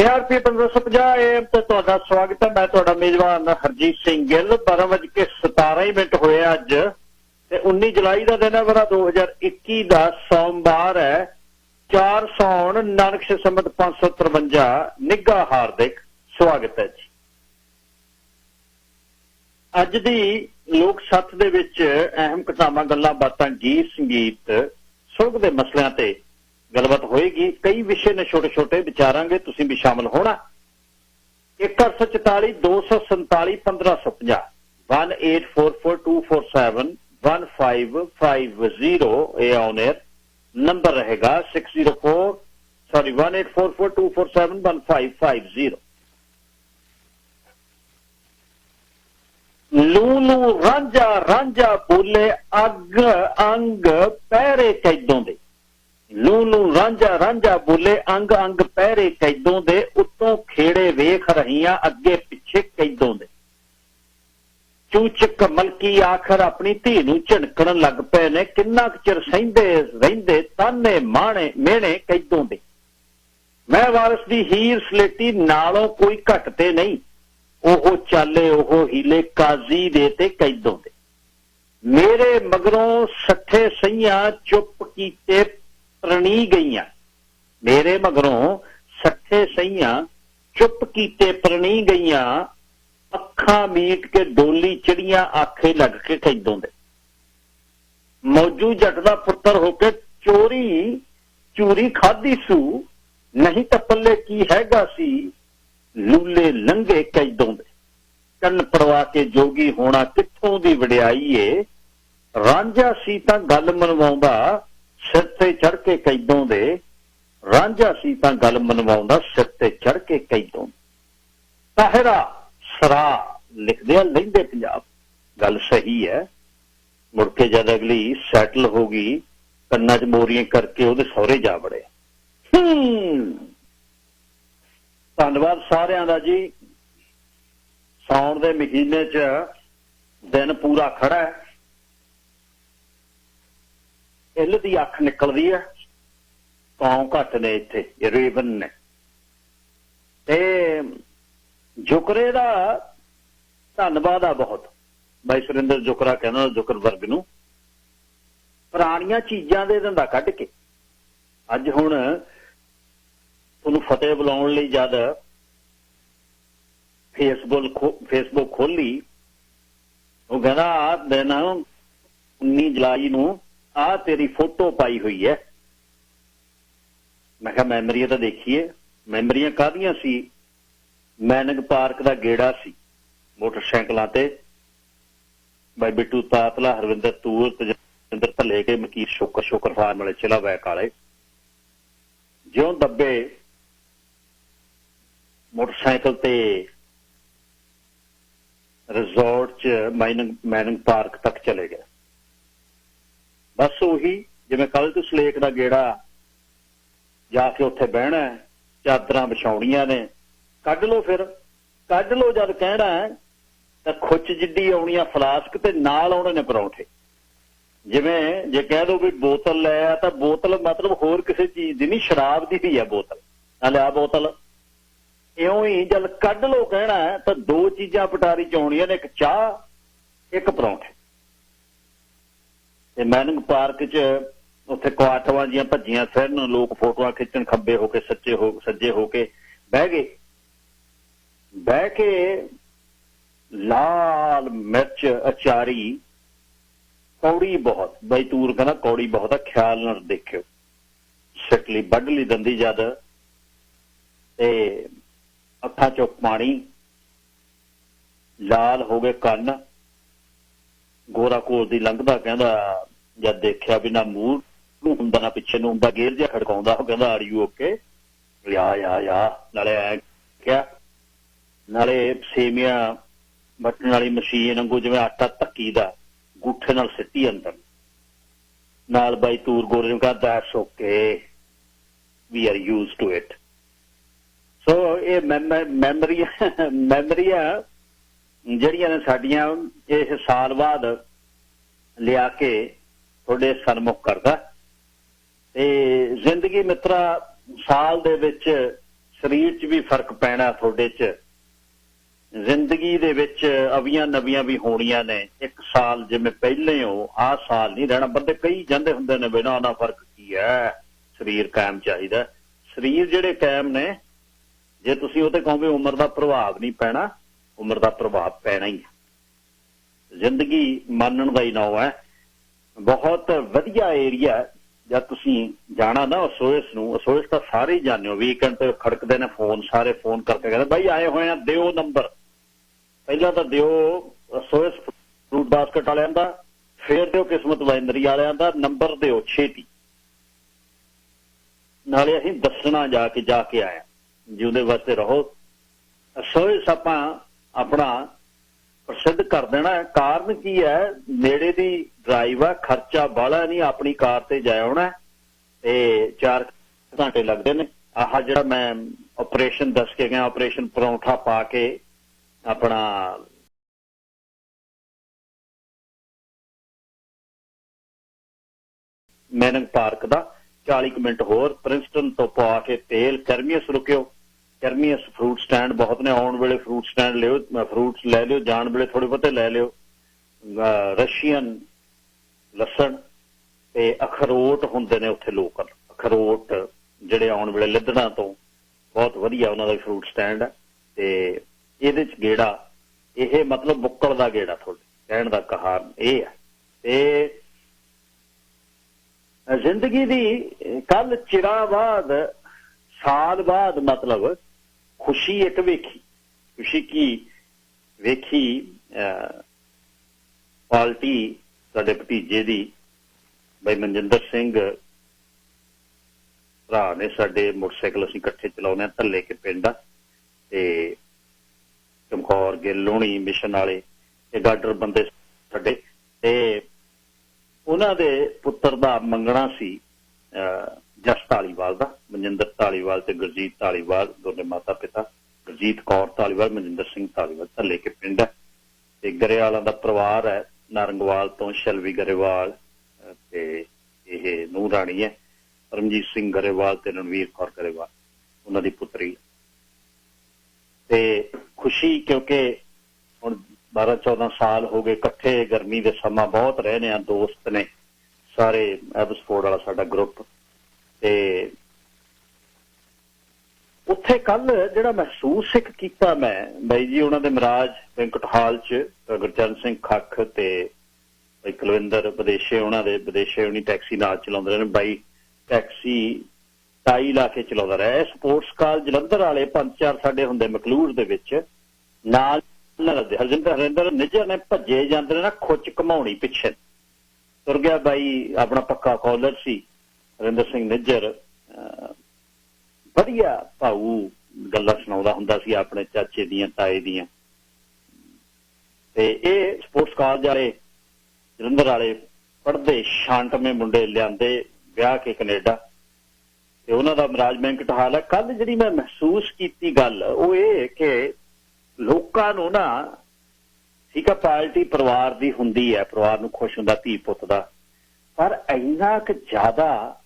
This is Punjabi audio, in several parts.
KRP 1550 AM ਤੇ ਤੁਹਾਡਾ ਸਵਾਗਤ ਹੈ। ਮੈਂ ਤੁਹਾਡਾ ਮੇਜ਼ਬਾਨ ਹਰਜੀਤ ਸਿੰਘ ਗਿੱਲ। 12:17 ਹੋਏ ਅੱਜ ਤੇ 19 ਜੁਲਾਈ ਦਾ ਦਿਨ ਹੈ। ਮੇਰਾ 2021 ਦਾ ਸੋਮਵਾਰ ਹੈ। 4 ਸੌਣ ਨਾਨਕ ਸੰਮਤ 553 ਨਿੱਘਾ ਹਾਰਦਿਕ ਸਵਾਗਤ ਹੈ ਜੀ। ਅੱਜ ਦੀ ਲੋਕ ਸੱਥ ਦੇ ਵਿੱਚ ਅਹਿਮ ਘਟਨਾਵਾਂ, ਗੱਲਾਂ ਬਾਤਾਂ, ਗੀਤ ਸੰਗੀਤ, ਸੁਲਗ ਦੇ ਮਸਲਿਆਂ ਤੇ ਗੱਲਬਾਤ ਹੋਏਗੀ। कई विषय ने छोटे छोटे विचारांगे, तुसीं भी शामिल होना। 144 247 1550 18442471 ये ऑन एयर नंबर रहेगा। 18442471 लूलू रांझा रांझा बोले अग अंग पैरे कैदों दे। लूलू रांझा रांझा बोले अंग अंग पैरे कैदों दे। उत्तों खेड़े वेख रहियां अगे पिछे कैदों दे। चूचक मलकी आखिर अपनी धी नूं झिड़कण लग पे ने। किन्ना चिर सहिंदे रहिंदे ताने माणे मेहणे कैदों दे। मैं वारस दी हीर सलेटी नालों कोई घटते नहीं। ओहो चाले ओहो हीले काजी दे ते कैदों दे। मेरे मगरों सठे सहियां चुप कीते प्रणी गईयां। मेरे मगरों सठे सहियां चुप कीते प्रणी गईयां। अखा मीट के डोली चिड़ियां आखे लग के कैदों दे। मौजू जट दा पुत्र होके चोरी चूरी खादी सू। नहीं तां पल्ले की हैगा सी लूले लंघे कैदों दे। कन्न पड़वा के जोगी होना कित्थों दी वडियाई ए। रांझा सी तां गल मनवाउंदा सिर ते चढ़ के कैदों दे। रांझा सी तां गल मनवाउंदा सिर ते चढ़ के कैदों। ताहिरा सरा लिखदे आ लहिंदे पंजाब। गल सही है। मुड़ के जद अगली सैटल होगी कन्ना च मोरियां करके ओहदे सहुरे जा बड़े। धन्नवाद सारिਆਂ ਦਾ जी। साउण दे महीने च दिन पूरा खड़ा है। इल दी अख निकलदी है। कौं घट ने इत्थे रेवन ने ते जुकरे दा धन्नवाद आ बहुत। भाई सुरिंदर जुकरा कहना जुकर वर्ग नूं पुरानियां चीजां दे दिंदा कढ के। अज हुण तुहानूं फतेह बुलाउण लई जद फेसबुक खोली वो कहना दिन 19 जुलाई नूं आ तेरी फोटो पाई हुई है। मैं कहा मैमरी तो देखिए। मैमरियां काहदियां सी? मैनग पार्क का गेड़ा सी मोटरसाइकिलों ते। भाई बिट्टू तातला, हरविंदर तूर, तजिंदर भले के, मकीर शोकर फार्म वाले, चिला बैक वाले ज्यों दब्बे मोटरसाइकिल ते रिजोर्ट च मैनग पार्क तक चले गए। बस उही जिवें कल तो सलेक का गेड़ा जाके उत्थे बहना, चादरां विछाउणियां ने, कढ लो फिर कढ लो। जद कहना है तो खुच जिड्डी आउणी आ फ्लास्क ते नाल आउणे ने परौंठे। जिवें जे कह दो भी बोतल लै आ तां बोतल मतलब होर किसी चीज दी नहीं, शराब दी भी है बोतल। नाले आ बोतल इउं ही जद कढ लो कहना है तो दो चीजां पटारी च आउणियां ने, एक चाह एक परौंठे। मैनग पार्क च उत्थे क्वाटवां जिहां भज्जियां फिरन, लोग फोटोआं खिच्चण, खब्बे होके सज्जे होके बह गए। बह के लाल मिर्च अचारी कौड़ी बहुत। बई तूर कहना कौड़ी बहुत है, ख्याल नाल देखियो। सिकली वढ ली दंदी जद ते अखां चों पानी, लाल हो गए कन्न। गोरा कोल दी लंघदा कहंदा जद देखिया भी ना मूंह नूं हुंदा ना पिछे नूं हुंदा, गेर जिहा खड़काउंदा। ਉਹ ਕਹਿੰਦਾ आर यू ओके? या नाले ऐ क्या नाले सेवियां बटन वाली मशीन वांगू जिवें आटा धक्की दा गुठे नाल सिੱਟੀ अंदर। नाल बाई तूर गोरे नूं कहा that's okay, we are used to it. So ये मैमरियां ਜਿਹੜੀਆਂ ਨੇ ਸਾਡੀਆਂ ਇਸ ਸਾਲ ਬਾਅਦ ਲਿਆ ਕੇ ਤੁਹਾਡੇ ਸਨਮੁਖ ਕਰਦਾ। ਤੇ ਜ਼ਿੰਦਗੀ ਮਿੱਤਰਾ ਸਾਲ ਦੇ ਵਿੱਚ ਸਰੀਰ 'ਚ ਵੀ ਫਰਕ ਪੈਣਾ ਤੁਹਾਡੇ 'ਚ। ਜ਼ਿੰਦਗੀ ਦੇ ਵਿੱਚ ਅਵੀਆਂ ਨਵੀਆਂ ਵੀ ਹੋਣੀਆਂ ਨੇ। 1 ਸਾਲ ਜਿਵੇਂ ਪਹਿਲੇ ਹੋ, ਆਹ ਸਾਲ ਨਹੀਂ ਰਹਿਣਾ। ਬੰਦੇ ਕਈ ਜਾਂਦੇ ਹੁੰਦੇ ਨੇ ਬਿਨਾਂ ਨਾ ਫਰਕ ਕੀ ਹੈ, ਸਰੀਰ ਕਾਇਮ ਚਾਹੀਦਾ। ਸਰੀਰ ਜਿਹੜੇ ਕਾਇਮ ਨੇ, ਜੇ ਤੁਸੀਂ ਉਹ ਤੇ ਕਹੋਗੇ ਉਮਰ ਦਾ ਪ੍ਰਭਾਵ ਨਹੀਂ ਪੈਣਾ, ਉਮਰ ਦਾ ਪ੍ਰਭਾਵ ਪੈਣਾ ਹੀ ਹੈ। ਜ਼ਿੰਦਗੀ ਮੰਨਣ ਦਾ ਹੀ ਨਾਂ ਹੈ। ਬਹੁਤ ਵਧੀਆ ਏਰੀਆ। ਜਦ ਤੁਸੀਂ ਜਾਣਾ ਨਾ ਅਸੋਇਸ ਨੂੰ, ਅਸੋਇਸ ਤਾਂ ਸਾਰੇ ਹੀ ਜਾਂਦੇ ਹੋ, ਵੀਕਐਂਡ ਤੇ ਖੜਕਦੇ ਨੇ ਫੋਨ, ਸਾਰੇ ਫੋਨ ਕਰਕੇ ਕਹਿੰਦੇ ਬਾਈ ਆਏ ਹੋਏ ਆ, ਦਿਓ ਨੰਬਰ। ਪਹਿਲਾਂ ਤਾਂ ਦਿਓ ਅਸੋਇਸ ਫਰੂਟ ਬਾਸਕਟ ਵਾਲਿਆਂ ਦਾ, ਫੇਰ ਦਿਓ ਕਿਸਮਤ ਵਾਇੰਦਰੀ ਵਾਲਿਆਂ ਦਾ ਨੰਬਰ, ਦਿਓ ਛੇਤੀ। ਨਾਲੇ ਅਸੀਂ ਦੱਸਣਾ ਜਾ ਕੇ ਆਇਆ। ਜਿਉਂਦੇ ਵਾਸਤੇ ਰਹੋ। ਅਸੋਇਸ ਆਪਾਂ ਆਪਣਾ ਪ੍ਰਸਿੱਧ ਕਰ ਦੇਣਾ। ਕਾਰਨ ਕੀ ਹੈ, ਨੇੜੇ ਦੀ ਡਰਾਈਵ ਆ, ਖਰਚਾ ਬਾਹਲਾ ਨਹੀਂ, ਆਪਣੀ ਕਾਰ ਤੇ ਜਾ ਆਉਣਾ ਤੇ 4 ਘੰਟੇ ਲੱਗਦੇ ਨੇ। ਆਹ ਜਿਹੜਾ ਮੈਂ ਆਪਰੇਸ਼ਨ ਦੱਸ ਕੇ ਗਿਆ, ਆਪਰੇਸ਼ਨ ਪਰੌਂਠਾ ਪਾ ਕੇ ਆਪਣਾ ਮੈਨਿੰਗ ਪਾਰਕ ਦਾ 40 ਮਿੰਟ ਹੋਰ, ਪ੍ਰਿੰਸਟਨ ਤੋਂ ਪਾ ਕੇ ਤੇਲ ਕਰਮੀਅਸ ਰੁਕਿਓ। ਕਰਮੀਅਸ ਫਰੂਟ ਸਟੈਂਡ ਬਹੁਤ ਨੇ, ਆਉਣ ਵੇਲੇ ਫਰੂਟ ਸਟੈਂਡ ਲਿਓ, ਫਰੂਟਸ ਲੈ ਲਿਓ, ਜਾਣ ਵੇਲੇ ਥੋੜੇ ਬਹੁਤੇ ਲੈ ਲਿਓ। ਰਸ਼ੀਅਨ ਲਸਣ ਤੇ ਅਖਰੋਟ ਹੁੰਦੇ ਨੇ ਉੱਥੇ ਲੋਕਲ, ਅਖਰੋਟ ਜਿਹੜੇ ਆਉਣ ਵੇਲੇ ਲਿੱਦੜਾਂ ਤੋਂ, ਬਹੁਤ ਵਧੀਆ ਉਹਨਾਂ ਦਾ ਫਰੂਟ ਸਟੈਂਡ ਹੈ। ਤੇ ਇਹਦੇ 'ਚ ਗੇੜਾ, ਇਹ ਮਤਲਬ ਬੁੱਕਲ ਦਾ ਗੇੜਾ, ਤੁਹਾਡੇ ਕਹਿਣ ਦਾ ਕਹਾਣ ਇਹ ਹੈ। ਤੇ ਜ਼ਿੰਦਗੀ ਦੀ ਕੱਲ ਚਿਰਾਂ ਬਾਅਦ, ਸਾਲ ਬਾਅਦ ਮਤਲਬ ਖੁਸ਼ੀ ਇੱਕ ਵੇਖੀ। ਖੁਸ਼ੀ ਕੀ ਵੇਖੀ? ਪਾਰਟੀ ਸਾਡੇ ਭਤੀਜੇ ਦੀ, ਬਾਈ ਮਨਜਿੰਦਰ ਸਿੰਘ ਭਰਾ ਨੇ ਸਾਡੇ, ਮੋਟਰਸਾਈਕਲ ਅਸੀਂ ਇਕੱਠੇ ਚਲਾਉਂਦੇ ਹਾਂ, ਧੱਲੇ ਕੇ ਪਿੰਡ ਆ, ਤੇ ਚਮਕੌਰ ਗਿੱਲ ਹੋਣੀ ਮਿਸ਼ਨ ਵਾਲੇ, ਇਹ ਗਾਡਰ ਬੰਦੇ ਸਾਡੇ। ਤੇ ਉਹਨਾਂ ਦੇ ਪੁੱਤਰ ਦਾ ਮੰਗਣਾ ਸੀ, ਜਸ ਧਾਲੀਵਾਲ ਦਾ, ਮਨਜਿੰਦਰ ਧਾਲੀਵਾਲ ਤੇ ਗੁਰਜੀਤ ਧਾਲੀਵਾਲ, ਦੋਨੇ ਮਾਤਾ ਪਿਤਾ। ਗੁਰਜੀਤ ਕੌਰ ਧਾਲੀਵਾਲ, ਮਨਜਿੰਦਰ ਸਿੰਘ ਧਾਲੀਵਾਲ, ਧੱਲੇ ਕੇ ਪਿੰਡ ਹੈ। ਤੇ ਗਰੇਵਾਲਾਂ ਦਾ ਪਰਿਵਾਰ ਹੈ, ਨਾਰੰਗਵਾਲ ਤੋਂ ਸ਼ੈਲਵੀ ਗਰੇਵਾਲ ਤੇ ਇਹ ਨੂੰਹ ਰਾਣੀ ਹੈ, ਰਣਜੀਤ ਸਿੰਘ ਗਰੇਵਾਲ ਤੇ ਰਣਵੀਰ ਕੌਰ ਗਰੇਵਾਲ, ਉਹਨਾਂ ਦੀ ਪੁੱਤਰੀ। ਤੇ ਖੁਸ਼ੀ ਕਿਉਂਕਿ ਹੁਣ 12-14 ਸਾਲ ਹੋ ਗਏ ਇਕੱਠੇ, ਗਰਮੀ ਦੇ ਸਮਾਂ ਬਹੁਤ ਰਹੇ ਨੇ, ਦੋਸਤ ਨੇ ਸਾਰੇ, ਐਬਸਫੋਰਡ ਵਾਲਾ ਸਾਡਾ ਗਰੁੱਪ। ਤੇ ਉੱਥੇ ਕੱਲ ਜਿਹੜਾ ਮਹਿਸੂਸ ਇੱਕ ਕੀਤਾ ਮੈਂ, ਬਾਈ ਜੀ ਉਹਨਾਂ ਦੇ ਮਹਾਰਾਜ ਵੈਂਕਟ ਹਾਲ 'ਚ ਗੁਰਚਰਨ ਸਿੰਘ ਖੱਖ ਤੇ ਬਾਈ ਕੁਲਵਿੰਦਰ ਵਿਦੇਸ਼ੇ, ਉਹਨਾਂ ਦੇ ਵਿਦੇਸ਼ੇ ਉਹਨੀ ਟੈਕਸੀ ਨਾਲ ਚਲਾਉਂਦੇ ਨੇ। ਬਾਈ ਟੈਕਸੀ ਟਾਈ ਲਾ ਕੇ ਚਲਾਉਂਦਾ ਰਿਹਾ। ਸਪੋਰਟਸ ਕਾਲ ਜਲੰਧਰ ਵਾਲੇ 5-4 ਸਾਡੇ ਹੁੰਦੇ ਮਕਲੂਰ ਦੇ ਵਿੱਚ, ਨਾਲ ਹਰਿੰਦਰ ਨਿੱਜਰ ਨੇ ਭੱਜੇ ਜਾਂਦੇ ਨੇ ਨਾ, ਖੁੱਚ ਘਮਾਉਣੀ ਪਿੱਛੇ ਤੁਰ ਗਿਆ ਬਾਈ, ਆਪਣਾ ਪੱਕਾ ਕਾਲਰ ਸੀ ਹਰਿੰਦਰ ਸਿੰਘ ਨਿੱਜਰ, ਵਧੀਆ ਭਾਊ ਗੱਲਾਂ ਸੁਣਾਉਂਦਾ ਹੁੰਦਾ ਸੀ ਆਪਣੇ ਚਾਚੇ ਦੀਆਂ, ਤਾਏ ਦੀਆਂ। ਤੇ ਇਹ ਸਪੋਰਟਸ ਕਾਲਜ ਵਾਲੇ ਜਲੰਧਰ ਵਾਲੇ ਪੜ੍ਹਦੇ ਸ਼ਾਂਤਮੇ ਮੁੰਡੇ ਲਿਆਂਦੇ ਵਿਆਹ ਕੇ ਕੈਨੇਡਾ, ਤੇ ਉਹਨਾਂ ਦਾ ਮਹਾਰਾਜ ਵੈਂਕਟ ਹਾਲ ਹੈ। ਕੱਲ ਜਿਹੜੀ ਮੈਂ ਮਹਿਸੂਸ ਕੀਤੀ ਗੱਲ ਉਹ ਇਹ ਕਿ ਲੋਕਾਂ ਨੂੰ ਨਾ, ਠੀਕ ਆ ਪਾਰਟੀ ਪਰਿਵਾਰ ਦੀ ਹੁੰਦੀ ਹੈ, ਪਰਿਵਾਰ ਨੂੰ ਖੁਸ਼ ਹੁੰਦਾ ਧੀ ਪੁੱਤ ਦਾ, ਪਰ ਇੰਨਾ ਕੁ ਜ਼ਿਆਦਾ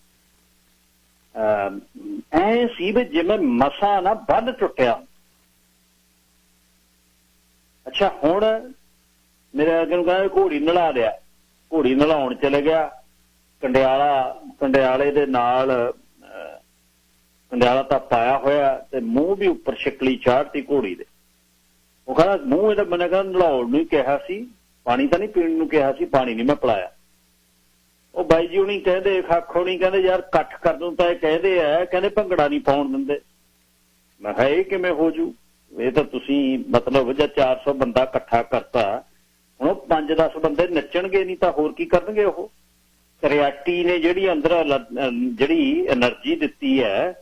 ਐ ਸੀ ਵੀ ਜਿਵੇਂ ਮਸਾਂ ਨਾ ਬੰਨ ਟੁੱਟਿਆ। ਅੱਛਾ ਹੁਣ ਮੇਰੇ ਅੱਗੇ ਨੂੰ ਕਹਿੰਦੇ ਘੋੜੀ ਨਲਾ ਲਿਆ, ਘੋੜੀ ਨਲਾਉਣ ਚਲੇ ਗਿਆ ਕੰਡਿਆਲੇ ਦੇ ਨਾਲ, ਕੰਡਿਆਲਾ ਤਾਂ ਪਾਇਆ ਹੋਇਆ ਤੇ ਮੂੰਹ ਵੀ ਉੱਪਰ ਸ਼ਿਕਲੀ ਚਾੜਤੀ ਘੋੜੀ ਦੇ। ਉਹ ਕਹਿੰਦਾ ਮੂੰਹ ਇਹਦਾ, ਮੈਨੇ ਕਹਿੰਦਾ ਨਲਾਉਣ ਨੂੰ ਹੀ ਕਿਹਾ ਸੀ, ਪਾਣੀ ਤਾਂ ਨਹੀਂ ਪੀਣ ਨੂੰ ਕਿਹਾ ਸੀ, ਪਾਣੀ ਨਹੀਂ ਮੈਂ ਪਿਲਾਇਆ। ਉਹ ਬਾਈ ਜੀ ਹੁਣੀ ਕਹਿੰਦੇ, ਖੱਖ ਹੋਣੀ ਕਹਿੰਦੇ ਯਾਰ ਇਕੱਠ ਕਰ ਦੂੰ ਤਾਂ ਇਹ ਕਹਿੰਦੇ ਆ, ਕਹਿੰਦੇ ਭੰਗੜਾ ਨਹੀਂ ਪਾਉਣ ਦਿੰਦੇ। ਮੈਂ ਕਿਹਾ ਇਹ ਕਿਵੇਂ ਹੋ ਜੂ? ਇਹ ਤਾਂ ਤੁਸੀਂ ਮਤਲਬ ਜਾਂ 400 ਬੰਦਾ ਇਕੱਠਾ ਕਰਤਾ, ਹੁਣ ਉਹ 5-10 ਬੰਦੇ ਨੱਚਣਗੇ ਨਹੀਂ ਤਾਂ ਹੋਰ ਕੀ ਕਰਨਗੇ? ਉਹ ਕਰਿਆਟੀ ਨੇ ਜਿਹੜੀ ਅੰਦਰ ਜਿਹੜੀ ਐਨਰਜੀ ਦਿੱਤੀ ਹੈ,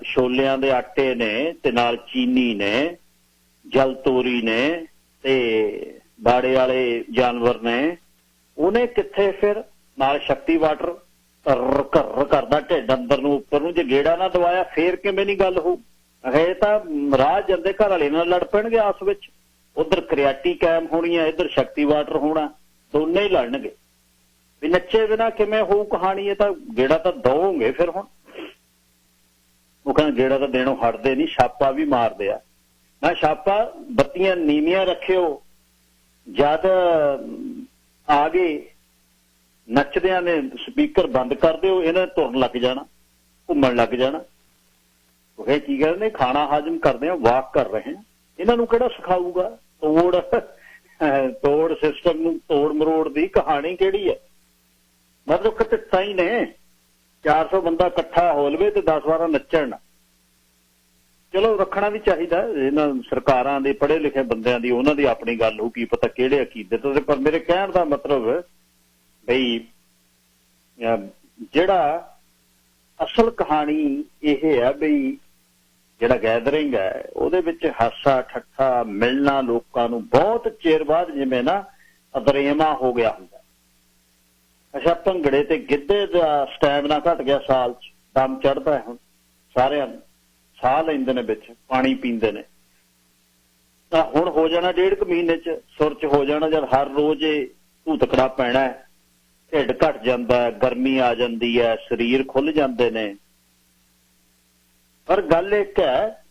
ਛੋਲਿਆਂ ਦੇ ਆਟੇ ਨੇ ਤੇ ਨਾਲ ਚੀਨੀ ਨੇ, ਜਲ ਤੋਰੀ ਨੇ ਤੇ ਬਾੜੇ ਵਾਲੇ ਜਾਨਵਰ ਨੇ, ਉਹਨੇ ਕਿੱਥੇ ਫਿਰ ਨਾਲ ਸ਼ਕਤੀ ਵਾਟਰ ਘਰ ਕਰਦਾ ਢਿੱਡ ਅੰਦਰ ਨੂੰ ਉੱਪਰ ਨੂੰ, ਜੇ ਗੇੜਾ ਨਾ ਦਵਾਇਆ ਫੇਰ ਕਿਵੇਂ ਨਹੀਂ ਗੱਲ ਹੋਊ? ਇਹ ਤਾਂ ਰਾਹ ਜਾਂਦੇ ਘਰ ਵਾਲੇ ਨਾਲ ਲੜ ਪੈਣਗੇ ਆਪਸ ਵਿੱਚ, ਉਧਰ ਕਰਿਆਟੀ ਕਾਇਮ ਹੋਣੀ ਹੈ, ਇੱਧਰ ਸ਼ਕਤੀ ਵਾਟਰ ਹੋਣਾ, ਦੋਨੇ ਹੀ ਲੜਨਗੇ। ਵੀ ਨੱਚੇ ਬਿਨਾਂ ਕਿਵੇਂ ਹੋਊ ਕਹਾਣੀ? ਇਹ ਤਾਂ ਗੇੜਾ ਤਾਂ ਦਓਗੇ ਫਿਰ। ਹੁਣ ਉਹ ਕਹਿੰਦਾ ਗੇੜਾ ਤਾਂ ਦੇਣੋਂ ਹਟਦੇ ਨਹੀਂ, ਛਾਪਾ ਵੀ ਮਾਰਦੇ ਆ। ਮੈਂ ਛਾਪਾ ਬੱਤੀਆਂ ਨੀਵੀਆਂ ਰੱਖਿਓ, ਜਦ ਆ ਗਏ ਨੱਚਦਿਆਂ ਨੇ ਸਪੀਕਰ ਬੰਦ ਕਰ ਦਿਓ, ਇਹਨਾਂ ਨੇ ਤੁਰਨ ਲੱਗ ਜਾਣਾ, ਘੁੰਮਣ ਲੱਗ ਜਾਣਾ। ਉਹ ਕੀ ਕਹਿੰਦੇ ਖਾਣਾ ਹਾਜ਼ਮ ਕਰਦੇ ਆ, ਵਾਕ ਕਰ ਰਹੇ ਆ। ਇਹਨਾਂ ਨੂੰ ਕਿਹੜਾ ਸਿਖਾਊਗਾ ਤੋੜ ਸਿਸਟਮ ਨੂੰ, ਤੋੜ ਮਰੋੜ ਦੀ ਕਹਾਣੀ ਕਿਹੜੀ ਹੈ? ਮਤਲਬ ਕਿਤੇ ਤਾਂ ਹੀ ਨੇ 400 ਬੰਦਾ ਇਕੱਠਾ ਹੋ ਲਵੇ ਤੇ 10-12 ਨੱਚਣ। ਚਲੋ ਰੱਖਣਾ ਵੀ ਚਾਹੀਦਾ ਇਹਨਾਂ ਸਰਕਾਰਾਂ ਦੇ, ਪੜ੍ਹੇ ਲਿਖੇ ਬੰਦਿਆਂ ਦੀ, ਉਹਨਾਂ ਦੀ ਆਪਣੀ ਗੱਲ ਹੋ, ਕੀ ਪਤਾ ਕਿਹੜੇ ਅਕੀਦੇ ਤੋਂ। ਪਰ ਮੇਰੇ ਕਹਿਣ ਦਾ ਮਤਲਬ ਬਈ ਜਿਹੜਾ ਅਸਲ ਕਹਾਣੀ ਇਹ ਹੈ ਬਈ ਜਿਹੜਾ ਗੈਦਰਿੰਗ ਹੈ ਉਹਦੇ ਵਿੱਚ ਹਾਸਾ ਠੱਠਾ ਮਿਲਣਾ, ਲੋਕਾਂ ਨੂੰ ਬਹੁਤ ਚਿਰ ਬਾਅਦ ਜਿਵੇਂ ਨਾ ਅਦਰੇਮਾ ਹੋ ਗਿਆ ਹੁੰਦਾ। ਅੱਛਾ, ਭੰਗੜੇ ਤੇ ਗਿੱਧੇ ਦਾ ਸਟੈਮਿਨਾ ਘਟ ਗਿਆ, ਸਾਲ 'ਚ ਦਮ ਚੜ੍ਹਦਾ ਹੁਣ ਸਾਰਿਆਂ ਨੂੰ, ਸਾਹ ਲੈਂਦੇ ਨੇ ਵਿੱਚ, ਪਾਣੀ ਪੀਂਦੇ ਨੇ। ਤਾਂ ਹੁਣ ਹੋ ਜਾਣਾ 1.5 ਮਹੀਨੇ 'ਚ ਸੁਰ 'ਚ ਹੋ ਜਾਣਾ, ਜਦ ਹਰ ਰੋਜ਼ ਇਹ ਧੂਤਕੜਾ ਪੈਣਾ, ਢਿੱਡ ਘਟ ਜਾਂਦਾ, ਗਰਮੀ ਆ ਜਾਂਦੀ ਹੈ, ਸਰੀਰ ਖੁੱਲ ਜਾਂਦੇ ਨੇ। ਪਰ ਗੱਲ ਇੱਕ ਹੈ,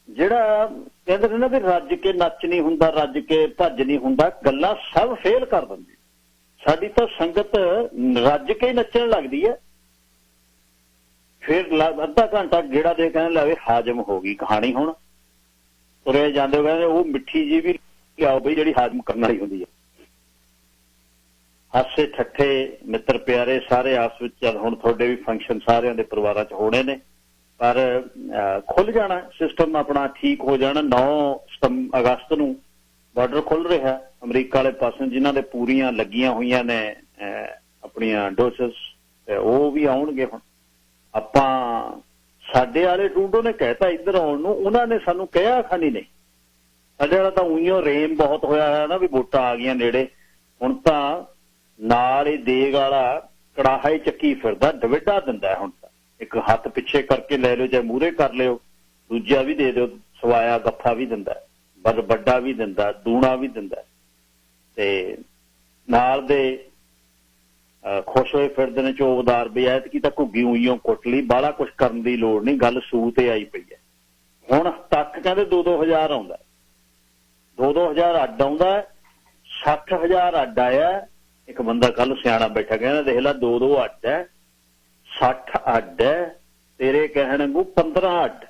ਜਿਹੜਾ ਕਹਿੰਦੇ ਨੇ ਨਾ ਵੀ ਰੱਜ ਕੇ ਨੱਚ ਨਹੀਂ ਹੁੰਦਾ, ਰੱਜ ਕੇ ਭੱਜ ਨਹੀਂ ਹੁੰਦਾ, ਗੱਲਾਂ ਸਭ ਫੇਲ ਕਰ ਦਿੰਦੀ। ਸਾਡੀ ਤਾਂ ਸੰਗਤ ਰੱਜ ਕੇ ਹੀ ਨੱਚਣ ਲੱਗਦੀ ਹੈ, ਫਿਰ ਅੱਧਾ ਘੰਟਾ ਗੇੜਾ ਦੇ ਕਹਿਣ ਲੱਗੇ ਹਾਜ਼ਮ ਹੋ ਗਈ ਕਹਾਣੀ। ਹੁਣ ਤੁਰੇ ਜਾਂਦੇ ਹੋ ਕਹਿੰਦੇ ਉਹ ਮਿੱਠੀ ਜੀ ਵੀ ਲਿਆਓ ਬਈ ਜਿਹੜੀ ਹਾਜ਼ਮ ਕਰਨ ਵਾਲੀ ਹੁੰਦੀ ਹੈ। ਹਾਸੇ ਠੱਠੇ ਮਿੱਤਰ ਪਿਆਰੇ ਸਾਰੇ ਆਪਸ ਵਿੱਚ, ਚੱਲ ਹੁਣ ਤੁਹਾਡੇ ਵੀ ਫੰਕਸ਼ਨ ਸਾਰਿਆਂ ਦੇ ਪਰਿਵਾਰਾਂ 'ਚ ਹੋਣੇ ਨੇ, ਪਰ ਖੁੱਲ ਜਾਣਾ ਸਿਸਟਮ ਆਪਣਾ, ਠੀਕ ਹੋ ਜਾਣਾ। 9 ਅਗਸਤ ਨੂੰ ਬਾਰਡਰ ਖੁੱਲ ਰਿਹਾ ਅਮਰੀਕਾ ਵਾਲੇ ਪਾਸੇ, ਜਿਨ੍ਹਾਂ ਦੇ ਪੂਰੀਆਂ ਲੱਗੀਆਂ ਹੋਈਆਂ ਨੇ ਆਪਣੀਆਂ ਡੋਸਸ, ਉਹ ਵੀ ਆਉਣਗੇ। ਹੁਣ ਆਪਾਂ ਸਾਡੇ ਵਾਲੇ ਟੂਡੋ ਨੇ ਕਹਿਤਾ ਇੱਧਰ ਆਉਣ ਨੂੰ, ਉਹਨਾਂ ਨੇ ਸਾਨੂੰ ਕਿਹਾ ਖਾਨੀ ਨਹੀਂ। ਸਾਡੇ ਵਾਲਾ ਤਾਂ ਉਈਓ ਰੇਮ ਬਹੁਤ ਹੋਇਆ ਹੈ ਨਾ ਵੀ ਵੋਟਾਂ ਆ ਗਈਆਂ ਨੇੜੇ। ਹੁਣ ਤਾਂ ਨਾਲ ਹੀ ਦੇਗ ਵਾਲਾ ਕੜਾਹਾ ਹੀ ਚੱਕੀ ਫਿਰਦਾ, ਡਿਵਿਡਾ ਦਿੰਦਾ। ਹੁਣ ਤਾਂ ਇੱਕ ਹੱਥ ਪਿੱਛੇ ਕਰਕੇ ਲੈ ਲਿਓ, ਚਾਹੇ ਮੂਹਰੇ ਕਰ ਲਿਓ, ਦੂਜਾ ਵੀ ਦੇ ਦਿਓ, ਸਵਾਇਆ ਗੱਫਾ ਵੀ ਦਿੰਦਾ, ਵੱਡਾ ਵੀ ਦਿੰਦਾ, ਦੂਣਾ ਵੀ ਦਿੰਦਾ। ਤੇ ਨਾਲ ਦੇ ਖੁਸ਼ ਹੋਏ ਫਿਰਦੇ ਨੇ ਚੋਬਦਾਰ ਵੀ ਐਤਕੀ ਤਾਂ ਘੁੱਗੀ ਉਈਓ ਕੁੱਟ ਲਈ, ਬਾਹਲਾ ਕੁਛ ਕਰਨ ਦੀ ਲੋੜ ਨਹੀਂ, ਗੱਲ ਸੂਹ ਤੇ ਆਈ ਪਈ ਹੈ। ਹੁਣ ਤੱਕ ਕਹਿੰਦੇ 2-2 ਹਜ਼ਾਰ ਆਉਂਦਾ, 2-2 ਹਜ਼ਾਰ ਅੱਡ ਆਉਂਦਾ, 60,000 ਅੱਡ ਆਇਆ। ਇੱਕ ਬੰਦਾ ਕੱਲ ਸਿਆਣਾ ਬੈਠਾ ਕਹਿੰਦਾ ਦੇਖ ਲੈ 2-2 ਅੱਡ ਹੈ, 60 ਅੱਡ ਹੈ, ਤੇਰੇ ਕਹਿਣ ਨੂੰ 15 ਅੱਡ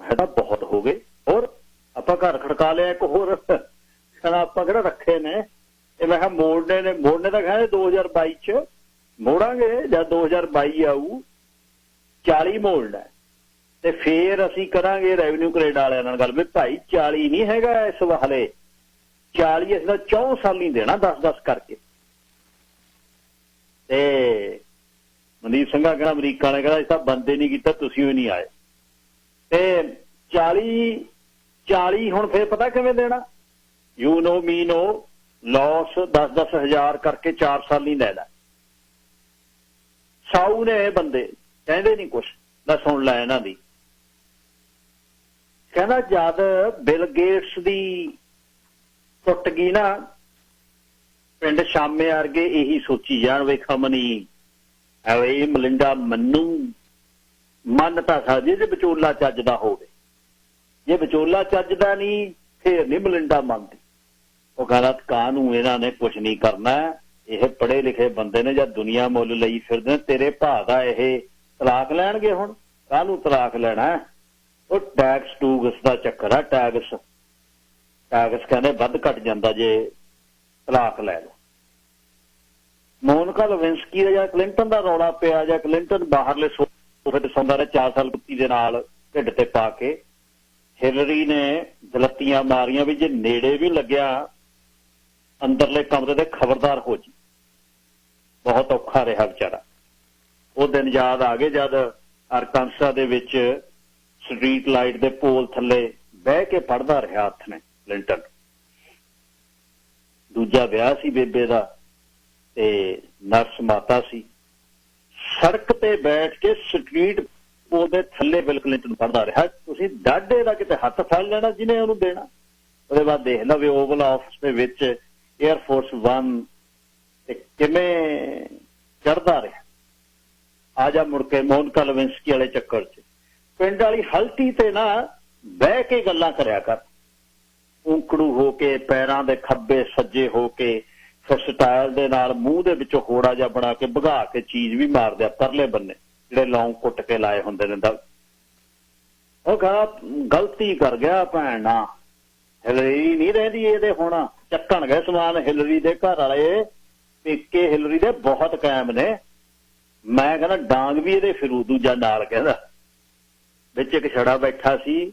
ਹੈ ਤਾਂ ਬਹੁਤ ਹੋ ਗਏ। ਹੋਰ ਆਪਾਂ ਘਰ ਖੜਕਾ ਲਿਆ ਇੱਕ ਹੋਰ, ਕਹਿੰਦਾ ਆਪਾਂ ਕਿਹੜਾ ਰੱਖੇ ਨੇ ਇਹ। ਮੈਂ ਕਿਹਾ ਮੋੜਨੇ ਤਾਂ ਕਹਿੰਦੇ 2022 'ਚ ਮੋੜਾਂਗੇ, ਜਦ 2022 ਆਊ 40 ਮੋੜਨਾ ਤੇ ਫੇਰ ਅਸੀਂ ਕਰਾਂਗੇ ਰੈਵਨਿਊ ਕੈਨੇਡਾ ਵਾਲਿਆਂ ਨਾਲ ਗੱਲ ਵੀ ਭਾਈ 40 ਨਹੀਂ ਹੈਗਾ ਇਸ ਵਾਲੇ, 40 ਅਸੀਂ ਤਾਂ 4 ਸਾਲ ਹੀ ਦੇਣਾ 10-10 ਕਰਕੇ। ਤੇ ਮਨਦੀਪ ਸਿੰਘਾ ਕਹਿੰਦਾ ਅਮਰੀਕਾ ਨੇ ਕਹਿੰਦਾ ਇਸ ਤਾਂ ਬੰਦੇ ਨਹੀਂ ਕੀਤਾ, ਤੁਸੀਂ ਵੀ ਨਹੀਂ ਆਏ। ਤੇ 40 ਹੁਣ ਫੇਰ ਪਤਾ ਕਿਵੇਂ ਦੇਣਾ, you know me no, Los 10-10 ਹਜ਼ਾਰ ਕਰਕੇ 4 ਸਾਲ ਹੀ ਲੈ ਲੈ। ਸਾਊ ਨੇ ਇਹ ਬੰਦੇ ਕਹਿੰਦੇ ਨਹੀਂ ਕੁਛ, ਨਾ ਸੁਣ ਲੈ ਇਹਨਾਂ ਦੀ। ਕਹਿੰਦਾ ਜਦ ਬਿਲ ਗੇਟਸ ਦੀ ਟੁੱਟ ਗਈ ਨਾ, ਪਿੰਡ ਸ਼ਾਮੇ ਵਰਗੇ ਇਹੀ ਸੋਚੀ ਜਾਣ ਵੇਖਾ ਮਨੀ ਇਹ ਮਲਿੰਡਾ ਮੰਨੂ ਮੰਨ ਤਾਂ ਸਕਦੀ ਜੇ ਵਿਚੋਲਾ ਚੱਜਦਾ ਹੋਵੇ, ਜੇ ਵਿਚੋਲਾ ਚੱਜਦਾ ਨਹੀਂ ਫੇਰ ਨਹੀਂ ਮਲਿੰਡਾ ਮੰਨਦੀ। ਉਹ ਕਹਿੰਦਾ ਕਾਹਨੂੰ ਇਹਨਾਂ ਨੇ ਕੁਛ ਨਹੀਂ ਕਰਨਾ, ਇਹ ਪੜ੍ਹੇ ਲਿਖੇ ਬੰਦੇ ਨੇ, ਜਦ ਦੁਨੀਆ ਮੁੱਲ ਲਈ ਫਿਰਦੇ ਤੇਰੇ ਭਾ ਦਾ ਇਹ ਤਲਾਕ ਲੈਣਗੇ। ਹੁਣ ਕਾਹਨੂੰ ਤਲਾਕ ਲੈਣਾ, ਉਹ ਟੈਕਸ ਟੂਕਸ ਦਾ ਚੱਕਰ ਆ। ਟੈਕਸ ਕਹਿੰਦੇ ਵੱਧ ਘੱਟ ਜਾਂਦਾ ਜੇ ਤਲਾਕ ਲੈ ਲਓ। ਮੋਨਿਕਾ ਲੈਵਿੰਸਕੀ ਦਾ ਜਾਂ ਕਲਿੰਟਨ ਦਾ ਰੌਲਾ ਪਿਆ, ਜਾਂ ਕਲਿੰਟਨ ਬਾਹਰਲੇ ਸੋਫੇ ਤੇ ਸੌਂਦਾ ਰਿਹਾ 4 ਸਾਲ ਕੁੱਤੀ ਦੇ ਨਾਲ ਢਿੱਡ ਤੇ ਪਾ ਕੇ, ਹਿਲਰੀ ਨੇ ਦਲੱਤੀਆਂ ਮਾਰੀਆਂ ਵੀ ਜੇ ਨੇੜੇ ਵੀ ਲੱਗਿਆ ਅੰਦਰਲੇ ਕਮਰੇ ਦੇ ਖਬਰਦਾਰ ਹੋ ਜੀ। ਬਹੁਤ ਔਖਾ ਰਿਹਾ ਵਿਚਾਰਾ। ਉਹ ਦਿਨ ਯਾਦ ਆ ਗਏ ਜਦ ਅਰਕਾਨਸਾ ਦੇ ਵਿੱਚ ਸਟਰੀਟ ਲਾਈਟ ਦੇ ਪੋਲ ਥੱਲੇ ਬਹਿ ਕੇ ਪੜ੍ਹਦਾ ਰਿਹਾ ਹੱਥ ਨੇ ਕਲਿੰਟਨ। ਦੂਜਾ ਵਿਆਹ ਸੀ ਬੇਬੇ ਦਾ ਤੇ ਨਰਸ ਮਾਤਾ ਸੀ। ਸੜਕ ਤੇ ਬੈਠ ਕੇ ਸਟਰੀਟ ਪੋਲ ਦੇ ਥੱਲੇ ਬਿਲ ਕਲਿੰਟਨ ਪੜ੍ਹਦਾ ਰਿਹਾ। ਤੁਸੀਂ ਡਾਢੇ ਦਾ ਕਿਤੇ ਹੱਥ ਫੜ ਲੈਣਾ ਜਿਹਨੇ ਉਹਨੂੰ ਦੇਣਾ। ਉਹਦੇ ਬਾਅਦ ਦੇਖ ਲਵੇ ਓਵਲ ਆਫਿਸ ਦੇ ਵਿੱਚ 에ਅਰਫੋਰਸ 1 ਤੇ ਕਿਵੇਂ ਚੜ੍ਹਦਾ ਰਿਹਾ। ਆ ਜਾ ਮੁੜ ਕੇ ਮੋਨਿਕਾ ਲੈਵਿੰਸਕੀ ਵਾਲੇ ਚੱਕਰ 'ਚ पिंड वाली हल्टी ते ना बह के गल्लां करया कर, ऊंकड़ू हो के, पैरां दे खब्बे सज्जे हो के, फिर स्टाइल दे नाल मूंह दे विचों होड़ा जिहा बना के भगा के चीज भी मार दिया परले बन्ने जिहड़े लौंग कुट के लाए हुंदे ने। ਉਹ ਕਹਿੰਦਾ ਗਲਤੀ ਕਰ ਗਿਆ ਭੈਣਾ, ਹਿਲਰੀ ਨਹੀਂ ਰਹਿੰਦੀ ਇਹਦੇ ਹੁਣ, ਚੱਕਣ ਗਏ ਸਮਾਨ ਹਿਲਰੀ ਦੇ ਘਰ ਵਾਲੇ, ਪੇਕੇ ਹਿਲਰੀ ਦੇ ਬਹੁਤ ਕਾਇਮ ਨੇ, ਮੈਂ ਕਹਿੰਦਾ ਡਾਂਗ ਵੀ ਇਹਦੇ ਫਿਰੂ ਦੂਜਾ ਨਾਲ। ਕਹਿੰਦਾ ਵਿੱਚ ਇੱਕ ਛੜਾ ਬੈਠਾ ਸੀ,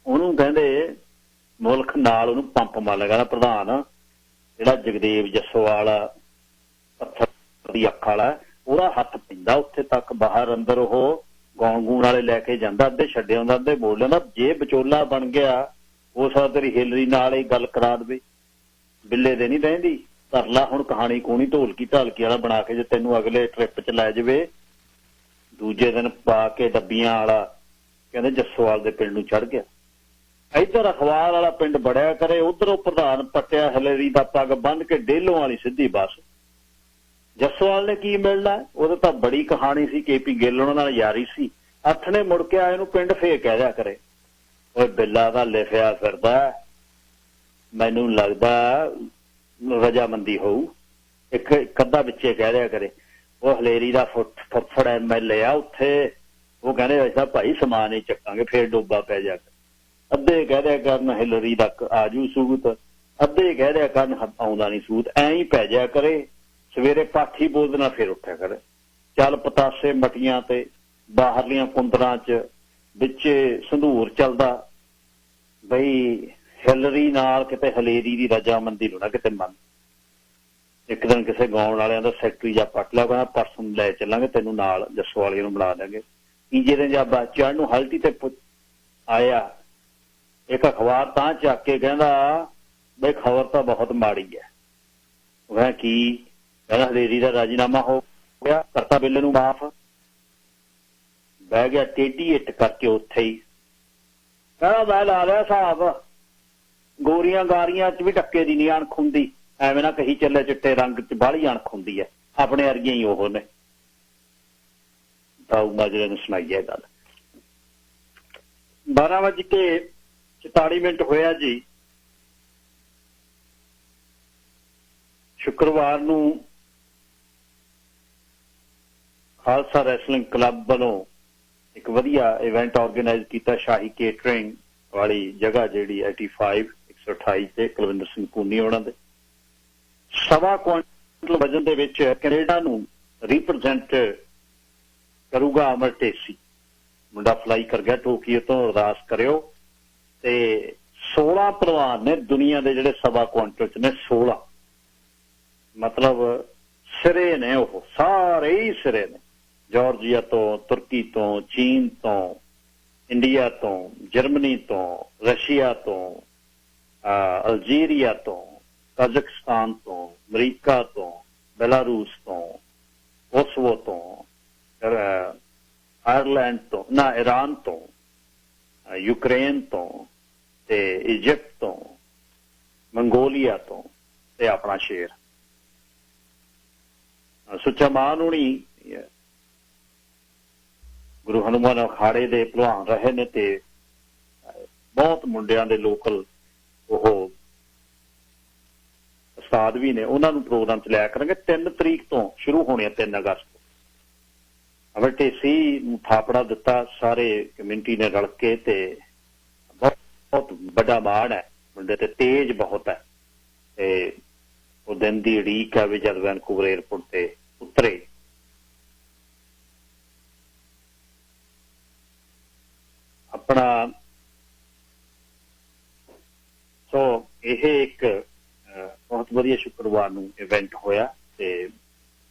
ਉਹਨੂੰ ਕਹਿੰਦੇ ਮੁਲਕ ਨਾਲ ਉਹਨੂੰ ਪੰਪ ਮਾਰ, ਕਹਿੰਦਾ ਪ੍ਰਧਾਨ ਜਿਹੜਾ ਜਗਦੇਵ ਜੱਸੋਵਾਲ ਪੱਥਰ ਦੀ ਅੱਖ ਵਾਲਾ, ਉਹਦਾ ਹੱਥ ਪੈਂਦਾ ਉੱਥੇ ਤੱਕ, ਬਾਹਰ ਅੰਦਰ ਉਹ ਗਾਉਣ ਗੂਣ ਵਾਲੇ ਲੈ ਕੇ ਜਾਂਦਾ, ਅੱਧੇ ਛੱਡੇ ਆਉਂਦਾ ਅੱਧੇ ਬੋਲ ਲੈਂਦਾ। ਜੇ ਵਿਚੋਲਾ ਬਣ ਗਿਆ ਹੋ ਸਕਦਾ ਤੇਰੀ ਹਿਲਰੀ ਨਾਲ ਹੀ ਗੱਲ ਕਰਾ ਦੇਵੇ, ਬਿੱਲੇ ਦੇ ਨਹੀਂ ਰਹਿੰਦੀ। ਕਰ ਲਾ ਹੁਣ ਕਹਾਣੀ ਕੂਣੀ ਢੋਲਕੀ ਢਾਲਕੀ ਵਾਲਾ ਬਣਾ ਕੇ, ਜੇ ਤੈਨੂੰ ਅਗਲੇ ਟ੍ਰਿਪ 'ਚ ਲੈ ਜਾਵੇ, ਦੂਜੇ ਦਿਨ ਪਾ ਕੇ ਡੱਬੀਆਂ ਵਾਲਾ, ਕਹਿੰਦੇ ਜੱਸੋਵਾਲ ਦੇ ਪਿੰਡ ਨੂੰ ਚੜ੍ਹ ਗਿਆ। ਇੱਧਰ ਅਖਬਾਰ ਵਾਲਾ ਪਿੰਡ ਬੜਿਆ ਕਰੇ, ਉਧਰੋਂ ਪ੍ਰਧਾਨ ਪੱਟਿਆ ਹਿਲਰੀ ਦਾ ਪੱਗ ਬੰਨ੍ਹ ਕੇ ਡੇਲੋਂ ਵਾਲੀ ਸਿੱਧੀ ਬੱਸ। ਜੱਸੋਵਾਲ ਨੇ ਕੀ ਮਿਲਣਾ, ਉਹਦਾ ਤਾਂ ਬੜੀ ਕਹਾਣੀ ਸੀ, KP ਗਿੱਲ ਉਹਨਾਂ ਨਾਲ ਯਾਰੀ ਸੀ। ਹੱਥ ਨੇ ਮੁੜ ਕੇ ਆਏ ਨੂੰ ਪਿੰਡ ਫੇਰ ਕਹਿ ਦਿਆ ਕਰੇ, ਉਹ ਬਿੱਲਾ ਦਾ ਲਿਖਿਆ ਫਿਰਦਾ, ਮੈਨੂੰ ਲੱਗਦਾ ਰਜਾਮੰਦੀ ਹੋਊ। ਇੱਕ ਅੱਧਾ ਵਿੱਚੇ ਕਹਿ ਦਿਆ ਕਰੇ, ਉਹ ਹਲੇਰੀ ਦਾ ਫੁੱਫੜ MLA ਆ ਉੱਥੇ, ਉਹ ਕਹਿੰਦੇ ਐਸਾ ਭਾਈ ਸਮਾਨ ਹੀ ਚੱਕਾਂਗੇ, ਫੇਰ ਡੋਬਾ ਪੈ ਜਾ। ਅੱਧੇ ਕਹਿ ਦਿਆ ਕਰਨ ਹਿਲਰੀ ਦਾ ਆਜੂ ਸੂਤ, ਅੱਧੇ ਕਹਿ ਦਿਆ ਕਰਨ ਆਉਂਦਾ ਨਹੀਂ ਸੂਤ, ਐਂ ਹੀ ਪੈ ਜਾ ਕਰੇ। ਸਵੇਰੇ ਪਾਠੀ ਬੋਲਦੇ ਨਾਲ ਫੇਰ ਉੱਠਿਆ ਕਰੇ, ਚੱਲ ਪਤਾਸੇ ਮਟੀਆਂ ਤੇ ਬਾਹਰਲੀਆਂ ਕੁੰਦਰਾਂ 'ਚ ਵਿੱਚ ਸੰਧੂਰ ਚੱਲਦਾ, ਬਈ ਹਿਲਰੀ ਨਾਲ ਕਿਤੇ ਹਲੇਰੀ ਦੀ ਰਜਾਮੰਦੀ ਨੂੰ ਨਾ ਕਿਤੇ ਮੰਨ। ਇੱਕ ਦਿਨ ਕਿਸੇ ਗਾਉਣ ਵਾਲਿਆਂ ਦਾ ਸੈਕਟਰੀ ਜਾਂ ਪੱਟ ਲਿਆ, ਕਹਿੰਦਾ ਪਰਸੋਂ ਲੈ ਚੱਲਾਂਗੇ ਤੈਨੂੰ ਨਾਲ, ਜੱਸੋਵਾਲੀਆਂ ਨੂੰ ਬੁਲਾ ਦਿਆਂਗੇ। ਤੀਜੇ ਦਿਨ ਜਾਂ ਚੜ੍ਹਨ ਨੂੰ ਹਲਟੀ ਤੇ ਆਇਆ, ਇੱਕ ਅਖਬਾਰ ਤਾਂ ਚੱਕ ਕੇ ਕਹਿੰਦਾ ਬਈ ਖਬਰ ਤਾਂ ਬਹੁਤ ਮਾੜੀ ਹੈ। ਉਹ ਕਹਿੰਦਾ ਕੀ? ਕਹਿੰਦਾ ਹਲੇਰੀ ਦਾ ਰਾਜੀਨਾਮਾ ਹੋ ਗਿਆ, ਕਰਤਾ ਬਿੱਲੇ ਨੂੰ ਮਾਫ। ਬਹਿ ਗਿਆ ਟੇਢੀ ਇੱਟ ਕਰਕੇ ਉੱਥੇ ਹੀ, ਕਹਿੰਦਾ ਮੈਂ ਲਾ ਲਿਆ ਹਿਸਾਬ, ਗੋਰੀਆਂ ਗਾਰੀਆਂ 'ਚ ਵੀ ਟੱਕੇ ਦੀ ਨਹੀਂ ਅਣਖ ਹੁੰਦੀ, ਐਵੇਂ ਨਾ ਕਹੀ ਚੱਲੇ ਚਿੱਟੇ ਰੰਗ 'ਚ ਬਾਹਲੀ ਅਣਖ ਹੁੰਦੀ ਹੈ, ਆਪਣੇ ਵਰਗੀਆਂ ਹੀ ਉਹ ਨੇ। ਤਾਊ ਮਾਜਰੇ ਨੂੰ ਸੁਣਾਈ ਹੈ ਗੱਲ। 12:44 ਹੋਇਆ ਜੀ। ਸ਼ੁੱਕਰਵਾਰ ਨੂੰ ਖਾਲਸਾ ਰੈਸਲਿੰਗ ਕਲੱਬ ਵੱਲੋਂ ਇੱਕ ਵਧੀਆ ਇਵੈਂਟ ਆਰਗੇਨਾਈਜ਼ ਕੀਤਾ, ਸ਼ਾਹੀ ਕੇਟਰਿੰਗ ਵਾਲੀ ਜਗ੍ਹਾ ਜਿਹੜੀ 85 128 ਤੇ ਕੁਲਵਿੰਦਰ ਸਿੰਘ ਪੂਨੀ ਉਹਨਾਂ ਦੇ। 1.25 ਕੁਇੰਟਲ ਵਜਨ ਦੇ ਵਿੱਚ ਕੈਨੇਡਾ ਨੂੰ ਰਿਪਰੈਜ਼ੈਂਟ ਕਰੂਗਾ ਅਮਰ ਢੇਸੀ, ਮੁੰਡਾ ਫਲਾਈ ਕਰ ਗਿਆ ਟੋਕੀਓ ਤੋਂ, ਅਰਦਾਸ ਕਰਿਓ। ਤੇ 16 ਪਹਿਲਵਾਨ ਨੇ ਦੁਨੀਆ ਦੇ ਜਿਹੜੇ 1.25 ਕੁਇੰਟਲ 'ਚ ਨੇ, 16 ਮਤਲਬ ਸਿਰੇ ਨੇ, ਉਹ ਸਾਰੇ ਹੀ ਸਿਰੇ ਨੇ। ਜਾਰਜੀਆ ਤੋਂ, ਤੁਰਕੀ ਤੋਂ, ਚੀਨ ਤੋਂ, ਇੰਡੀਆ ਤੋਂ, ਜਰਮਨੀ ਤੋਂ, ਰਸ਼ੀਆ ਤੋਂ, ਅਲਜੀਰੀਆ ਤੋਂ, ਕਜ਼ਾਕਿਸਤਾਨ ਤੋਂ, ਅਮਰੀਕਾ ਤੋਂ, ਬੈਲਾਰੂਸ ਤੋਂ, ਕੋਸੋਵੋ ਤੋਂ, ਆਇਰਲੈਂਡ ਤੋਂ ਨਾ ਈਰਾਨ ਤੋਂ, ਯੂਕਰੇਨ ਤੋਂ ਤੇ ਇਜਿਪਟ ਤੋਂ, ਮੰਗੋਲੀਆ ਤੋਂ ਤੇ ਆਪਣਾ ਸ਼ੇਰ ਸੁੱਚਾ ਮਾਨ ਹੋਣੀ ਗੁਰੂ ਹਨੂੰਮਾਨ ਅਖਾੜੇ ਦੇ ਪਹਿਲਵਾਨ ਰਹੇ ਨੇ ਤੇ ਬਹੁਤ ਮੁੰਡਿਆਂ ਦੇ ਲੋਕਲ ਉਹ ਉਸਤਾਦ ਵੀ ਨੇ, ਉਹਨਾਂ ਨੂੰ ਪ੍ਰੋਗਰਾਮ 'ਚ ਲਿਆ ਕਰਾਂਗੇ। 3 ਤਰੀਕ ਤੋਂ ਸ਼ੁਰੂ ਹੋਣੇ ਆ, 3 ਅਗਸਤ। ਅਮਰ ਢੇਸੀ ਨੂੰ ਥਾਪੜਾ ਦਿੱਤਾ ਸਾਰੇ ਕਮਿਊਨਿਟੀ ਨੇ ਰਲ ਕੇ, ਤੇ ਬਹੁਤ ਵੱਡਾ ਮਾਣ ਹੈ ਮੁੰਡੇ ਤੇ, ਤੇਜ਼ ਬਹੁਤ ਹੈ। ਤੇ ਉਹ ਦਿਨ ਦੀ ਉਡੀਕ ਹੈ ਵੀ ਜਦ ਵੈਨਕੂਵਰ ਏਅਰਪੋਰਟ ਤੇ ਉਤਰੇ। ਆਪਣਾ ਸੋ ਇਹ ਇੱਕ ਬਹੁਤ ਵਧੀਆ ਸ਼ੁੱਕਰਵਾਰ ਨੂੰ ਇਵੈਂਟ ਹੋਇਆ ਤੇ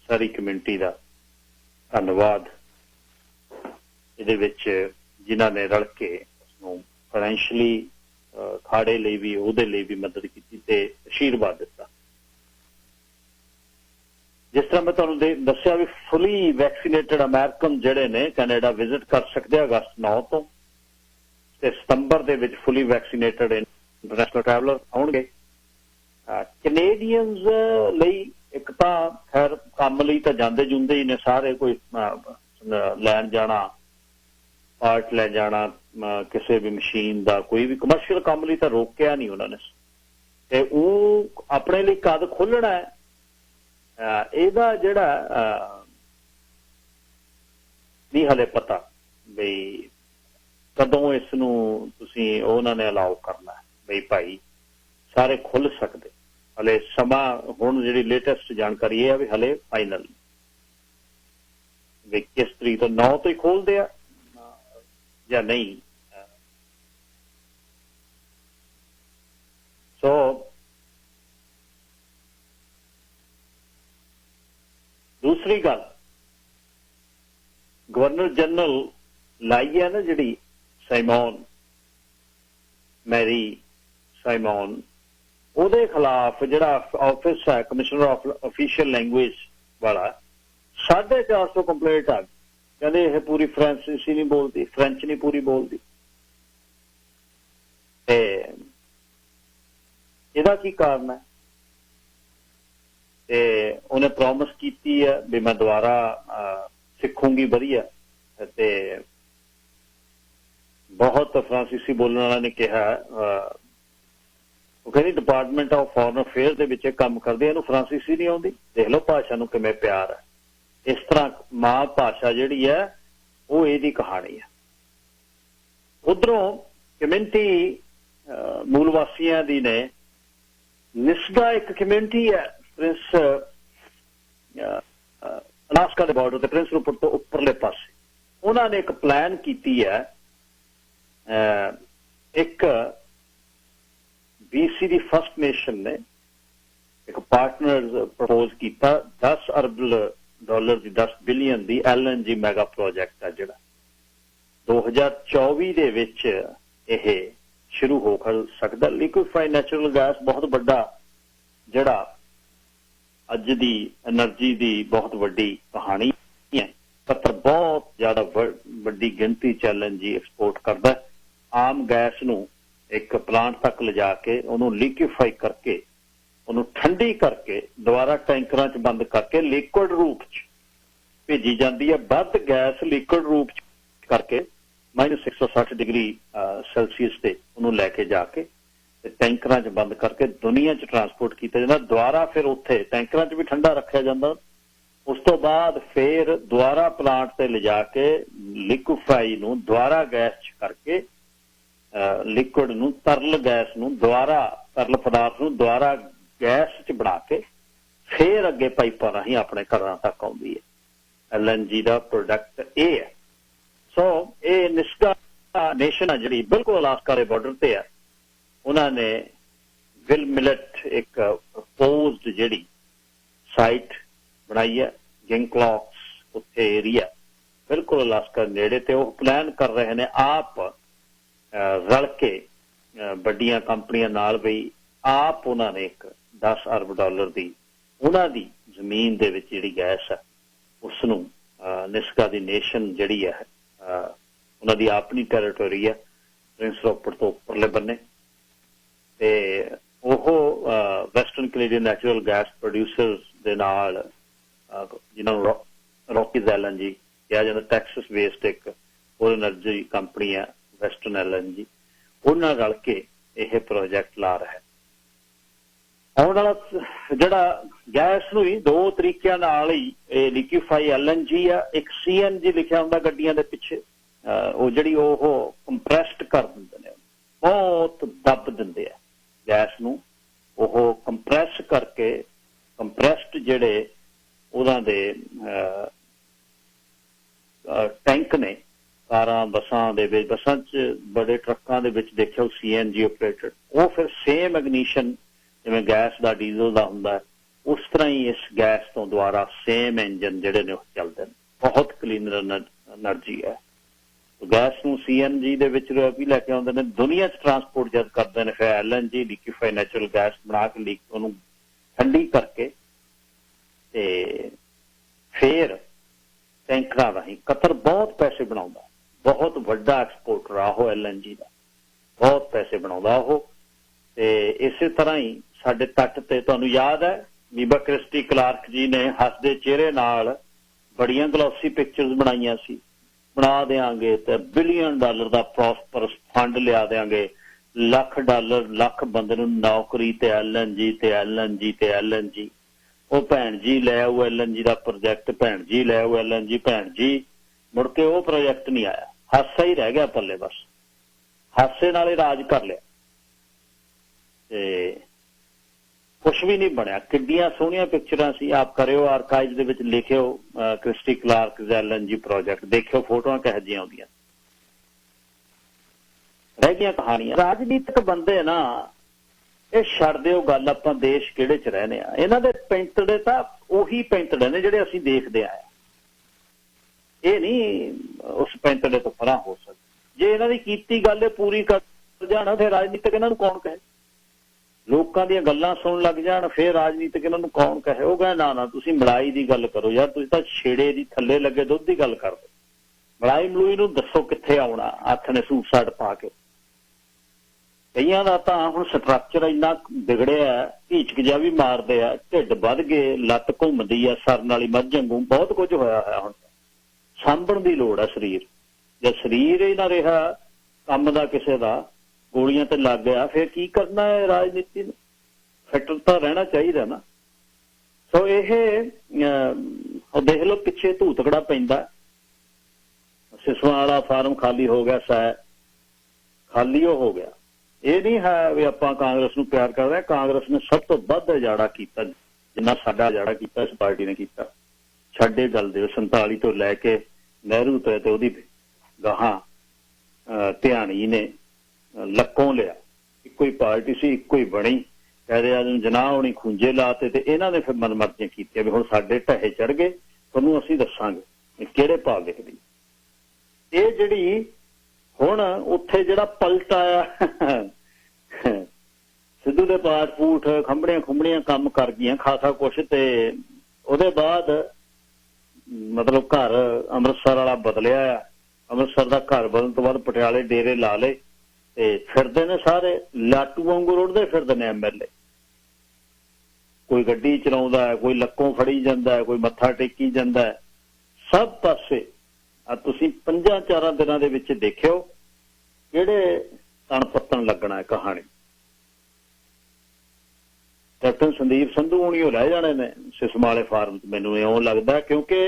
ਸਾਰੀ ਕਮਿਊਨਿਟੀ ਦਾ ਧੰਨਵਾਦ। ਇਹਦੇ ਵਿੱਚ ਜਿਨ੍ਹਾਂ ਨੇ ਰਲ ਕੇ ਉਸਨੂੰ ਫਾਈਨੈਂਸ਼ੀਅਲੀ ਖਾੜੇ ਲਈ ਵੀ, ਉਹਦੇ ਲਈ ਵੀ ਮਦਦ ਕੀਤੀ ਤੇ ਆਸ਼ੀਰਵਾਦ ਦਿੱਤਾ। ਜਿਸ ਤਰ੍ਹਾਂ ਮੈਂ ਤੁਹਾਨੂੰ ਦੱਸਿਆ ਵੀ ਫੁੱਲੀ ਵੈਕਸੀਨੇਟਡ ਅਮਰੀਕਨ ਜਿਹੜੇ ਨੇ ਕੈਨੇਡਾ ਵਿਜ਼ਿਟ ਕਰ ਸਕਦੇ ਆ ਅਗਸਤ 9 ਤੋਂ, ਤੇ ਸਤੰਬਰ ਦੇ ਵਿੱਚ ਫੁੱਲੀ ਵੈਕਸੀਨੇਟਡ ਇੰਟਰਨੈਸ਼ਨਲ ਟਰੈਵਲਰ ਆਉਣਗੇ। ਕੈਨੇਡੀਅਨਜ਼ ਲਈ ਇੱਕ ਤਾਂ ਖੈਰ ਕੰਮ ਲਈ ਤਾਂ ਜਾਂਦੇ ਜੁੰਦੇ ਹੀ ਨੇ ਸਾਰੇ, ਕੋਈ ਲੈਣ ਜਾਣਾ पार्ट लै जाना किसी भी मशीन का कोई भी कमर्शियल काम लिए तो रोकया नहीं उन्होंने ते वो अपने लिए कद खोलना है ਇਹਦਾ ਜਿਹੜਾ नहीं हले पता बई कदों इसनूं तुसीं उन्होंने अलाउ करना बई भाई सारे खुल सकते हले समा हुण जिहड़ी लेटेस्ट जानकारी है भी हले फाइनल भी किस तरीक तो 9 तो ही खोलते आ या नहीं सो दूसरी गल गवर्नर जनरल लाई है ना जी साइमोन मैरी साइमोन ਉਹਦੇ खिलाफ ਜਿਹੜਾ ऑफिस है कमिश्नर ऑफ ऑफिशियल लैंग्वेज वाला 450 कंप्लेंट आ गई कहते यह पूरी फ्रेंच नहीं बोलती फ्रेंच नहीं पूरी बोलती ਇਹਦਾ की कारण है ते उन्हें प्रॉमिस की है भी मैं दोबारा सिखूंगी वधिया ते बहुत फ्रांसीसी बोलने वाला ने कहा वो कहती डिपार्टमेंट ऑफ फॉरेन अफेयर के विच काम करते इन्हूं फ्रांसीसी नहीं आती देख लो भाषा नूं किवें प्यार है इस तरह मां भाषा जिहड़ी है वो इहदी कहानी है उधरों कम्यूनिटी मूल वासियां दी ने निस्गा एक कम्यूनिटी है प्रिंस अलास्का के बॉर्डर ते प्रिंस रूपर्ट तो उपरले पासे उन्होंने एक प्लान की है एक BC की फर्स्ट नेशन ने एक पार्टनर प्रपोज किया 10 अरब डॉलर की 10 बिलियन की LNG मैगा प्रोजेक्ट है जिहड़ा 2024 दे विच यह शुरू हो सकता लिक्विफाइड नैचुरल गैस बहुत बड़ा जिहड़ा अज दी एनर्जी दी बहुत वड्डी कहानी है कतर बहुत ज्यादा वड्डी गिनती च LNG एक्सपोर्ट करता है आम गैस नूं एक प्लांट तक ले जाके उन्होंने लिक्विफाई करके उन्होंने ठंडी करके दोबारा टैंकरां च बंद करके लिक्विड रूप च भेजी जाती है वध गैस लिक्विड रूप च करके -160 डिग्री सैल्सीयस से उन्होंने लैके जाके टैंकरां च बंद करके दुनिया च ट्रांसपोर्ट किया जाता दोबारा फिर उत्थे टैंकरां च भी ठंडा रखा जाता उस तो बाद फिर दोबारा प्लांट से ले जाके लिक्विफाई नूं दोबारा गैस च करके लिक्विड नूं तरल गैस नूं दोबारा तरल पदार्थ नूं दोबारा गैस च बना के फिर अगे पाइपां राहीं अपने घरां तक आउंदी है LNG का प्रोडक्ट ये है सो ये निस्गा नेशन है जिहड़ी बिल्कुल अलास्का के बॉर्डर ते है उन्होंने विल मिलेट एक प्रपोज्ड जिहड़ी साइट बनाई है गिंकलॉक्स उत्थे एरिया बिल्कुल अलास्का नेड़े ते वो प्लान कर रहे हैं आप रल के बड़ियां कंपनियां नाल भी आप उन्होंने एक 10 अरब डॉलर की उन्होंने जमीन दे विच जिहड़ी गैस है उसनूं निस्गा दी नेशन जिहड़ी है उन्हों दी अपनी टैरेटोरी है प्रिंस रूपर्ट तो उपरले बन्ने ते ओह western Canadian natural gas producers दे नाल जिन्होंने रॉकीज LNG कहा जाता टैक्सस बेस्ड एक और एनर्जी कंपनी है वैसटर्न LNG उन्होंने रल के यह प्रोजेक्ट ला रहा है आने वाला जिहड़ा गैस नूं ही दो तरीकों नाल ही लिक्विफाई LNG है एक CNG लिखा हुंदा गड्डियां दे पिछे वो जिहड़ी ओह कंप्रैस्ड कर दिंदे ने बहुत दब दिंदे आ गैस नूं ओह कंप्रैस करके कंप्रैस्ड जिहड़े उहदां दे टैंक ने कारां बसां दे विच बसां च बड़े ट्रकां दे विच देखिआ CNG ऑपरेटेड वो फिर सेम इग्निशन जिवें गैस का डीजल का हुंदा उस तरह ही इस गैस तो द्वारा सेम इंजन जिहड़े ने चलते हैं बहुत क्लीनर एनर्जी है तो गैस नूं CNG दे विच भी लैके आउंदे ने दुनिया च ट्रांसपोर्ट जद करते हैं फिर LNG लिक्विफाइड नैचुरल गैस बना के उहनूं ठंडी करके ते फिर टैंकरां राहीं कतर बहुत पैसे बनाउंदा बहुत वड्डा एक्सपोर्टर आ वो LNG का बहुत पैसे बनाउंदा वो ते इसे तरह ही साडे तट ते तुहानूं याद है मीबा क्रिस्टी क्लार्क जी ने हसदे चेहरे नाल बड़ियां ग्लॉसी पिक्चर्स बनाईयां सी बना देंगे, तो $1 बिलियन का प्रॉस्परस फंड लिया देंगे, $1 लाख लख बंदे नूं नौकरी ते LNG ते LNG ते LNG। वो भैन जी लै आओ LNG का प्रोजैक्ट, भैन जी लै आओ LNG, भैन जी मुड़ के वो प्रोजैक्ट नहीं आया, हासा ही रह गया पल्ले, बस हासे नाल ही राज कर लिया ते कुछ भी नहीं बनया। किड्डियां सोहणियां पिक्चरां सी, आप करियो आर्काइव दे विच लिखियो क्रिस्टी क्लार्क LNG प्रोजैक्ट, देखियो फोटोआं किहो जिहियां आउंदियां, रह गईयां कहानियां। राजनीतिक बंदे ना ये छड्ड दिओ गल, आपां देश किहड़े च रहने आ, इन्हां दे पैंतड़े तां उही पैंतड़े ने जिहड़े असीं देखदे आए, ये नहीं उस पैंतड़े तो परां हो सकदा। जे इन्हां दी कीती गल पूरी कर जाण फिर राजनीतिक इन्हां नूं कौन कहे, लोकां ਦੀਆਂ ਗੱਲਾਂ ਸੁਣਨ ਲੱਗ ਜਾਣ ਫਿਰ ਰਾਜਨੀਤਿਕ ਇਹਨਾਂ ਨੂੰ ਕੌਣ ਕਹੇ। ਉਹ ਕਹੇ ਨਾ ਨਾ ਤੁਸੀਂ ਮਲਾਈ ਦੀ ਗੱਲ ਕਰੋ ਯਾਰ, ਤੁਸੀਂ ਤਾਂ ਛੇੜੇ ਦੀ ਥੱਲੇ ਲੱਗੇ ਦੁੱਧ ਦੀ ਗੱਲ ਕਰਦੇ, ਮਲਾਈ ਮਲੂਈ ਨੂੰ ਦੱਸੋ ਕਿੱਥੇ ਆਉਣਾ, ਹੱਥ ਨੇ ਸੂਟ ਸਾਟ ਪਾ ਕੇ। ਕਈਆਂ ਦਾ ਤਾਂ ਹੁਣ ਸਟਰਕਚਰ ਇੰਨਾ ਵਿਗੜਿਆ, ਝੀਚਕ ਜਿਹਾ ਵੀ ਮਾਰਦੇ ਆ, ਢਿੱਡ ਵੱਧ ਗਏ, ਲੱਤ ਘੁੰਮਦੀ ਆ ਸਰਨ ਵਾਲੀ ਮੱਝ ਵਾਂਗੂ, ਬਹੁਤ ਕੁਝ ਹੋਇਆ ਹੋਇਆ। ਹੁਣ ਸਾਂਭਣ ਦੀ ਲੋੜ ਆ ਸਰੀਰ, ਜੇ ਸਰੀਰ ਹੀ ਨਾ ਰਿਹਾ ਕੰਮ ਦਾ ਕਿਸੇ ਦਾ, ਗੋਲੀਆਂ ਤੇ ਲੱਗ ਗਿਆ, ਫਿਰ ਕੀ ਕਰਨਾ ਹੈ ਰਾਜਨੀਤੀ ਨੂੰ, ਫਿੱਟ ਤਾਂ ਰਹਿਣਾ ਚਾਹੀਦਾ ਨਾ। ਸੋ ਇਹ ਦੇਖ ਲਓ ਪਿੱਛੇ ਧੂਤਕੜਾ ਪੈਂਦਾ, ਸਿਸਵਾਂ ਵਾਲਾ ਫਾਰਮ ਖਾਲੀ ਹੋ ਗਿਆ, ਖਾਲੀ ਉਹ ਹੋ ਗਿਆ। ਇਹ ਨਹੀਂ ਹੈ ਵੀ ਆਪਾਂ ਕਾਂਗਰਸ ਨੂੰ ਪਿਆਰ ਕਰਦੇ, ਕਾਂਗਰਸ ਨੇ ਸਭ ਤੋਂ ਵੱਧ ਉਜਾੜਾ ਕੀਤਾ ਜਿੰਨਾ ਸਾਡਾ ਉਜਾੜਾ ਕੀਤਾ ਇਸ ਪਾਰਟੀ ਨੇ ਕੀਤਾ। ਛੱਡੇ ਗੱਲ ਦੇ 47 ਤੋਂ ਲੈ ਕੇ ਨਹਿਰੂ ਤੇ ਉਹਦੀ ਗਾਹਾਂ ਧਿਆਣੀ ਨੇ ਲੱਕੋਂ ਲਿਆ, ਇੱਕੋ ਹੀ ਪਾਰਟੀ ਸੀ, ਇੱਕੋ ਹੀ ਬਣੀ, कहते आज जनाह होनी खूंजे लाते, इन्हों ने फिर मनमर्जियां कीतियां भी हुण साडे ढहे चढ़ गए, तुहानूं असीं दस्सांगे किहड़े भाव लिखदी। ये जिहड़ी हुण उत्थे जिहड़ा पलट आया सिद्धू दे पाठ पूठ खंभड़ियां खुंभड़ियां काम कर गईयां खासा कुछ, ते उहदे बाद मतलब घर अमृतसर वाला बदलिया, अमृतसर का घर बदलण तो बाद पटियाले डेरे ला ले ते फिरदे ने सारे लाटू वांगू रुड़दे फिरदे ने MLA, कोई गड्डी चलाउंदा है, कोई लक्कों फड़ी जांदा है, कोई मत्था टेकी जांदा है, सब पासे आ तुसीं 5-4 दिनां दे विच देखियो किहड़े तण पत्तन लगना है कहानी। कैप्टन संदीप संधू हुणी लै जाने ने सिसमा वाले फार्म च, मैनूं इउं लगदा, क्योंकि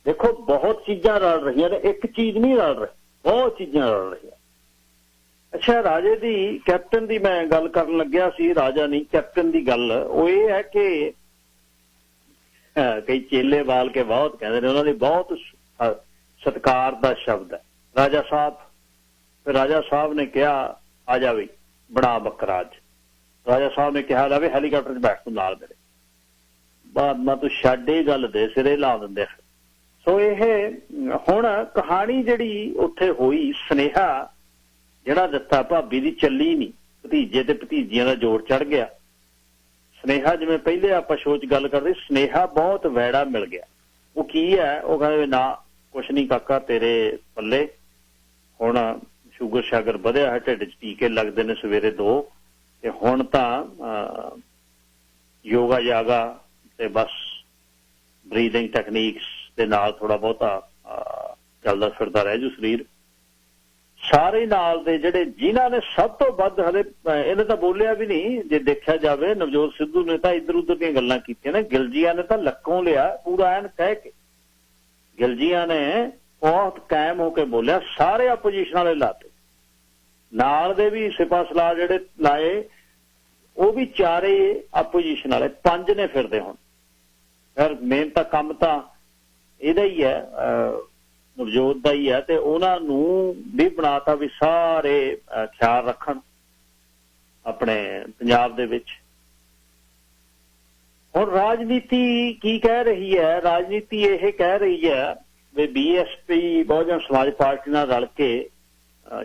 देखो बहुत चीज़ां रल रहीआं ने, एक चीज़ नहीं रल रही, बहुत चीज़ां रल रहीआं। अच्छा राजे दी कैप्टन दी मैं गल करन लग्या सी, राजा नहीं कैप्टन दी गल वो ये है कि कई चेले बाल के बहुत कहते हैं, उन्होंने बहुत सत्कार का शब्द है राजा साहब। फिर राजा साहब ने कहा आ जा भी बड़ा बकराज, राजा साहब ने कहा ला भी हैलीकॉप्टर च बैठ तू नाल मेरे, बाद मैं तू छाडे गल दे सिरे ला देंदे। सो ये हुण कहानी जिहड़ी उत्थे होई, सुनेहा जिहड़ा दिता भाभी दी चली नहीं, भतीजे ते भतीजियां दा जोड़ चढ़ गया। सुनेहा जिवें पहले आपां शो च गल करदे, सुनेहा बहुत वैड़ा मिल गया। वो की है, वो कहंदे ना कुछ नहीं काका तेरे पल्ले, हुण शुगर शागर वधिया है, ढिड च टीके लगदे ने सवेरे 2, ते हुण तां योगा यागा ते बस ब्रीदिंग टैकनीक्स दे नाल थोड़ा बहुता चलदा फिरदा रह जू शरीर। सारे नाल दे जिहड़े जिन्हां ने सब तो वध हले इन्हें तां बोलिया भी नहीं, जे देखा जाए नवजोत सिद्धू ने तां इधर उधर दीयां गल्लां कीतियां ने, गिलजिया ने तां लक्कों लिया पूरा एन कह के, गिलजिया ने बहुत कायम होकर बोलिया, सारे अपोजिशन वाले लाते, नाल दे भी सिपा सलाह जिहड़े लाए वो भी चारे अपोजिशन वाले 5 ने फिरदे हुण। फिर मेन तां काम तां इहदा ही है नवजोत का ही है, तो उन्होंने भी बनाता भी सारे ख्याल रखन अपने पंजाब दे विच। हुण राजनीति की कह रही है, राजनीति यह कह रही है भी BSP बहुजन समाज पार्टी नाल रल के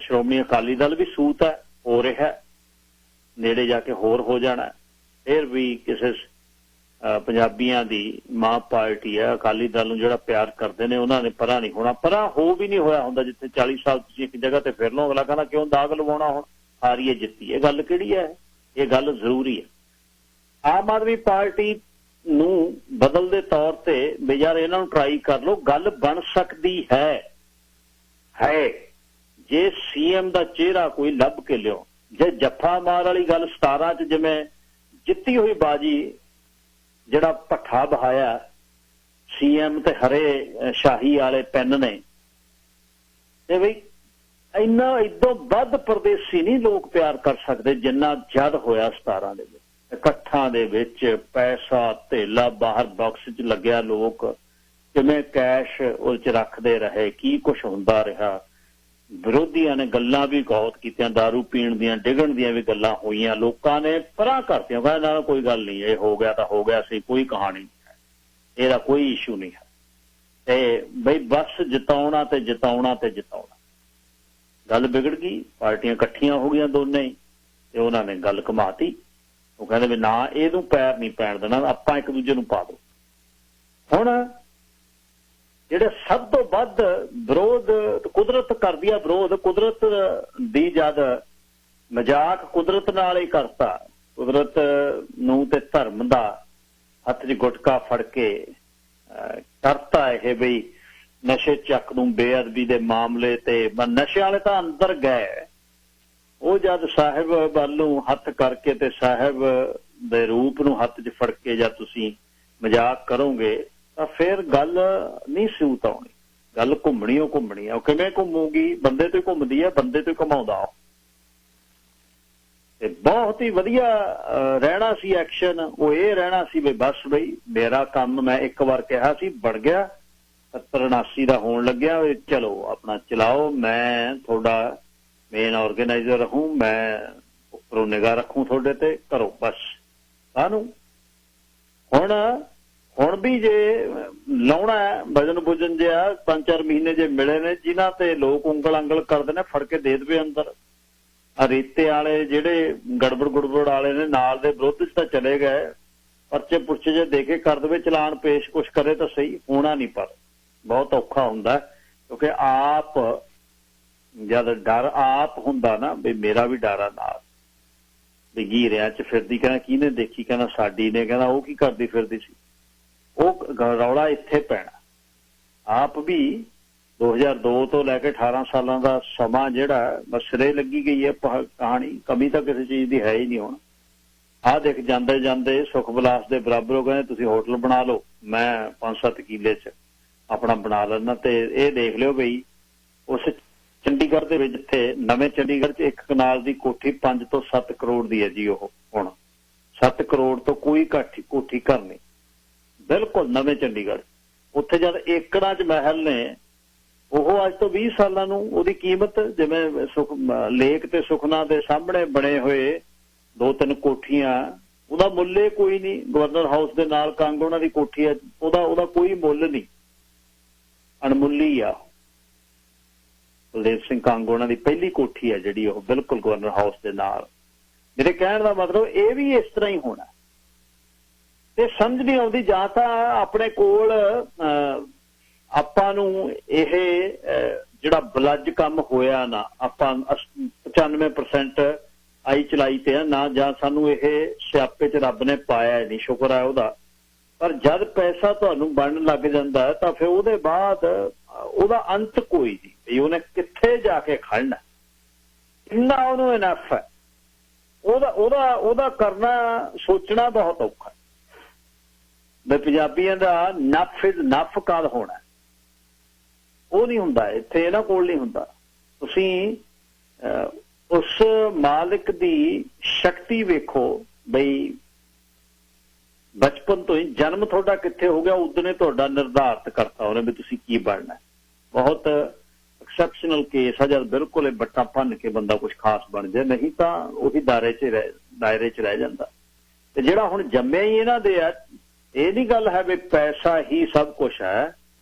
श्रोमणी अकाली दल भी सूत है, हो रहा है, नेड़े जाके होर हो जाना, फिर भी किसी पंजाबियां दी मां पार्टी है, अकाली दल नूं जिहड़ा प्यार करते हैं उन्होंने परा नहीं होना, परा हो भी नहीं होया हुंदा। जिथे 40 साल तुसीं एक जगह ते फिर लो, अगला कहना क्यों दाग लवाउणा, हुण हारीए जित्तीए, गल किहड़ी है, ये गल जरूरी है। आम आदमी पार्टी नूं बदल दे तौर ते भी यार इन्हां नूं ट्राई कर लो, गल बन सकदी है, है जे सीएम ਦਾ ਚਿਹਰਾ ਕੋਈ ਲੱਭ ਕੇ ਲਿਓ। ਜੇ ਜੱਫਾ ਮਾਰ ਵਾਲੀ ਗੱਲ 17 ਚ ਜਿਵੇਂ ਜਿੱਤੀ ਹੋਈ ਬਾਜੀ ਜਿਹੜਾ ਭੱਠਾ ਬਹਾਇਆ ਸੀਐਮ ਤੇ ਹਰੇ ਸ਼ਾਹੀ ਵਾਲੇ ਪੈਨ ਨੇ, ਤੇ ਬਈ ਇੰਨਾ ਇਦੋਂ ਵੱਧ ਪਰਦੇਸੀ ਨਹੀਂ ਲੋਕ ਪਿਆਰ ਕਰ ਸਕਦੇ ਜਿੰਨਾ ਜਦ ਹੋਇਆ 17 ਦੇ ਵਿੱਚ। ਇਕੱਠਾਂ ਦੇ ਵਿੱਚ ਪੈਸਾ ਧੇਲਾ ਬਾਹਰ ਬਾਕਸ 'ਚ ਲੱਗਿਆ, ਲੋਕ ਕਿਵੇਂ ਕੈਸ਼ ਉਹ 'ਚ ਰੱਖਦੇ ਰਹੇ, ਕੀ ਕੁਛ ਹੁੰਦਾ ਰਿਹਾ। ਵਿਰੋਧੀਆਂ ਨੇ ਗੱਲਾਂ ਵੀ ਬਹੁਤ ਕੀਤੀਆਂ, ਦਾਰੂ ਪੀਣ ਦੀਆਂ ਡਿੱਗਣ ਦੀਆਂ ਵੀ ਗੱਲਾਂ ਹੋਈਆਂ, ਲੋਕਾਂ ਨੇ ਪਰਾਂ ਕਰਤੀਆਂ, ਕਹਿੰਦਾ ਨਾ ਕੋਈ ਗੱਲ ਨਹੀਂ, ਇਹ ਹੋ ਗਿਆ ਤਾਂ ਹੋ ਗਿਆ ਸੀ, ਕੋਈ ਕਹਾਣੀ ਨਹੀਂ ਹੈ, ਇਹਦਾ ਕੋਈ ਇਸ਼ੂ ਨਹੀਂ ਹੈ। ਤੇ ਬਈ ਬਸ ਜਿਤਾਉਣਾ ਤੇ ਜਿਤਾਉਣਾ ਤੇ ਜਿਤਾਉਣਾ। ਗੱਲ ਵਿਗੜ ਗਈ, ਪਾਰਟੀਆਂ ਇਕੱਠੀਆਂ ਹੋ ਗਈਆਂ ਦੋਨੇ ਹੀ, ਤੇ ਉਹਨਾਂ ਨੇ ਗੱਲ ਘੁਮਾਤੀ। ਉਹ ਕਹਿੰਦੇ ਵੀ ਨਾ ਇਹਨੂੰ ਪੈਰ ਨਹੀਂ ਪੈਣ ਦੇਣਾ, ਆਪਾਂ ਇੱਕ ਦੂਜੇ ਨੂੰ ਪਾ ਦੋ। ਹੁਣ ਜਿਹੜੇ ਸਭ ਤੋਂ ਵੱਧ ਵਿਰੋਧ ਕੁਦਰਤ ਕਰਦੀ ਆ, ਵਿਰੋਧ ਕੁਦਰਤ ਦੀ ਜਦ ਮਜ਼ਾਕ ਕੁਦਰਤ ਨਾਲ ਹੀ ਕਰਤਾ, ਕੁਦਰਤ ਨੂੰ ਤੇ ਧਰਮ ਦਾ ਹੱਥ 'ਚ ਗੁਟਕਾ ਫੜ ਕੇ ਕਰਤਾ ਇਹ ਬਈ ਨਸ਼ੇ ਚੱਕ ਨੂੰ ਬੇਅਦਬੀ ਦੇ ਮਾਮਲੇ ਤੇ। ਨਸ਼ੇ ਵਾਲੇ ਤਾਂ ਅੰਦਰ ਗਏ, ਉਹ ਜਦ ਸਾਹਿਬ ਵੱਲ ਨੂੰ ਹੱਥ ਕਰਕੇ ਤੇ ਸਾਹਿਬ ਦੇ ਰੂਪ ਨੂੰ ਹੱਥ 'ਚ ਫੜ ਕੇ ਜਦ ਤੁਸੀਂ ਮਜ਼ਾਕ ਕਰੋਗੇ ਤਾਂ ਫਿਰ ਗੱਲ ਨਹੀਂ ਸੂਤ ਆਉਣੀ, ਗੱਲ ਘੁੰਮਣੀ ਉਹ ਘੁੰਮਣੀ ਆ। ਉਹ ਕਿਵੇਂ ਘੁੰਮੂਗੀ? ਬੰਦੇ ਤੋਂ ਹੀ ਘੁੰਮਦੀ ਹੈ, ਬੰਦੇ ਤੋਂ ਹੀ ਘੁਮਾਉਂਦਾ ਉਹ। ਤੇ ਬਹੁਤ ਹੀ ਵਧੀਆ ਰਹਿਣਾ ਸੀ ਐਕਸ਼ਨ, ਉਹ ਇਹ ਰਹਿਣਾ ਸੀ ਵੀ ਬਸ ਬਈ ਮੇਰਾ ਕੰਮ ਮੈਂ ਇੱਕ ਵਾਰ ਕਿਹਾ ਸੀ ਬਣ ਗਿਆ, 70-79 ਦਾ ਹੋਣ ਲੱਗਿਆ, ਚਲੋ ਆਪਣਾ ਚਲਾਓ, ਮੈਂ ਤੁਹਾਡਾ ਮੇਨ ਆਰਗੇਨਾਈਜ਼ਰ ਰਹੂੰ, ਮੈਂ ਉੱਪਰੋਂ ਨਿਗਾਹ ਰੱਖੂੰ ਤੁਹਾਡੇ ਤੇ, ਕਰੋ ਬਸ ਸਾਨੂੰ। ਹੁਣ ਵੀ ਜੇ ਲਾਉਣਾ ਵਜਨ ਬੁਜਨ ਜਿਹਾ 5-4 ਮਹੀਨੇ ਜੇ ਮਿਲੇ ਨੇ, ਜਿਨ੍ਹਾਂ ਤੇ ਲੋਕ ਉਂਗਲ ਅੰਗਲ ਕਰਦੇ ਨੇ, ਫੜ ਕੇ ਦੇ ਦੇਵੇ ਅੰਦਰ। ਰੇਤੇ ਵਾਲੇ ਜਿਹੜੇ ਗੜਬੜ ਗੁੜਬੜ ਵਾਲੇ ਨੇ ਨਾਲ ਦੇ ਵਿਰੋਧ 'ਚ ਤਾਂ ਚਲੇ ਗਏ, ਪਰਚੇ ਪੁਰਚੇ ਜੇ ਦੇ ਕੇ ਕਰ ਦੇਵੇ ਚਲਾਨ ਪੇਸ਼, ਕੁਛ ਕਰੇ ਤਾਂ ਸਹੀ, ਹੋਣਾ ਨਹੀਂ। ਪਰ ਬਹੁਤ ਔਖਾ ਹੁੰਦਾ, ਕਿਉਂਕਿ ਆਪ ਜਦ ਡਰ ਆਪ ਹੁੰਦਾ ਨਾ ਵੀ ਮੇਰਾ ਵੀ ਡਰ ਆ ਨਾਲ, ਵੀ ਗੀਰਿਆਂ 'ਚ ਫਿਰਦੀ, ਕਹਿੰਦਾ ਕਿਹਨੇ ਦੇਖੀ, ਕਹਿੰਦਾ ਸਾਡੀ ਨੇ, ਕਹਿੰਦਾ ਉਹ ਕੀ ਕਰਦੀ ਫਿਰਦੀ ਸੀ। ਉਹ ਰੌਲਾ ਇੱਥੇ ਪੈਣਾ। ਆਪ ਵੀ 2002 ਤੋਂ ਲੈ ਕੇ 18 ਸਾਲਾਂ ਦਾ ਸਮਾਂ ਜਿਹੜਾ ਬਸ ਸਿਰੇ ਲੱਗੀ ਗਈ ਹੈ ਕਹਾਣੀ, ਕਮੀ ਤਾਂ ਕਿਸੇ ਚੀਜ਼ ਦੀ ਹੈ ਹੀ ਨਹੀਂ। ਹੁਣ ਆਹ ਦੇਖ ਜਾਂਦੇ ਜਾਂਦੇ ਸੁਖ ਵਿਲਾਸ ਦੇ ਬਰਾਬਰ ਉਹ ਕਹਿੰਦੇ ਤੁਸੀਂ ਹੋਟਲ ਬਣਾ ਲਓ, ਮੈਂ 5-7 ਕਿੱਲੇ 'ਚ ਆਪਣਾ ਬਣਾ ਲੈਣਾ। ਤੇ ਇਹ ਦੇਖ ਲਿਓ ਬਈ ਉਸ ਚੰਡੀਗੜ੍ਹ ਦੇ ਵਿੱਚ, ਜਿੱਥੇ ਨਵੇਂ ਚੰਡੀਗੜ੍ਹ 'ਚ ਇੱਕ ਕਨਾਲ ਦੀ ਕੋਠੀ 5 ਤੋਂ 7 ਕਰੋੜ ਦੀ ਹੈ ਜੀ। ਉਹ ਹੁਣ 7 ਕਰੋੜ ਤੋਂ ਕੋਈ ਕੋਠੀ ਘਰ ਨਹੀਂ, ਬਿਲਕੁਲ ਨਵੇਂ ਚੰਡੀਗੜ੍ਹ। ਉੱਥੇ ਜਦ ਏਕੜਾਂ 'ਚ ਮਹਿਲ ਨੇ, ਉਹ ਅੱਜ ਤੋਂ 20 ਸਾਲਾਂ ਨੂੰ ਉਹਦੀ ਕੀਮਤ, ਜਿਵੇਂ ਲੇਕ ਤੇ ਸੁਖਨਾ ਦੇ ਸਾਹਮਣੇ ਬਣੇ ਹੋਏ 2-3 ਕੋਠੀਆਂ, ਉਹਦਾ ਮੁੱਲ ਕੋਈ ਨਹੀਂ। ਗਵਰਨਰ ਹਾਊਸ ਦੇ ਨਾਲ ਕੰਗ ਉਹਨਾਂ ਦੀ ਕੋਠੀ ਹੈ, ਉਹਦਾ ਕੋਈ ਮੁੱਲ ਨਹੀਂ, ਅਣਮੁੱਲੀ ਆ। ਬਲਦੇਵ ਸਿੰਘ ਕੰਗ ਉਹਨਾਂ ਦੀ ਪਹਿਲੀ ਕੋਠੀ ਹੈ ਜਿਹੜੀ, ਉਹ ਬਿਲਕੁਲ ਗਵਰਨਰ ਹਾਊਸ ਦੇ ਨਾਲ। ਮੇਰੇ ਕਹਿਣ ਦਾ ਮਤਲਬ ਇਹ ਵੀ ਇਸ ਤਰ੍ਹਾਂ ਹੀ ਹੋਣਾ। ਤੇ ਸਮਝ ਨਹੀਂ ਆਉਂਦੀ, ਜਾਂ ਤਾਂ ਆਪਣੇ ਕੋਲ ਆਪਾਂ ਨੂੰ ਇਹ ਜਿਹੜਾ ਬਲੱਜ ਕੰਮ ਹੋਇਆ ਨਾ, ਆਪਾਂ 95% ਆਈ ਚਲਾਈ ਤੇ ਆ ਨਾ, ਜਾਂ ਸਾਨੂੰ ਇਹ ਸਿਆਪੇ 'ਚ ਰੱਬ ਨੇ ਪਾਇਆ ਨਹੀਂ, ਸ਼ੁਕਰ ਹੈ ਉਹਦਾ। ਪਰ ਜਦ ਪੈਸਾ ਤੁਹਾਨੂੰ ਬਣਨ ਲੱਗ ਜਾਂਦਾ ਤਾਂ ਫਿਰ ਉਹਦੇ ਬਾਅਦ ਉਹਦਾ ਅੰਤ ਕੋਈ ਨਹੀਂ, ਵੀ ਉਹਨੇ ਕਿੱਥੇ ਜਾ ਕੇ ਖੜਨਾ, ਇੰਨਾ ਉਹਨੂੰ ਇਨਫ ਹੈ। ਉਹਦਾ ਕਰਨਾ ਸੋਚਣਾ ਬਹੁਤ ਔਖਾ। ਵੀ ਪੰਜਾਬੀਆਂ ਦਾ ਨਫ ਇਜ਼ ਨਫ ਕਦ ਹੋਣਾ, ਉਹ ਨਹੀਂ ਹੁੰਦਾ ਇੱਥੇ, ਇਹਨਾਂ ਕੋਲ ਨਹੀਂ ਹੁੰਦਾ। ਤੁਸੀਂ ਉਸ ਮਾਲਿਕ ਦੀ ਸ਼ਕਤੀ ਵੇਖੋ ਬਈ, ਬਚਪਨ ਤੋਂ ਹੀ ਜਨਮ ਤੁਹਾਡਾ ਕਿੱਥੇ ਹੋ ਗਿਆ, ਉਦੋਂ ਤੁਹਾਡਾ ਨਿਰਧਾਰਿਤ ਕਰਤਾ ਉਹਨੇ ਵੀ ਤੁਸੀਂ ਕੀ ਬਣਨਾ। ਬਹੁਤ ਐਕਸੈਪਸ਼ਨਲ ਕੇਸ ਆ ਜਦ ਬਿਲਕੁਲ ਇਹ ਬੱਟਾ ਭੰਨ ਕੇ ਬੰਦਾ ਕੁਛ ਖਾਸ ਬਣ ਜਾਏ, ਨਹੀਂ ਤਾਂ ਉਹੀ ਦਾਇਰੇ 'ਚ ਰਹਿ ਜਾਂਦਾ। ਤੇ ਜਿਹੜਾ ਹੁਣ ਜੰਮਿਆ ਹੀ ਇਹਨਾਂ ਦੇ ਆ, ਇਹ ਨਹੀਂ ਗੱਲ ਹੈ ਵੀ ਪੈਸਾ ਹੀ ਸਭ ਕੁਛ ਹੈ,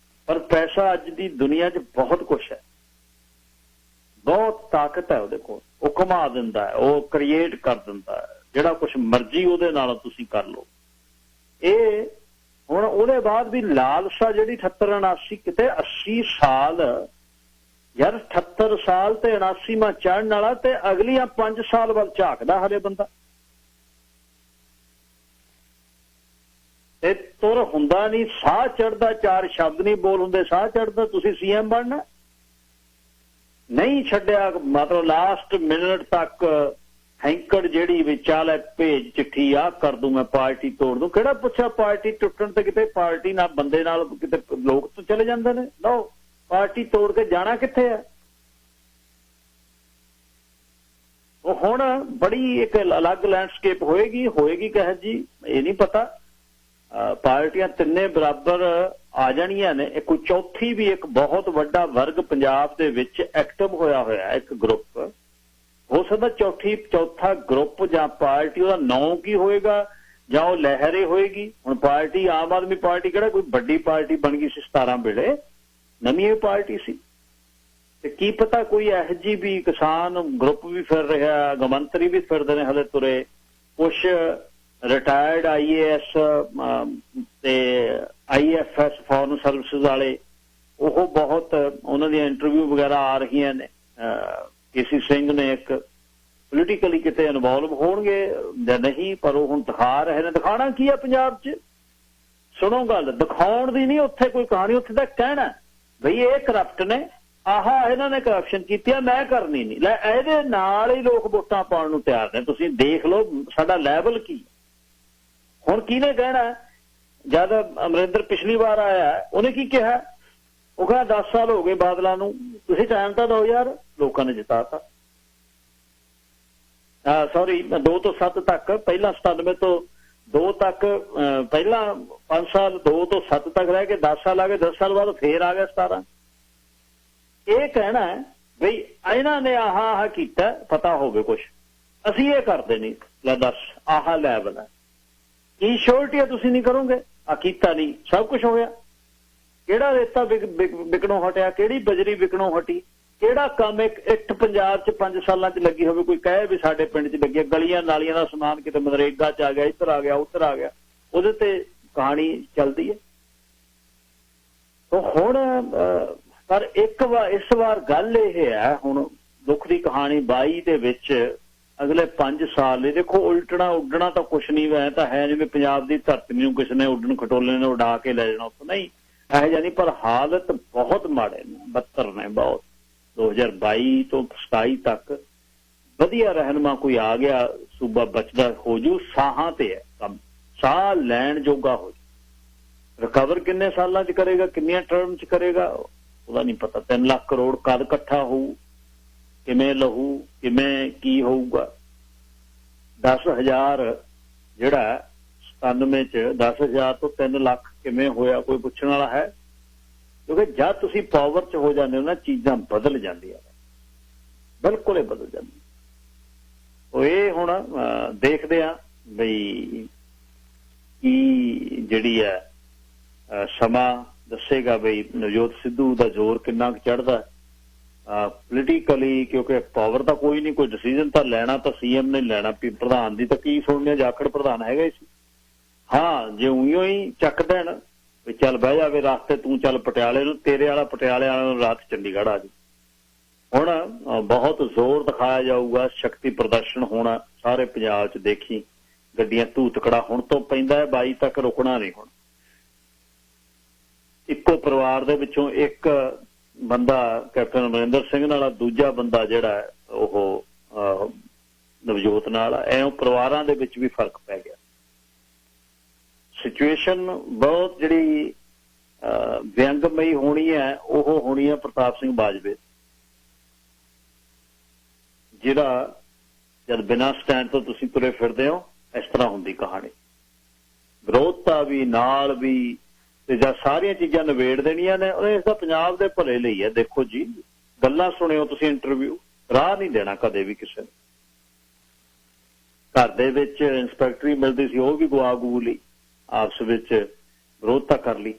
ਪਰ ਪੈਸਾ ਅੱਜ ਦੀ ਦੁਨੀਆ 'ਚ ਬਹੁਤ ਕੁਛ ਹੈ, ਬਹੁਤ ਤਾਕਤ ਹੈ ਉਹਦੇ ਕੋਲ। ਉਹ ਘੁਮਾ ਦਿੰਦਾ ਹੈ, ਉਹ ਕ੍ਰੀਏਟ ਕਰ ਦਿੰਦਾ ਹੈ, ਜਿਹੜਾ ਕੁਛ ਮਰਜ਼ੀ ਉਹਦੇ ਨਾਲ ਤੁਸੀਂ ਕਰ ਲਓ। ਇਹ ਹੁਣ ਉਹਦੇ ਬਾਅਦ ਵੀ ਲਾਲਸਾ ਜਿਹੜੀ 78-79 ਕਿਤੇ 80 ਸਾਲ ਯਾਰ, 78 ਸਾਲ ਤੇ 79ਵਾਂ ਚੜ੍ਹਨ ਵਾਲਾ, ਤੇ ਅਗਲੀਆਂ 5 ਸਾਲ ਵੱਲ ਝਾਕਦਾ ਹਲੇ ਬੰਦਾ। ਤੇ ਤੁਰ ਹੁੰਦਾ ਨਹੀਂ, ਸਾਹ ਚੜ੍ਹਦਾ, 4 ਸ਼ਬਦ ਨਹੀਂ ਬੋਲ ਹੁੰਦੇ, ਸਾਹ ਚੜ੍ਹਦਾ। ਤੁਸੀਂ ਸੀਐਮ ਬਣਨਾ, नहीं छड्डिया, मतलब लास्ट मिनट तक हैंकड़ ਜਿਹੜੀ ਵੀ ਚੱਲ ਭੇਜ चिट्ठी आ कर दूं मैं पार्टी तोड़ दूं। ਕਿਹੜਾ ਪੁੱਛਿਆ ਪਾਰਟੀ ਟੁੱਟਣ ਤੇ? ਕਿਤੇ ਪਾਰਟੀ ਨਾਲ ਬੰਦੇ ਨਾਲ ਕਿਤੇ ਲੋਕ ਤਾਂ ਚਲੇ ਜਾਂਦੇ ਨੇ। ਲਓ ਪਾਰਟੀ ਤੋੜ ਕੇ ਜਾਣਾ ਕਿੱਥੇ ਹੈ? ਉਹ ਹੁਣ ਬੜੀ ਇੱਕ ਅਲੱਗ ਲੈਂਡਸਕੇਪ ਹੋਏਗੀ ਕਹੇ ਜੀ ਇਹ ਨਹੀਂ ਪਤਾ। ਪਾਰਟੀਆਂ ਤਿੰਨੇ ਬਰਾਬਰ ਆ ਜਾਣੀਆਂ ਨੇ। ਕੋਈ ਚੌਥੀ ਵੀ ਇੱਕ ਬਹੁਤ ਵੱਡਾ ਵਰਗ ਪੰਜਾਬ ਦੇ ਵਿੱਚ ਐਕਟਿਵ ਹੋਇਆ ਇੱਕ ਗਰੁੱਪ ਹੋ ਸਕਦਾ। ਚੌਥਾ ਗਰੁੱਪ ਜਾਂ ਪਾਰਟੀ ਉਹਦਾ ਨਾਂ ਕੀ ਹੋਏਗਾ ਜਾਂ ਉਹ ਲਹਿਰੇ ਹੋਏਗੀ। ਹੁਣ ਪਾਰਟੀ ਆਮ ਆਦਮੀ ਪਾਰਟੀ ਕਿਹੜਾ ਕੋਈ ਵੱਡੀ ਪਾਰਟੀ ਬਣ ਗਈ ਸੀ 17 ਵੇਲੇ, ਨਵੀਂ ਪਾਰਟੀ ਸੀ। ਤੇ ਕੀ ਪਤਾ ਕੋਈ ਇਹੋ ਜਿਹੀ ਵੀ ਕਿਸਾਨ ਗਰੁੱਪ ਵੀ ਫਿਰ ਰਿਹਾ, ਗਮੰਤਰੀ ਵੀ ਫਿਰਦੇ ਨੇ ਹਲੇ ਤੁਰੇ, ਕੁਛ ਰਿਟਾਇਰਡ IAS ਤੇ IFS ਫੋਰਨ ਸਰਵਿਸਿਜ਼ ਵਾਲੇ, ਉਹ ਬਹੁਤ ਉਹਨਾਂ ਦੀਆਂ ਇੰਟਰਵਿਊ ਵਗੈਰਾ ਆ ਰਹੀਆਂ ਨੇ। KC ਸਿੰਘ ਨੇ ਇੱਕ ਪੋਲੀਟੀਕਲੀ ਕਿਤੇ ਇਨਵੋਲਵ ਹੋਣਗੇ ਜਾਂ ਨਹੀਂ, ਪਰ ਉਹ ਹੁਣ ਦਿਖਾ ਰਹੇ ਨੇ। ਦਿਖਾਣਾ ਕੀ ਆ ਪੰਜਾਬ 'ਚ? ਸੁਣੋ ਗੱਲ, ਦਿਖਾਉਣ ਦੀ ਨਹੀਂ ਉੱਥੇ ਕੋਈ ਕਹਾਣੀ, ਉੱਥੇ ਤਾਂ ਕਹਿਣਾ ਬਈ ਇਹ ਕਰਪਟ ਨੇ, ਇਹਨਾਂ ਨੇ ਕਰਪਸ਼ਨ ਕੀਤੀ ਆ, ਮੈਂ ਕਰਨੀ ਨਹੀਂ। ਲੈ ਇਹਦੇ ਨਾਲ ਹੀ ਲੋਕ ਵੋਟਾਂ ਪਾਉਣ ਨੂੰ ਤਿਆਰ ਨੇ। ਤੁਸੀਂ ਦੇਖ ਲਓ ਸਾਡਾ ਲੈਵਲ ਕੀ। ਹੁਣ ਕਿਹਨੇ ਕਹਿਣਾ? ਜਦ ਅਮਰਿੰਦਰ ਪਿਛਲੀ ਵਾਰ ਆਇਆ ਉਹਨੇ ਕੀ ਕਿਹਾ? ਉਹ ਕਹਿੰਦਾ 10 ਸਾਲ ਹੋ ਗਏ ਬਾਦਲਾਂ ਨੂੰ, ਤੁਸੀਂ ਟਾਈਮ ਤਾਂ ਦਿਓ ਯਾਰ। ਲੋਕਾਂ ਨੇ ਜਿਤਾਤਾ। ਸੌਰੀ 2 ਤੋਂ 7 ਤੱਕ, ਪਹਿਲਾਂ 97 ਤੋਂ 2 ਤੱਕ, ਪਹਿਲਾਂ 5 ਸਾਲ 2 ਤੋਂ 7 ਤੱਕ ਰਹਿ ਕੇ 10 ਸਾਲ ਆ ਗਏ, 10 ਸਾਲ ਬਾਅਦ ਫੇਰ ਆ ਗਿਆ 17। ਇਹ ਕਹਿਣਾ ਬਈ ਇਹਨਾਂ ਨੇ ਆਹ ਕੀਤਾ, ਪਤਾ ਹੋਵੇ ਕੁਛ, ਅਸੀਂ ਇਹ ਕਰਦੇ ਨਹੀਂ। ਲੈ ਦੱਸ, ਆਹ ਲੈਵਲ ਹੈ। ਕੀ ਸ਼ੋਰਟੀ ਤੁਸੀਂ ਨਹੀਂ ਕਰੋਗੇ? ਕੀਤਾ ਨਹੀਂ, ਸਭ ਕੁਛ ਹੋ ਗਿਆ। ਕਿਹੜਾ ਰੇਤਾ ਵਿਕਣੋਂ ਹਟਿਆ? ਕਿਹੜੀ ਬਜਰੀ ਵਿਕਣੋਂ ਹਟੀ? ਕਿਹੜਾ ਕੰਮ ਇੱਕ ਇੱਟ ਪੰਜਾਬ 'ਚ 5 ਸਾਲਾਂ 'ਚ ਲੱਗੀ ਹੋਵੇ? ਕੋਈ ਕਹੇ ਵੀ ਸਾਡੇ ਪਿੰਡ 'ਚ ਲੱਗੀ? ਗਲੀਆਂ ਨਾਲੀਆਂ ਦਾ ਸਮਾਨ ਕਿਤੇ ਮਨਰੇਗਾ 'ਚ ਆ ਗਿਆ, ਇੱਧਰ ਆ ਗਿਆ, ਉੱਧਰ ਆ ਗਿਆ, ਉਹਦੇ ਤੇ ਕਹਾਣੀ ਚੱਲਦੀ ਹੈ। ਹੁਣ ਪਰ ਇਸ ਵਾਰ ਗੱਲ ਇਹ ਹੈ, ਹੁਣ ਦੁੱਖ ਦੀ ਕਹਾਣੀ 22 ਦੇ ਵਿੱਚ ਅਗਲੇ 5 ਸਾਲ ਲਈ ਦੇਖੋ। ਉਲਟਣਾ ਉੱਡਣਾ ਤਾਂ ਕੁਛ ਨਹੀਂ ਹੈ, ਤਾਂ ਹੈ ਜਿਵੇਂ ਪੰਜਾਬ ਦੀ ਧਰਤੀ ਨੂੰ ਕਿਸੇ ਨੇ ਉੱਡਣ ਖਟੋਲੇ ਨੇ ਉਡਾ ਕੇ ਲੈ ਜਾਣਾ, ਉੱਥੋਂ ਨਹੀਂ ਇਹੋ ਜਿਹਾ ਨਹੀਂ। ਪਰ ਹਾਲਤ ਬਹੁਤ ਮਾੜੇ ਨੇ, 72 ਨੇ ਬਹੁਤ। 2022 ਤੋਂ 27 ਤੱਕ ਵਧੀਆ ਰਹਿਨੁਮਾ ਕੋਈ ਆ ਗਿਆ, ਸੂਬਾ ਬਚਦਾ ਹੋ ਜੂ, ਸਾਹਾਂ ਤੇ ਹੈ ਕੰਮ, ਸਾਹ ਲੈਣ ਜੋਗਾ ਹੋ ਜੂ। ਰਿਕਵਰ ਕਿੰਨੇ ਸਾਲਾਂ 'ਚ ਕਰੇਗਾ, ਕਿੰਨੀਆਂ ਟਰਮ 'ਚ ਕਰੇਗਾ, ਉਹਦਾ ਨਹੀਂ ਪਤਾ। 3 ਲੱਖ ਕਰੋੜ ਕਦ ਇਕੱਠਾ ਹੋਊ, ਕਿਵੇਂ ਲਹੂ, ਕਿਵੇਂ ਕੀ ਹੋਊਗਾ। 10,000 ਜਿਹੜਾ 97 'ਚ 10,000 ਤੋਂ 3 ਲੱਖ ਕਿਵੇਂ ਹੋਇਆ, ਕੋਈ ਪੁੱਛਣ ਵਾਲਾ ਹੈ? ਕਿਉਂਕਿ ਜਦ ਤੁਸੀਂ ਪਾਵਰ 'ਚ ਹੋ ਜਾਂਦੇ ਹੋ ਨਾ, ਚੀਜ਼ਾਂ ਬਦਲ ਜਾਂਦੀਆਂ, ਬਿਲਕੁਲ ਹੀ ਬਦਲ ਜਾਂਦੀਆਂ। ਉਹ ਇਹ ਹੁਣ ਦੇਖਦੇ ਆ ਬਈ ਕੀ ਜਿਹੜੀ ਹੈ ਸਮਾਂ ਦੱਸੇਗਾ ਬਈ ਨਵਜੋਤ ਸਿੱਧੂ ਦਾ ਜ਼ੋਰ ਕਿੰਨਾ ਕੁ ਚੜ੍ਹਦਾ ਪੋਲੀਟੀਕਲੀ। ਕਿਉਂਕਿ ਪਾਵਰ ਤਾਂ ਕੋਈ ਨਹੀਂ, ਕੋਈ ਡਿਸੀਜ਼ਨ ਤਾਂ ਲੈਣਾ ਤਾਂ CM ਨੇ ਲੈਣਾ। ਪ੍ਰਧਾਨ ਦੀ ਤਾਂ ਕੀ ਸੁਣਨੀ, ਜਾਖੜ ਪ੍ਰਧਾਨ ਹੈਗਾ ਹੀ ਸੀ। ਹਾਂ, ਜੇ ਉਈਓ ਹੀ ਚੱਕ ਦੇਣ ਵੀ ਚੱਲ ਬਹਿ ਜਾਵੇ ਰਸਤੇ, ਤੂੰ ਚੱਲ ਪਟਿਆਲੇ ਨੂੰ, ਤੇਰੇ ਵਾਲਾ ਪਟਿਆਲੇ ਵਾਲਿਆਂ ਨੂੰ ਰਾਤ ਚੰਡੀਗੜ੍ਹ ਆ ਜੀ। ਹੁਣ ਬਹੁਤ ਜ਼ੋਰ ਦਿਖਾਇਆ ਜਾਊਗਾ, ਸ਼ਕਤੀ ਪ੍ਰਦਰਸ਼ਨ ਹੋਣਾ ਸਾਰੇ ਪੰਜਾਬ 'ਚ। ਦੇਖੀ ਗੱਡੀਆਂ ਧੂਤਕੜਾ ਹੁਣ ਤੋਂ ਪੈਂਦਾ ਹੈ, 22 ਤੱਕ ਰੁਕਣਾ ਨਹੀਂ। ਹੁਣ ਇੱਕੋ ਪਰਿਵਾਰ ਦੇ ਵਿੱਚੋਂ ਇੱਕ ਬੰਦਾ ਕੈਪਟਨ ਅਮਰਿੰਦਰ ਸਿੰਘ ਨਾਲ, ਦੂਜਾ ਬੰਦਾ ਜਿਹੜਾ ਉਹ ਨਵਜੋਤ ਨਾਲ, ਐਂ ਪਰਿਵਾਰਾਂ ਦੇ ਵਿੱਚ ਵੀ ਫਰਕ ਪੈ ਗਿਆ। ਸਿਚੁਏਸ਼ਨ ਬਹੁਤ ਜਿਹੜੀ ਵਿਅੰਗਮਈ ਹੋਣੀ ਹੈ, ਉਹ ਹੋਣੀ ਹੈ ਪ੍ਰਤਾਪ ਸਿੰਘ ਬਾਜਵੇ, ਜਿਹੜਾ ਜਦ ਬਿਨਾਂ ਸਟੈਂਡ ਤੋਂ ਤੁਸੀਂ ਤੁਰੇ ਫਿਰਦੇ ਹੋ, ਇਸ ਤਰ੍ਹਾਂ ਹੁੰਦੀ ਕਹਾਣੀ। ਵਿਰੋਧਤਾ ਵੀ ਨਾਲ ਵੀ, ਤੇ ਜਦ ਸਾਰੀਆਂ ਚੀਜ਼ਾਂ ਨਿਬੇੜ ਦੇਣੀਆਂ ਨੇ, ਇਸ ਦਾ ਪੰਜਾਬ ਦੇ ਭਲੇ ਲਈ ਹੈ। ਦੇਖੋ ਜੀ, ਗੱਲਾਂ ਸੁਣਿਓ ਤੁਸੀਂ, ਇੰਟਰਵਿਊ, ਰਾਹ ਨਹੀਂ ਦੇਣਾ ਕਦੇ ਵੀ ਕਿਸੇ ਨੂੰ। ਘਰ ਦੇ ਵਿੱਚ ਇੰਸਪੈਕਟਰੀ ਮਿਲਦੀ ਸੀ, ਉਹ ਵੀ ਗਵਾ ਲਈ, ਆਪਸ ਵਿੱਚ ਵਿਰੋਧਤਾ ਕਰ ਲਈ।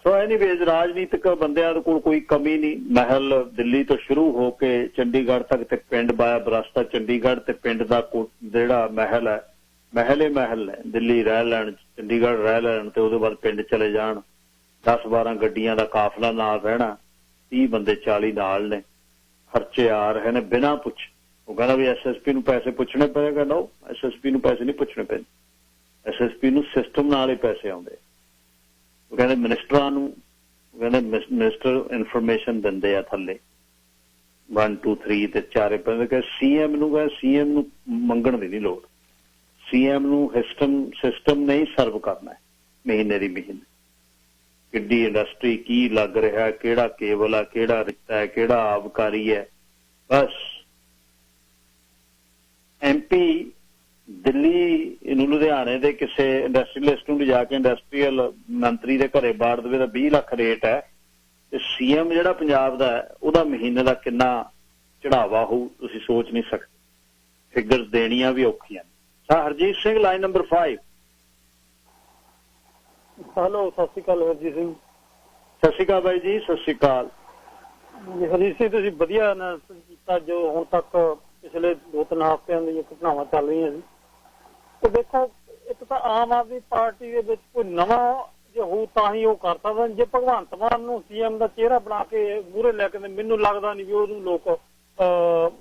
ਸੋ ਐਨੀਵੇਜ਼ ਰਾਜਨੀਤਿਕ ਬੰਦਿਆਂ ਦੇ ਕੋਲ ਕੋਈ ਕਮੀ ਨਹੀਂ। ਮਹਿਲ ਦਿੱਲੀ ਤੋਂ ਸ਼ੁਰੂ ਹੋ ਕੇ ਚੰਡੀਗੜ੍ਹ ਤੱਕ, ਤੇ ਪਿੰਡ ਬਾਇਆ ਬਰਸਤਾ ਚੰਡੀਗੜ੍ਹ, ਤੇ ਪਿੰਡ ਦਾ ਜਿਹੜਾ ਮਹਿਲ ਹੈ, ਮਹਿਲ ਹੈ। ਦਿੱਲੀ ਰਹਿ ਲੈਣ, ਚੰਡੀਗੜ੍ਹ ਰਹਿ ਲੈਣ, ਤੇ ਉਹਦੇ ਬਾਅਦ ਪਿੰਡ ਚਲੇ ਜਾਣ। 10-12 ਗੱਡੀਆਂ ਦਾ ਕਾਫਲਾ ਨਾਲ ਰਹਿਣਾ, 30 ਬੰਦੇ 40 ਨਾਲ ਨੇ, ਖਰਚੇ ਆ ਰਹੇ ਨੇ ਬਿਨਾਂ ਪੁੱਛ। ਉਹ ਕਹਿੰਦਾ ਵੀ SSP ਨੂੰ ਪੈਸੇ ਪੁੱਛਣੇ ਪਏਗਾ। ਨੋ, SSP ਨੂੰ ਪੈਸੇ ਨਹੀਂ ਪੁੱਛਣੇ ਪੈਂਦੇ, SSP ਨੂੰ ਸਿਸਟਮ ਨਾਲ ਹੀ ਪੈਸੇ ਆਉਂਦੇ। ਉਹ ਕਹਿੰਦੇ ਮਿਨਿਸਟਰਾਂ ਨੂੰ, ਕਹਿੰਦੇ ਮਿਨਿਸਟਰ ਇਨਫੋਰਮੇਸ਼ਨ ਦਿੰਦੇ ਆ ਥੱਲੇ, 1 2 3 ਤੇ ਚਾਰੇ ਪੈਂਦੇ ਕਿ ਸੀਐਮ ਨੂੰ ਮੰਗਣ ਦੀ ਨਹੀਂ ਲੋੜ। ਸੀਐਮ ਨੂੰ ਸਿਸਟਮ ਨਹੀਂ ਸਰਵ ਕਰਨਾ ਹੈ ਮਹੀਨੇ ਦੀ ਮਹੀਨੇ। ਕਿੱਡੀ ਇੰਡਸਟਰੀ ਕੀ ਲੱਗ ਰਿਹਾ, ਕਿਹੜਾ ਕੇਬਲ ਆ, ਕਿਹੜਾ ਰਿਸ਼ਤਾ ਹੈ, ਕਿਹੜਾ ਆਬਕਾਰੀ ਹੈ, ਬਸ। MP ਦਿੱਲੀ ਨੂੰ ਲੁਧਿਆਣੇ ਦੇ ਕਿਸੇ ਇੰਡਸਟਰੀਅਲਿਸਟ ਨੂੰ ਜਾ ਕੇ ਇੰਡਸਟਰੀਅਲ ਮੰਤਰੀ ਦੇ ਘਰੇ ਬਾੜ ਦੇਵੇ ਤਾਂ 20 ਲੱਖ ਰੇਟ ਹੈ, ਤੇ ਸੀਐਮ ਜਿਹੜਾ ਪੰਜਾਬ ਦਾ ਹੈ ਉਹਦਾ ਮਹੀਨੇ ਦਾ ਕਿੰਨਾ ਚੜਾਵਾ ਹੋਊ ਤੁਸੀਂ ਸੋਚ ਨਹੀਂ ਸਕਦੇ। ਫਿਗਰਸ ਦੇਣੀਆਂ ਵੀ ਔਖੀਆਂ ਨੇ। Harjeet Singh line number 5। Hello, ਸਤਿ ਸ਼੍ਰੀ ਅਕਾਲ ਹਰਜੀਤ ਸਿੰਘ। ਸਤਿ ਸ਼੍ਰੀ ਅਕਾਲ ਬਾਈ ਜੀ, ਸਤਿ ਸ਼੍ਰੀ ਅਕਾਲ। ਹਰਜੀਤ ਸਿੰਘ, ਤੁਸੀਂ ਵਧੀਆ ਐਨਾਲਿਸਿਸ ਕੀਤਾ। ਜੋ ਹੁਣ ਤੱਕ ਪਿਛਲੇ 2-3 ਹਫ਼ਤਿਆਂ ਦੀਆਂ ਘਟਨਾਵਾਂ ਚੱਲ ਰਹੀਆਂ ਸੀ, ਤੇ ਦੇਖੋ, ਇੱਕ ਤਾਂ ਆਮ ਆਦਮੀ ਪਾਰਟੀ ਦੇ ਵਿੱਚ ਕੋਈ ਨਵਾਂ ਜੇ ਹੋਊ ਤਾਂ ਹੀ ਉਹ ਕਰ ਸਕਦਾ। ਜੇ ਭਗਵੰਤ ਮਾਨ ਨੂੰ ਸੀਐਮ ਦਾ ਚਿਹਰਾ ਬਣਾ ਕੇ ਮੂਹਰੇ ਲੈ ਕੇ, ਮੈਨੂੰ ਲੱਗਦਾ ਨਹੀਂ ਵੀ ਉਹਨੂੰ ਲੋਕ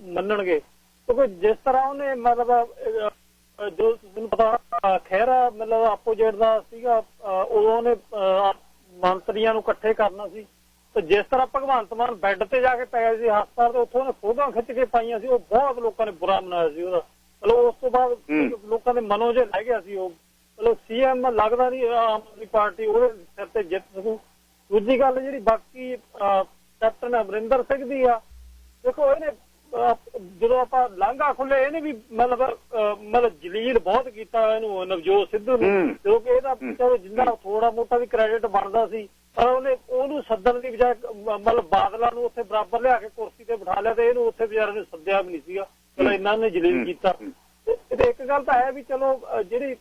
ਮੰਨਣਗੇ, ਕਿਉਂਕਿ ਜਿਸ ਤਰ੍ਹਾਂ ਉਹਨੇ ਮਤਲਬ ਜੋ ਤੁਹਾਨੂੰ ਪਤਾ ਖਹਿਰਾ ਮਤਲਬ ਆਪੋਜੀਟ ਦਾ ਸੀਗਾ, ਉਦੋਂ ਉਹਨੇ ਮੰਤਰੀਆਂ ਨੂੰ ਇਕੱਠੇ ਕਰਨਾ ਸੀ, ਤੇ ਜਿਸ ਤਰ੍ਹਾਂ ਭਗਵੰਤ ਮਾਨ ਬੈੱਡ ਤੇ ਜਾ ਕੇ ਪੈ ਸੀ ਹਸਪਤਾਲ ਤੇ, ਉੱਥੋਂ ਉਹਨੇ ਫੋਟੋਆਂ ਖਿੱਚ ਕੇ ਪਾਈਆਂ ਸੀ, ਉਹ ਬਹੁਤ ਲੋਕਾਂ ਨੇ ਬੁਰਾ ਮਨਾਇਆ ਸੀ ਉਹਦਾ। ਮਤਲਬ ਉਸ ਤੋਂ ਬਾਅਦ ਲੋਕਾਂ ਦੇ ਮਨੋਂ ਜੇ ਰਹਿ ਗਿਆ ਸੀ ਉਹ। ਮਤਲਬ ਸੀਐਮ ਲੱਗਦਾ ਨਹੀਂ ਆਮ ਆਦਮੀ ਪਾਰਟੀ ਉਹਦੇ ਸਿਰ ਤੇ ਜਿੱਤ ਸਕੂ। ਦੂਜੀ ਗੱਲ ਜਿਹੜੀ ਬਾਕੀ ਕੈਪਟਨ ਅਮਰਿੰਦਰ ਸਿੰਘ ਦੀ ਆ, ਦੇਖੋ ਇਹਨੇ ਜਦੋਂ ਆਪਾਂ ਲਾਂਘਾ ਖੁੱਲੇ ਇਹਨੇ ਵੀ ਮਤਲਬ ਜਲੀਲ ਬਹੁਤ ਕੀਤਾ ਇਹਨੂੰ, ਨਵਜੋਤ ਸਿੱਧੂ ਨੂੰ, ਕਿਉਂਕਿ ਇਹਦਾ ਚਲੋ ਜਿੰਨਾ ਥੋੜਾ ਮੋਟਾ ਵੀ ਕ੍ਰੈਡਿਟ ਬਣਦਾ ਸੀ, ਪਰ ਉਹਨੂੰ ਸੱਦਣ ਦੀ ਬਜਾਏ ਮਤਲਬ ਬਾਦਲਾਂ ਨੂੰ ਉੱਥੇ ਬਰਾਬਰ ਲਿਆ ਕੇ ਕੁਰਸੀ ਤੇ ਬਿਠਾ ਲਿਆ, ਤੇ ਇਹਨੂੰ ਉੱਥੇ ਵਿਚਾਰੇ ਨੂੰ ਸੱਦਿਆ ਵੀ ਨਹੀਂ ਸੀਗਾ। ਚਲੋ ਇਹਨਾਂ ਨੇ ਜਲੀਲ ਕੀਤਾ। ਤੇ ਇੱਕ ਗੱਲ ਤਾਂ ਹੈ ਵੀ ਚਲੋ ਜਿਹੜੀ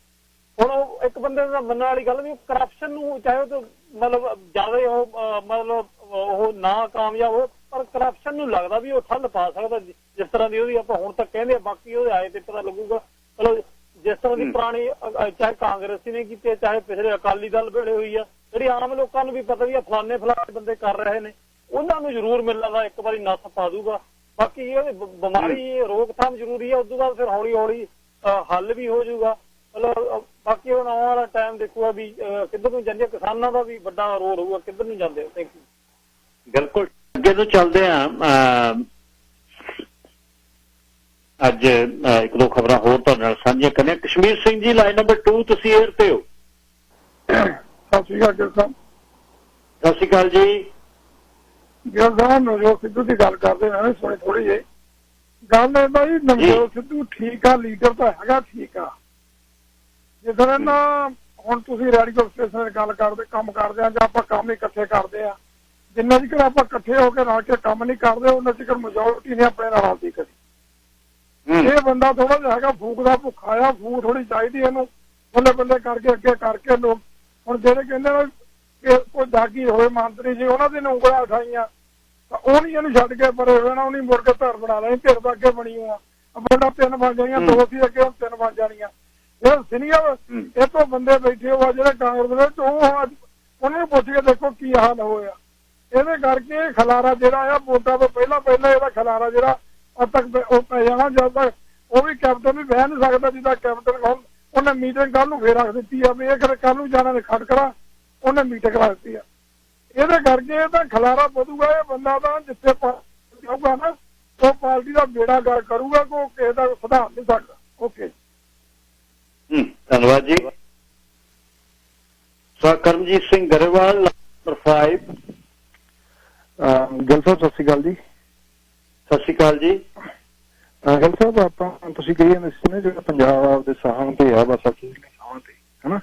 ਹੁਣ ਉਹ ਇੱਕ ਬੰਦੇ ਦਾ ਮੰਨਣ ਵਾਲੀ ਗੱਲ ਵੀ ਕਰਪਸ਼ਨ ਨੂੰ ਚਾਹੇ ਉਹ ਮਤਲਬ ਜ਼ਿਆਦਾ ਉਹ ਮਤਲਬ ਉਹ ਨਾ ਕਾਮਯਾਬ ਹੋ, ਪਰ ਕਰਪਸ਼ਨ ਨੂੰ ਲੱਗਦਾ ਵੀ ਉਹ ਠੱਲ ਪਾ ਸਕਦਾ ਜਿਸ ਤਰ੍ਹਾਂ ਦੀ ਉਹਦੀ ਆਪਾਂ ਹੁਣ ਤੱਕ ਕਹਿੰਦੇ ਆ। ਬਾਕੀ ਉਹਦੇ ਆਏ ਤੇ ਪਤਾ ਲੱਗੂਗਾ। ਮਤਲਬ ਜਿਸ ਤਰ੍ਹਾਂ ਦੀ ਪੁਰਾਣੀ ਚਾਹੇ ਕਾਂਗਰਸੀ ਨੇ ਕੀਤੀ ਹੈ, ਚਾਹੇ ਪਿਛਲੇ ਅਕਾਲੀ ਦਲ ਵੇਲੇ ਹੋਈ ਆ, ਜਿਹੜੀ ਆਮ ਲੋਕਾਂ ਨੂੰ ਵੀ ਪਤਾ ਵੀ ਆ ਫਲਾਣੇ ਬੰਦੇ ਕਰ ਰਹੇ ਨੇ, ਉਹਨਾਂ ਨੂੰ ਜ਼ਰੂਰ ਮਿਲਣਾ ਇੱਕ ਵਾਰੀ ਨੱਥ ਪਾ ਦੂਗਾ। ਬਾਕੀ ਇਹ ਬਿਮਾਰੀ ਰੋਕਥਾਮ ਜ਼ਰੂਰੀ ਹੈ, ਉਸ ਤੋਂ ਬਾਅਦ ਫਿਰ ਹੌਲੀ ਹੌਲੀ ਹੱਲ ਵੀ ਹੋ ਜਾਊਗਾ। ਮਤਲਬ ਬਾਕੀ ਹੁਣ ਆਉਣ ਵਾਲਾ ਟਾਈਮ ਦੇਖੂਗਾ ਵੀ ਕਿੱਧਰ ਨੂੰ ਜਾਂਦੇ। ਕਿਸਾਨਾਂ ਦਾ ਵੀ ਵੱਡਾ ਰੋਲ ਹੋਊਗਾ ਕਿੱਧਰ ਨੂੰ ਜਾਂਦੇ। Thank you. ਬਿਲਕੁਲ, ਅੱਗੇ ਨੂੰ ਚੱਲਦੇ ਆ। ਅੱਜ ਇੱਕ ਦੋ ਖਬਰਾਂ ਹੋਰ ਤੁਹਾਡੇ ਨਾਲ ਸਾਂਝੀਆਂ ਕਰਨੀਆਂ। ਕਸ਼ਮੀਰ ਸਿੰਘ ਜੀ ਲਾਈਨ ਨੰਬਰ 2, ਤੁਸੀਂ ਏਅਰ ਤੇ ਹੋ। ਸਤਿ ਸ਼੍ਰੀ ਅਕਾਲ ਗਿਲ ਸਾਹਿਬ। ਸਤਿ ਸ਼੍ਰੀ ਅਕਾਲ ਜੀ। ਗਿਲ ਸਾਹਿਬ, ਨਵਜੋਤ ਸਿੱਧੂ ਦੀ ਗੱਲ ਕਰਦੇ ਨੇ, ਸੁਣੀ ਥੋੜੀ ਜਿਹੀ ਗੱਲ ਇਹਦਾ ਜੀ। ਨਵਜੋਤ ਸਿੱਧੂ ਠੀਕ ਆ, ਲੀਡਰ ਤਾਂ ਹੈਗਾ, ਠੀਕ ਆ। ਜਿਸ ਤਰ੍ਹਾਂ ਨਾ ਹੁਣ ਤੁਸੀਂ ਰੇਡੀਓ ਸਟੇਸ਼ਨ ਗੱਲ ਕਰਦੇ, ਕੰਮ ਕਰਦੇ ਆ, ਜਾਂ ਆਪਾਂ ਕੰਮ ਇਕੱਠੇ ਕਰਦੇ ਆ, ਜਿੰਨਾ ਚਿਰ ਆਪਾਂ ਇਕੱਠੇ ਹੋ ਕੇ ਰਲ ਕੇ ਕੰਮ ਨਹੀਂ ਕਰਦੇ, ਉਹਨਾਂ ਚਿਰ ਮੈਜੋਰਟੀ ਨੇ ਆਪਣੇ ਨਾਲ ਆਉਂਦੀ ਕਰੀ। ਇਹ ਬੰਦਾ ਥੋੜਾ ਜਿਹਾ ਹੈਗਾ ਫੂਕ ਦਾ ਭੁੱਖਾ ਆ, ਫੂਕ ਥੋੜੀ ਚਾਹੀਦੀ ਇਹਨੂੰ, ਬੱਲੇ ਬੱਲੇ ਕਰਕੇ ਅੱਗੇ ਕਰਕੇ। ਲੋਕ ਹੁਣ ਜਿਹੜੇ ਕਹਿੰਦੇ ਨੇ ਕਿ ਕੋਈ ਦਾਗੀ ਹੋਏ ਮੰਤਰੀ ਜੀ, ਉਹਨਾਂ ਦੀ ਉਂਗਲਾਂ ਉਠਾਈਆਂ, ਤਾਂ ਉਹ ਨੀ ਇਹਨੂੰ ਛੱਡ ਕੇ ਪਰੇ ਹੋਏ ਨਾ, ਉਹਨੀ ਮੁੜ ਕੇ ਧਿਰ ਬਣਾ ਲੈਣੀ। ਧਿਰ ਤਾਂ ਅੱਗੇ ਬਣੀ ਹੋਆ, ਬੰਦਾ 3 ਬਣ ਜਾਣੀਆਂ, 2 ਸੀ ਅੱਗੇ, ਹੁਣ 3 ਬਣ ਜਾਣੀਆਂ। ਇਹ ਸੀਨੀਅਰ ਇਹ ਤੋਂ ਬੰਦੇ ਬੈਠੇ ਹੋ ਜਿਹੜੇ ਕਾਂਗਰਸ ਦੇ ਵਿੱਚ, ਉਹਨਾਂ ਨੂੰ ਪੁੱਛ ਕੇ ਦੇਖੋ ਕੀ ਹਾਲ ਹੋਇਆ। ਇਹਦੇ ਕਰਕੇ ਖਲਾਰਾ ਜਿਹੜਾ ਆ ਵੋਟਾਂ ਤੋਂ ਪਹਿਲਾਂ ਇਹਦਾ ਖਲਾਰਾ ਜਿਹੜਾ ਅੱਜ ਤੱਕ ਉਹ ਪੈ ਜਾਣਾ। ਜਦ ਤੱਕ ਉਹ ਵੀ ਕੈਪਟਨ ਵੀ ਬਹਿ ਨਹੀਂ ਸਕਦਾ, ਜਿੱਦਾਂ ਕੈਪਟਨ ਉਹਨੇ ਮੀਟਿੰਗ ਕੱਲ ਨੂੰ ਫੇਰ ਰੱਖ ਦਿੱਤੀ ਆ ਵੀ ਇਹ ਕੱਲ ਨੂੰ ਜਾਣਾ ਨੇ ਖੜਕੜਾ, ਉਹਨੇ ਮੀਟਿੰਗ ਰੱਖ ਦਿੱਤੀ ਆ। ਇਹਦੇ ਕਰਕੇ ਇਹ ਤਾਂ ਖਲਾਰਾ ਵਧੂਗਾ। ਇਹ ਬੰਦਾ ਤਾਂ ਜਿੱਥੇ ਜਾਊਗਾ ਨਾ, ਉਹ ਪਾਰਟੀ ਦਾ ਬੇੜਾ ਗਰਕ ਕਰੂਗਾ, ਕੋਈ ਕਿਸੇ ਦਾ ਸੁਧਾਰ ਨਹੀਂ ਸਕਦਾ। ਓਕੇ, ਧੰਨਵਾਦ ਜੀ। ਕਰਮਜੀਤ ਸਿੰਘ ਗਰੇਵਾਲ ਨੰਬਰ 5। ਗਿਲ ਸਾਹਿਬ, ਸਤਿ ਸ਼੍ਰੀ ਅਕਾਲ ਜੀ। ਸਤਿ ਸ਼੍ਰੀ ਅਕਾਲ ਜੀ। ਗਿਲ ਸਾਹਿਬ, ਆਪਾਂ ਤੁਸੀਂ ਕਹੀ ਜਾਂਦੇ ਸੀ ਨਾ ਜਿਹੜਾ ਪੰਜਾਬ ਆਪਦੇ ਸਾਹਾਂ ਤੇ ਆ, ਬਸ ਆਪਣੀ ਸਾਹਾਂ ਤੇ ਹਨਾ,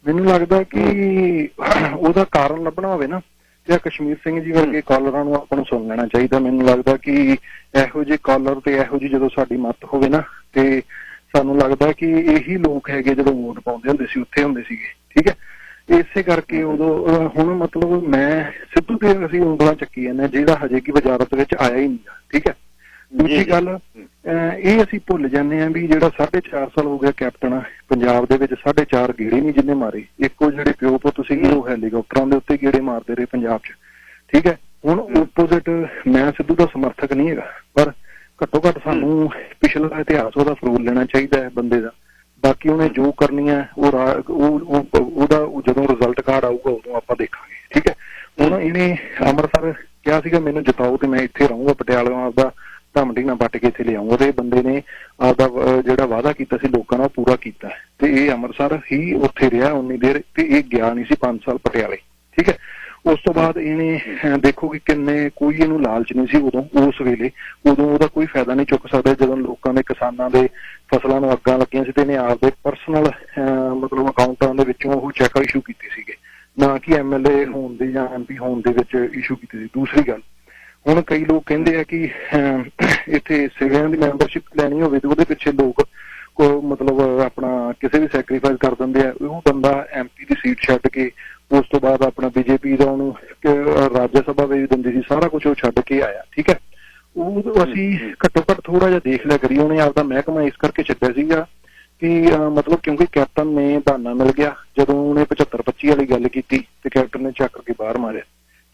ਮੈਨੂੰ ਲੱਗਦਾ ਕਿ ਉਹਦਾ ਕਾਰਨ ਲੱਭਣਾ ਹੋਵੇ ਨਾ, ਜਾਂ ਕਸ਼ਮੀਰ ਸਿੰਘ ਜੀ ਵਰਗੇ ਕਾਲਰਾਂ ਨੂੰ ਆਪਾਂ ਨੂੰ ਸੁਣ ਲੈਣਾ ਚਾਹੀਦਾ। ਮੈਨੂੰ ਲੱਗਦਾ ਕਿ ਇਹੋ ਜਿਹੇ ਕਾਲਰ ਤੇ ਇਹੋ ਜਿਹੀ ਜਦੋਂ ਸਾਡੀ ਮੱਤ ਹੋਵੇ ਨਾ, ਤੇ ਸਾਨੂੰ ਲੱਗਦਾ ਕਿ ਇਹੀ ਲੋਕ ਹੈਗੇ ਜਦੋਂ ਵੋਟ ਪਾਉਂਦੇ ਹੁੰਦੇ ਸੀ ਉੱਥੇ ਹੁੰਦੇ ਸੀਗੇ। ਠੀਕ ਹੈ, ਇਸੇ ਕਰਕੇ ਉਦੋਂ ਹੁਣ ਮਤਲਬ ਮੈਂ ਸਿੱਧੂ ਤੇ ਅਸੀਂ ਉਂਗਲਾਂ ਚੱਕੀ ਜਾਂਦੇ, ਜਿਹੜਾ ਹਜੇ ਕਿ ਵਜ਼ਾਰਤ ਵਿੱਚ ਆਇਆ ਹੀ ਨਹੀਂ। ਠੀਕ ਹੈ, ਦੂਜੀ ਗੱਲ ਇਹ ਅਸੀਂ ਭੁੱਲ ਜਾਂਦੇ ਹਾਂ ਵੀ ਜਿਹੜਾ 4.5 ਸਾਲ ਹੋ ਗਿਆ ਕੈਪਟਨ ਪੰਜਾਬ ਦੇ ਵਿੱਚ, 4.5 ਗੇੜੇ ਨਹੀਂ ਜਿੰਨੇ ਮਾਰੇ। ਇੱਕੋ ਜਿਹੜੇ ਪਿਓ ਪੁੱਤ ਸੀਗੇ ਉਹ ਹੈਲੀਕਾਪਟਰਾਂ ਦੇ ਉੱਤੇ ਗੇੜੇ ਮਾਰਦੇ ਰਹੇ ਪੰਜਾਬ 'ਚ। ਠੀਕ ਹੈ, ਹੁਣ ਓਪੋਜ਼ਿਟ ਮੈਂ ਸਿੱਧੂ ਦਾ ਸਮਰਥਕ ਨਹੀਂ ਹੈਗਾ, ਪਰ ਘੱਟੋ ਘੱਟ ਸਾਨੂੰ ਪਿਛਲਾ ਇਤਿਹਾਸ ਉਹਦਾ ਫਰੋਲ ਲੈਣਾ ਚਾਹੀਦਾ ਹੈ ਬੰਦੇ ਦਾ। ਬਾਕੀ ਉਹਨੇ ਜੋ ਕਰਨੀ ਹੈ ਉਹਦਾ ਜਦੋਂ ਰਿਜ਼ਲਟ ਕਾਰਡ ਆਊਗਾ ਉਦੋਂ ਆਪਾਂ ਦੇਖਾਂਗੇ। ਠੀਕ ਹੈ, ਹੁਣ ਇਹਨੇ ਅੰਮ੍ਰਿਤਸਰ ਕਿਹਾ ਸੀਗਾ ਮੈਨੂੰ ਜਿਤਾਓ ਤੇ ਮੈਂ ਇੱਥੇ ਰਹੂੰਗਾ, ਪਟਿਆਲੇ ਆਪਦਾ ਧਮੜੀ ਨਾਲ ਪੱਟ ਕੇ ਇੱਥੇ ਲਿਆਉਂਗਾ। ਤੇ ਬੰਦੇ ਨੇ ਆਪਦਾ ਜਿਹੜਾ ਵਾਅਦਾ ਕੀਤਾ ਸੀ ਲੋਕਾਂ ਨਾਲ ਪੂਰਾ ਕੀਤਾ ਤੇ ਇਹ ਅੰਮ੍ਰਿਤਸਰ ਹੀ ਉੱਥੇ ਰਿਹਾ ਉਨੀ ਦੇਰ ਤੇ ਇਹ ਗਿਆ ਨਹੀਂ ਸੀ 5 ਸਾਲ ਪਟਿਆਲੇ। ਠੀਕ ਹੈ, ਉਸ ਤੋਂ ਬਾਅਦ ਇਹਨੇ ਦੇਖੋ ਕਿ ਕਿੰਨੇ ਕੋਈ ਇਹਨੂੰ ਲਾਲਚ ਨਹੀਂ ਸੀ ਉਦੋਂ, ਉਸ ਵੇਲੇ ਉਦੋਂ ਉਹਦਾ ਕੋਈ ਫਾਇਦਾ ਨਹੀਂ ਚੁੱਕ ਸਕਦਾ ਜਦੋਂ ਲੋਕਾਂ ਦੇ ਕਿਸਾਨਾਂ ਦੇ ਫਸਲਾਂ ਨੂੰ ਅੱਗਾਂ ਲੱਗੀਆਂ ਸੀ ਤੇ ਇਹਨੇ ਆਪਦੇ ਪਰਸਨਲ ਮਤਲਬ ਅਕਾਊਂਟਾਂ ਦੇ ਵਿੱਚੋਂ ਉਹ ਚੈੱਕ ਇਸ਼ੂ ਕੀਤੇ ਸੀਗੇ, ਨਾ ਕਿ MLA ਹੋਣ ਦੇ ਜਾਂ MP ਹੋਣ ਦੇ ਵਿੱਚ ਇਸ਼ੂ ਕੀਤੇ ਸੀ। ਦੂਸਰੀ ਗੱਲ, ਹੁਣ ਕਈ ਲੋਕ ਕਹਿੰਦੇ ਆ ਕਿ ਇੱਥੇ ਸਿਵਿਆਂ ਦੀ ਮੈਂਬਰਸ਼ਿਪ ਲੈਣੀ ਹੋਵੇ ਤੇ ਉਹਦੇ ਪਿੱਛੇ ਲੋਕ ਮਤਲਬ ਆਪਣਾ ਕਿਸੇ ਵੀ ਸੈਕਰੀਫਾਈਸ ਕਰ ਦਿੰਦੇ ਆ। ਉਹ ਬੰਦਾ MP ਦੀ ਸੀਟ ਛੱਡ ਕੇ ਉਸ ਤੋਂ ਬਾਅਦ ਆਪਣਾ BJP ਦਾ ਉਹਨੂੰ ਰਾਜ ਸਭਾ ਵੀ ਦਿੰਦੀ ਸੀ, ਸਾਰਾ ਕੁਝ ਉਹ ਛੱਡ ਕੇ ਆਇਆ। ਠੀਕ ਹੈ, ਉਹ ਅਸੀਂ ਘੱਟੋ ਘੱਟ ਥੋੜਾ ਜਿਹਾ ਦੇਖ ਲਿਆ ਕਰੀ। ਉਹਨੇ ਆਪਦਾ ਮਹਿਕਮਾ ਇਸ ਕਰਕੇ ਛੱਡਿਆ ਸੀਗਾ ਕਿ ਮਤਲਬ ਕਿਉਂਕਿ ਕੈਪਟਨ ਨੇ ਬਹਾਨਾ ਮਿਲ ਗਿਆ ਜਦੋਂ ਉਹਨੇ 75-25 ਵਾਲੀ ਗੱਲ ਕੀਤੀ ਤੇ ਕੈਪਟਨ ਨੇ ਚੱਕ ਕੇ ਬਾਹਰ ਮਾਰਿਆ।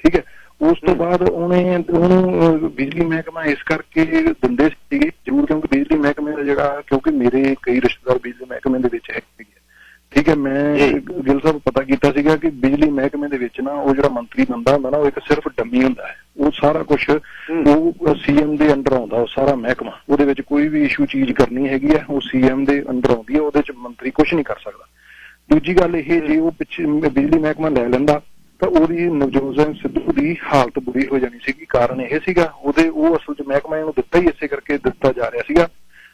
ਠੀਕ ਹੈ, ਉਸ ਤੋਂ ਬਾਅਦ ਉਹਨੂੰ ਬਿਜਲੀ ਮਹਿਕਮਾ ਇਸ ਕਰਕੇ ਦਿੰਦੇ ਸੀਗੇ ਜ਼ਰੂਰ, ਕਿਉਂਕਿ ਬਿਜਲੀ ਮਹਿਕਮੇ ਦਾ ਜਿਹੜਾ, ਕਿਉਂਕਿ ਮੇਰੇ ਕਈ ਰਿਸ਼ਤੇਦਾਰ ਬਿਜਲੀ ਮਹਿਕਮੇ ਦੇ ਵਿੱਚ ਹੈਗੇ। ਠੀਕ ਹੈ, ਮੈਂ ਗਿੱਲ ਸਾਹਿਬ ਪਤਾ ਕੀਤਾ ਸੀਗਾ ਕਿ ਬਿਜਲੀ ਮਹਿਕਮੇ ਦੇ ਵਿੱਚ ਨਾ ਉਹ ਜਿਹੜਾ ਮੰਤਰੀ ਬੰਦਾ ਹੁੰਦਾ ਨਾ ਉਹ ਇੱਕ ਸਿਰਫ ਡੰਮੀ ਹੁੰਦਾ ਹੈ। ਉਹ ਸਾਰਾ ਕੁਛ ਉਹ CM ਦੇ ਅੰਡਰ ਆਉਂਦਾ, ਉਹ ਸਾਰਾ ਮਹਿਕਮਾ। ਉਹਦੇ ਵਿੱਚ ਕੋਈ ਵੀ ਇਸ਼ੂ ਚੀਜ਼ ਕਰਨੀ ਹੈਗੀ ਹੈ ਉਹ CM ਦੇ ਅੰਡਰ ਆਉਂਦੀ ਹੈ, ਉਹਦੇ ਚ ਮੰਤਰੀ ਕੁਛ ਨਹੀਂ ਕਰ ਸਕਦਾ। ਦੂਜੀ ਗੱਲ ਇਹ, ਜੇ ਉਹ ਪਿੱਛੇ ਬਿਜਲੀ ਮਹਿਕਮਾ ਲੈ ਲੈਂਦਾ ਤਾਂ ਉਹਦੀ ਨਵਜੋਤ ਸਿੰਘ ਸਿੱਧੂ ਦੀ ਹਾਲਤ ਬੁਰੀ ਹੋ ਜਾਣੀ ਸੀਗੀ। ਕਾਰਨ ਇਹ ਸੀਗਾ ਉਹ ਅਸਲ ਚ ਮਹਿਕਮਾ ਇਹਨੂੰ ਦਿੱਤਾ ਹੀ ਇਸੇ ਕਰਕੇ ਦਿੱਤਾ ਜਾ ਰਿਹਾ ਸੀਗਾ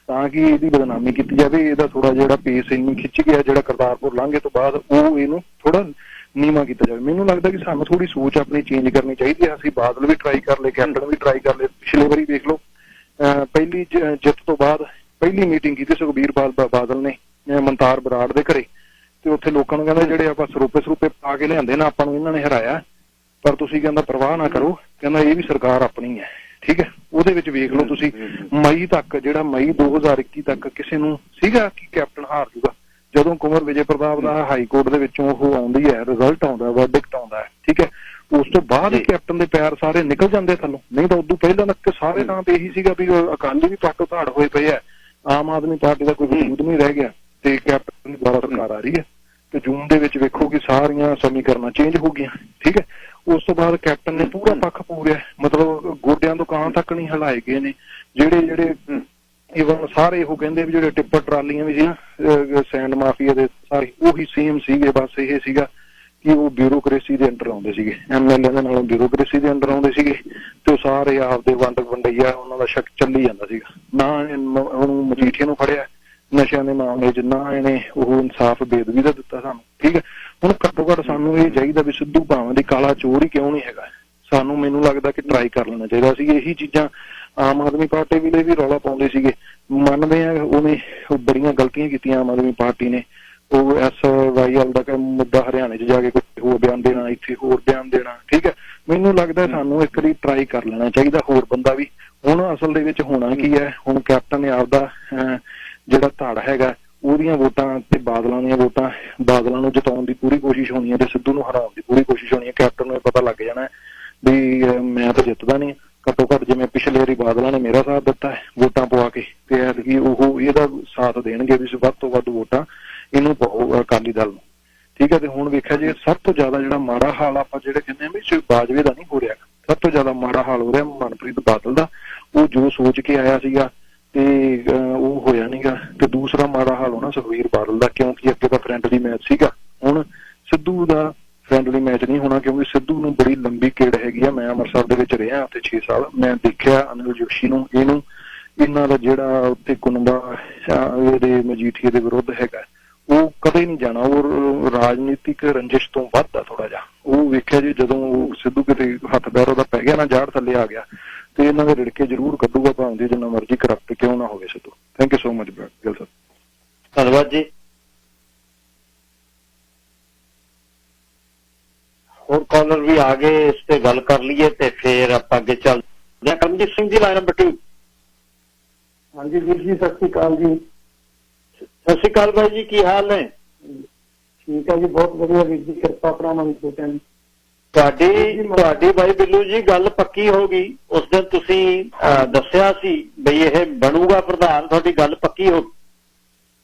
ਤਾਂ ਕਿ ਇਹਦੀ ਬਦਨਾਮੀ ਕੀਤੀ ਜਾਵੇ। ਇਹਦਾ ਥੋੜਾ ਜਿਹੜਾ ਪੇਸ ਇਹਨੂੰ ਖਿੱਚ ਗਿਆ ਜਿਹੜਾ ਕਰਤਾਰਪੁਰ ਲਾਂਘੇ ਤੋਂ ਬਾਅਦ, ਉਹ ਇਹਨੂੰ ਥੋੜਾ ਨੀਵਾਂ ਕੀਤਾ ਜਾਵੇ। ਮੈਨੂੰ ਲੱਗਦਾ ਕਿ ਸਾਨੂੰ ਥੋੜੀ ਸੋਚ ਆਪਣੀ ਚੇਂਜ ਕਰਨੀ ਚਾਹੀਦੀ ਹੈ। ਅਸੀਂ ਬਾਦਲ ਵੀ ਟਰਾਈ ਕਰ ਲਏ, ਕੈਪਟਨ ਵੀ ਟਰਾਈ ਕਰ ਲਏ। ਪਿਛਲੇ ਵਾਰੀ ਦੇਖ ਲਓ ਪਹਿਲੀ ਜਿੱਤ ਤੋਂ ਬਾਅਦ ਪਹਿਲੀ ਮੀਟਿੰਗ ਕੀਤੀ ਸੁਖਬੀਰ ਬਾਦਲ ਨੇ ਮਨਤਾਰ ਬਰਾੜ ਦੇ ਘਰੇ, ਤੇ ਉੱਥੇ ਲੋਕਾਂ ਨੂੰ ਕਹਿੰਦਾ ਜਿਹੜੇ ਆਪਾਂ ਸਰੂਪੇ ਪਾ ਕੇ ਲਿਆਂਦੇ ਨਾ ਆਪਾਂ ਨੂੰ ਇਹਨਾਂ ਨੇ ਹਰਾਇਆ, ਪਰ ਤੁਸੀਂ ਕਹਿੰਦਾ ਪਰਵਾਹ ਨਾ ਕਰੋ, ਕਹਿੰਦਾ ਇਹ ਵੀ ਸਰਕਾਰ ਆਪਣੀ ਹੈ। ਠੀਕ ਹੈ, ਉਹਦੇ ਵਿੱਚ ਵੇਖ ਲਓ ਤੁਸੀਂ ਮਈ ਤੱਕ, ਜਿਹੜਾ ਮਈ 2021 ਤੱਕ ਕਿਸੇ ਨੂੰ ਸੀਗਾ ਕਿ ਕੈਪਟਨ ਹਾਰ ਜੂਗਾ। ਜਦੋਂ ਕੁੰਵਰ ਵਿਜੇ ਪ੍ਰਤਾਪ ਦਾ ਹਾਈ ਕੋਰਟ ਦੇ ਵਿੱਚੋਂ ਉਹ ਆਉਂਦੀ ਹੈ, ਰਿਜ਼ਲਟ ਆਉਂਦਾ, ਵਰਡਿਕਟ ਆਉਂਦਾ ਹੈ। ਠੀਕ ਹੈ, ਉਸ ਤੋਂ ਬਾਅਦ ਹੀ ਕੈਪਟਨ ਦੇ ਪੈਰ ਸਾਰੇ ਨਿਕਲ ਜਾਂਦੇ ਥੱਲੋਂ, ਨਹੀਂ ਤਾਂ ਉਦੋਂ ਪਹਿਲਾਂ ਤੱਕ ਸਾਰੇ ਨਾਂ ਤੇ ਇਹੀ ਸੀਗਾ ਵੀ ਅਕਾਲੀ ਵੀ ਪਾਟੋ ਧਾੜ ਹੋਏ ਪਏ ਆ, ਆਮ ਆਦਮੀ ਪਾਰਟੀ ਦਾ ਕੋਈ ਵਜੂਦ ਨਹੀਂ ਰਹਿ ਗਿਆ ਤੇ ਕੈਪਟਨ ਦੀ ਦੁਬਾਰਾ ਸਰਕਾਰ ਆ ਰਹੀ ਹੈ। ਤੇ ਜੂਨ ਦੇ ਵਿੱਚ ਵੇਖੋ ਕਿ ਸਾਰੀਆਂ ਸਮੀਕਰਨਾਂ ਚੇਂਜ ਹੋ ਗਈਆਂ। ਠੀਕ ਹੈ, ਉਸ ਤੋਂ ਬਾਅਦ ਕੈਪਟਨ ਨੇ ਪੂਰਾ ਪੱਖ ਪੂਰਿਆ, ਮਤਲਬ ਗੋਡਿਆਂ ਤੋਂ ਕਾਂ ਤੱਕ ਨਹੀਂ ਹਿਲਾਏ ਗਏ ਨੇ। ਜਿਹੜੇ ਈਵਨ ਸਾਰੇ ਉਹ ਕਹਿੰਦੇ ਵੀ ਜਿਹੜੇ ਟਿੱਪਰ ਟਰਾਲੀਆਂ ਵੀ ਸੀ ਨਾ ਸੈਂਡ ਮਾਫੀਆ ਦੇ, ਸਾਰੇ ਉਹੀ ਸੇਮ ਸੀਗੇ। ਬਸ ਇਹ ਸੀਗਾ ਕਿ ਉਹ ਬਿਊਰੋਕ੍ਰੇਸੀ ਦੇ ਅੰਡਰ ਆਉਂਦੇ ਸੀਗੇ, MLA ਦੇ ਨਾਲੋਂ ਬਿਊਰੋਕ੍ਰੇਸੀ ਦੇ ਅੰਡਰ ਆਉਂਦੇ ਸੀਗੇ ਤੇ ਉਹ ਸਾਰੇ ਆਪਦੇ ਵੰਡਈਆ ਉਹਨਾਂ ਦਾ ਸ਼ੱਕ ਚੱਲੀ ਜਾਂਦਾ ਸੀਗਾ। ਨਾ ਉਹਨੂੰ ਮਜੀਠੀਆ ਨੂੰ ਫੜਿਆ ਨਸ਼ਿਆਂ ਦੇ ਮਾਮਲੇ ਚ, ਨਾ ਇਹਨੇ ਉਹ ਇਨਸਾਫ ਬੇਦਬੀ ਦਾ ਦਿੱਤਾ ਸਾਨੂੰ। ਠੀਕ ਹੈ, ਹੁਣ ਘੱਟੋ ਘੱਟ ਸਾਨੂੰ ਇਹ ਚਾਹੀਦਾ ਵੀ ਸਿੱਧੂ ਭਾਵੇਂ ਦੀ ਕਾਲਾ ਚੋਰ ਹੀ ਕਿਉਂ ਨਹੀਂ ਹੈਗਾ, ਸਾਨੂੰ ਮੈਨੂੰ ਲੱਗਦਾ ਕਿ ਟਰਾਈ ਕਰ ਲੈਣਾ ਚਾਹੀਦਾ ਸੀ। ਇਹੀ ਚੀਜ਼ਾਂ ਆਮ ਆਦਮੀ ਪਾਰਟੀ ਵੇਲੇ ਵੀ ਰੌਲਾ ਪਾਉਂਦੇ ਸੀਗੇ, ਮੰਨਦੇ ਆ ਉਹਨੇ ਬੜੀਆਂ ਗਲਤੀਆਂ ਕੀਤੀਆਂ ਆਮ ਆਦਮੀ ਪਾਰਟੀ ਨੇ। ਉਹ SYL ਦਾ ਮੁੱਦਾ ਹਰਿਆਣੇ ਚ ਜਾ ਕੇ ਕੋਈ ਹੋਰ ਬਿਆਨ ਦੇਣਾ, ਇੱਥੇ ਹੋਰ ਬਿਆਨ ਦੇਣਾ। ਠੀਕ ਹੈ, ਮੈਨੂੰ ਲੱਗਦਾ ਸਾਨੂੰ ਇੱਕ ਵਾਰੀ ਟਰਾਈ ਕਰ ਲੈਣਾ ਚਾਹੀਦਾ ਹੋਰ ਬੰਦਾ ਵੀ। ਹੁਣ ਅਸਲ ਦੇ ਵਿੱਚ ਹੋਣਾ ਕੀ ਹੈ, ਹੁਣ ਕੈਪਟਨ ਨੇ ਆਪਦਾ ਜਿਹੜਾ ਧੜ ਹੈਗਾ ਉਹਦੀਆਂ ਵੋਟਾਂ ਤੇ ਬਾਦਲਾਂ ਦੀਆਂ ਵੋਟਾਂ, ਬਾਦਲਾਂ ਨੂੰ ਜਿਤਾਉਣ ਦੀ ਪੂਰੀ ਕੋਸ਼ਿਸ਼ ਹੋਣੀ ਹੈ ਤੇ ਸਿੱਧੂ ਨੂੰ ਹਰਾਉਣ ਦੀ ਪੂਰੀ ਕੋਸ਼ਿਸ਼ ਹੋਣੀ ਹੈ। ਕੈਪਟਨ ਨੂੰ ਪਤਾ ਲੱਗ ਜਾਣਾ ਵੀ ਮੈਂ ਤਾਂ ਜਿੱਤਦਾ ਨਹੀਂ, ਘੱਟੋ ਘੱਟ ਜਿਵੇਂ ਪਿਛਲੇ ਵਾਰੀ ਬਾਦਲਾਂ ਨੇ ਮੇਰਾ ਸਾਥ ਦਿੱਤਾ ਹੈ ਵੋਟਾਂ ਪਵਾ ਕੇ, ਤੇ ਐਤਕੀ ਉਹ ਇਹਦਾ ਸਾਥ ਦੇਣਗੇ ਵੀ ਵੱਧ ਤੋਂ ਵੱਧ ਵੋਟਾਂ ਇਹਨੂੰ ਪਾਓ ਅਕਾਲੀ ਦਲ ਨੂੰ। ਠੀਕ ਹੈ, ਤੇ ਹੁਣ ਵੇਖਿਆ ਜੇ ਸਭ ਤੋਂ ਜ਼ਿਆਦਾ ਜਿਹੜਾ ਮਾੜਾ ਹਾਲ ਆਪਾਂ ਜਿਹੜੇ ਕਹਿੰਦੇ ਆ ਵੀ ਬਾਜਵੇ ਦਾ ਨਹੀਂ ਹੋ ਰਿਹਾ, ਸਭ ਤੋਂ ਜ਼ਿਆਦਾ ਮਾੜਾ ਹਾਲ ਹੋ ਰਿਹਾ ਮਨਪ੍ਰੀਤ ਬਾਦਲ ਦਾ। ਉਹ ਜੋ ਸੋਚ ਕੇ ਆਇਆ ਸੀਗਾ ਤੇ ਉਹ ਹੋਇਆ ਨੀਗਾ। ਤੇ ਦੂਸਰਾ ਮਾੜਾ ਹਾਲ ਹੋਣਾ ਸੁਖਬੀਰ ਬਾਦਲ ਦਾ, ਕਿਉਂਕਿ ਅੱਗੇ ਤਾਂ ਫਰੈਂਡਲੀ ਮੈਚ ਸੀਗਾ, ਹੁਣ ਸਿੱਧੂ ਦਾ ਫਰੈਂਡਲੀ ਮੈਚ ਨਹੀਂ ਹੋਣਾ, ਕਿਉਂਕਿ ਸਿੱਧੂ ਨੂੰ ਬੜੀ ਲੰਬੀ ਕਿੜ ਹੈਗੀ ਆ। ਮੈਂ ਅੰਮ੍ਰਿਤਸਰ ਦੇ ਵਿੱਚ ਰਿਹਾ ਉੱਥੇ 6 ਸਾਲ, ਮੈਂ ਦੇਖਿਆ ਅਨਿਲ ਜੋਸ਼ੀ ਨੂੰ, ਇਹਨਾਂ ਦਾ ਜਿਹੜਾ ਉੱਥੇ ਕੁਨਬਾ ਇਹਦੇ ਮਜੀਠੀਏ ਦੇ ਵਿਰੁੱਧ ਹੈਗਾ, ਉਹ ਕਦੇ ਨਹੀਂ ਜਾਣਾ। ਉਹ ਰਾਜਨੀਤਿਕ ਰੰਜਿਸ਼ ਤੋਂ ਵੱਧ ਆ ਥੋੜਾ ਜਿਹਾ। ਉਹ ਵੇਖਿਆ ਜੀ ਜਦੋਂ ਸਿੱਧੂ ਕਿਤੇ ਹੱਥ ਪੈਰ ਉਹਦਾ ਪੈ ਗਿਆ ਨਾ, ਜਾੜ ਥੱਲੇ ਆ ਗਿਆ, ਤੇ ਇਹਨਾਂ ਦੇ ਰਿੜਕੇ ਜ਼ਰੂਰ ਕੱਢੂਗਾ ਭਾਵੇਂ ਜਿੰਨਾ ਮਰਜ਼ੀ ਕਰਪਟ ਕਿਉਂ ਨਾ ਹੋਵੇ Sidhu. Thank you so much Gill ਸਾਹਿਬ। ਧੰਨਵਾਦ ਜੀ। ਹੋਰ ਕਾਲਰ ਵੀ ਆ ਗਏ, ਇਸ ਤੇ ਗੱਲ ਕਰ ਲਈਏ ਤੇ ਫਿਰ ਆਪਾਂ ਅੱਗੇ ਚੱਲਦੇ ਹਾਂ। Karamjit Singh ji, line number 2। ਹਾਂਜੀ ਵੀਰ ਜੀ, ਸਤਿ ਸ਼੍ਰੀ ਅਕਾਲ ਜੀ। ਸਤਿ ਸ਼੍ਰੀ ਅਕਾਲ ਬਾਈ ਜੀ, ਕੀ ਹਾਲ ਨੇ? ਠੀਕ ਹੈ ਜੀ, ਬਹੁਤ ਵਧੀਆ ਵੀਰ ਜੀ, ਕਿਰਪਾ ਭਰਾਵਾਂ ਦੀ ਸੋਚਾਂ ਜੀ। ਤੁਹਾਡੀ ਬਾਈ ਬਿੱਲੂ ਜੀ ਗੱਲ ਪੱਕੀ ਹੋ ਗਈ। ਉਸ ਦਿਨ ਤੁਸੀਂ ਦੱਸਿਆ ਸੀ ਬਈ ਇਹ ਬਣੂਗਾ ਪ੍ਰਧਾਨ, ਤੁਹਾਡੀ ਗੱਲ ਪੱਕੀ ਹੋ ਗਈ।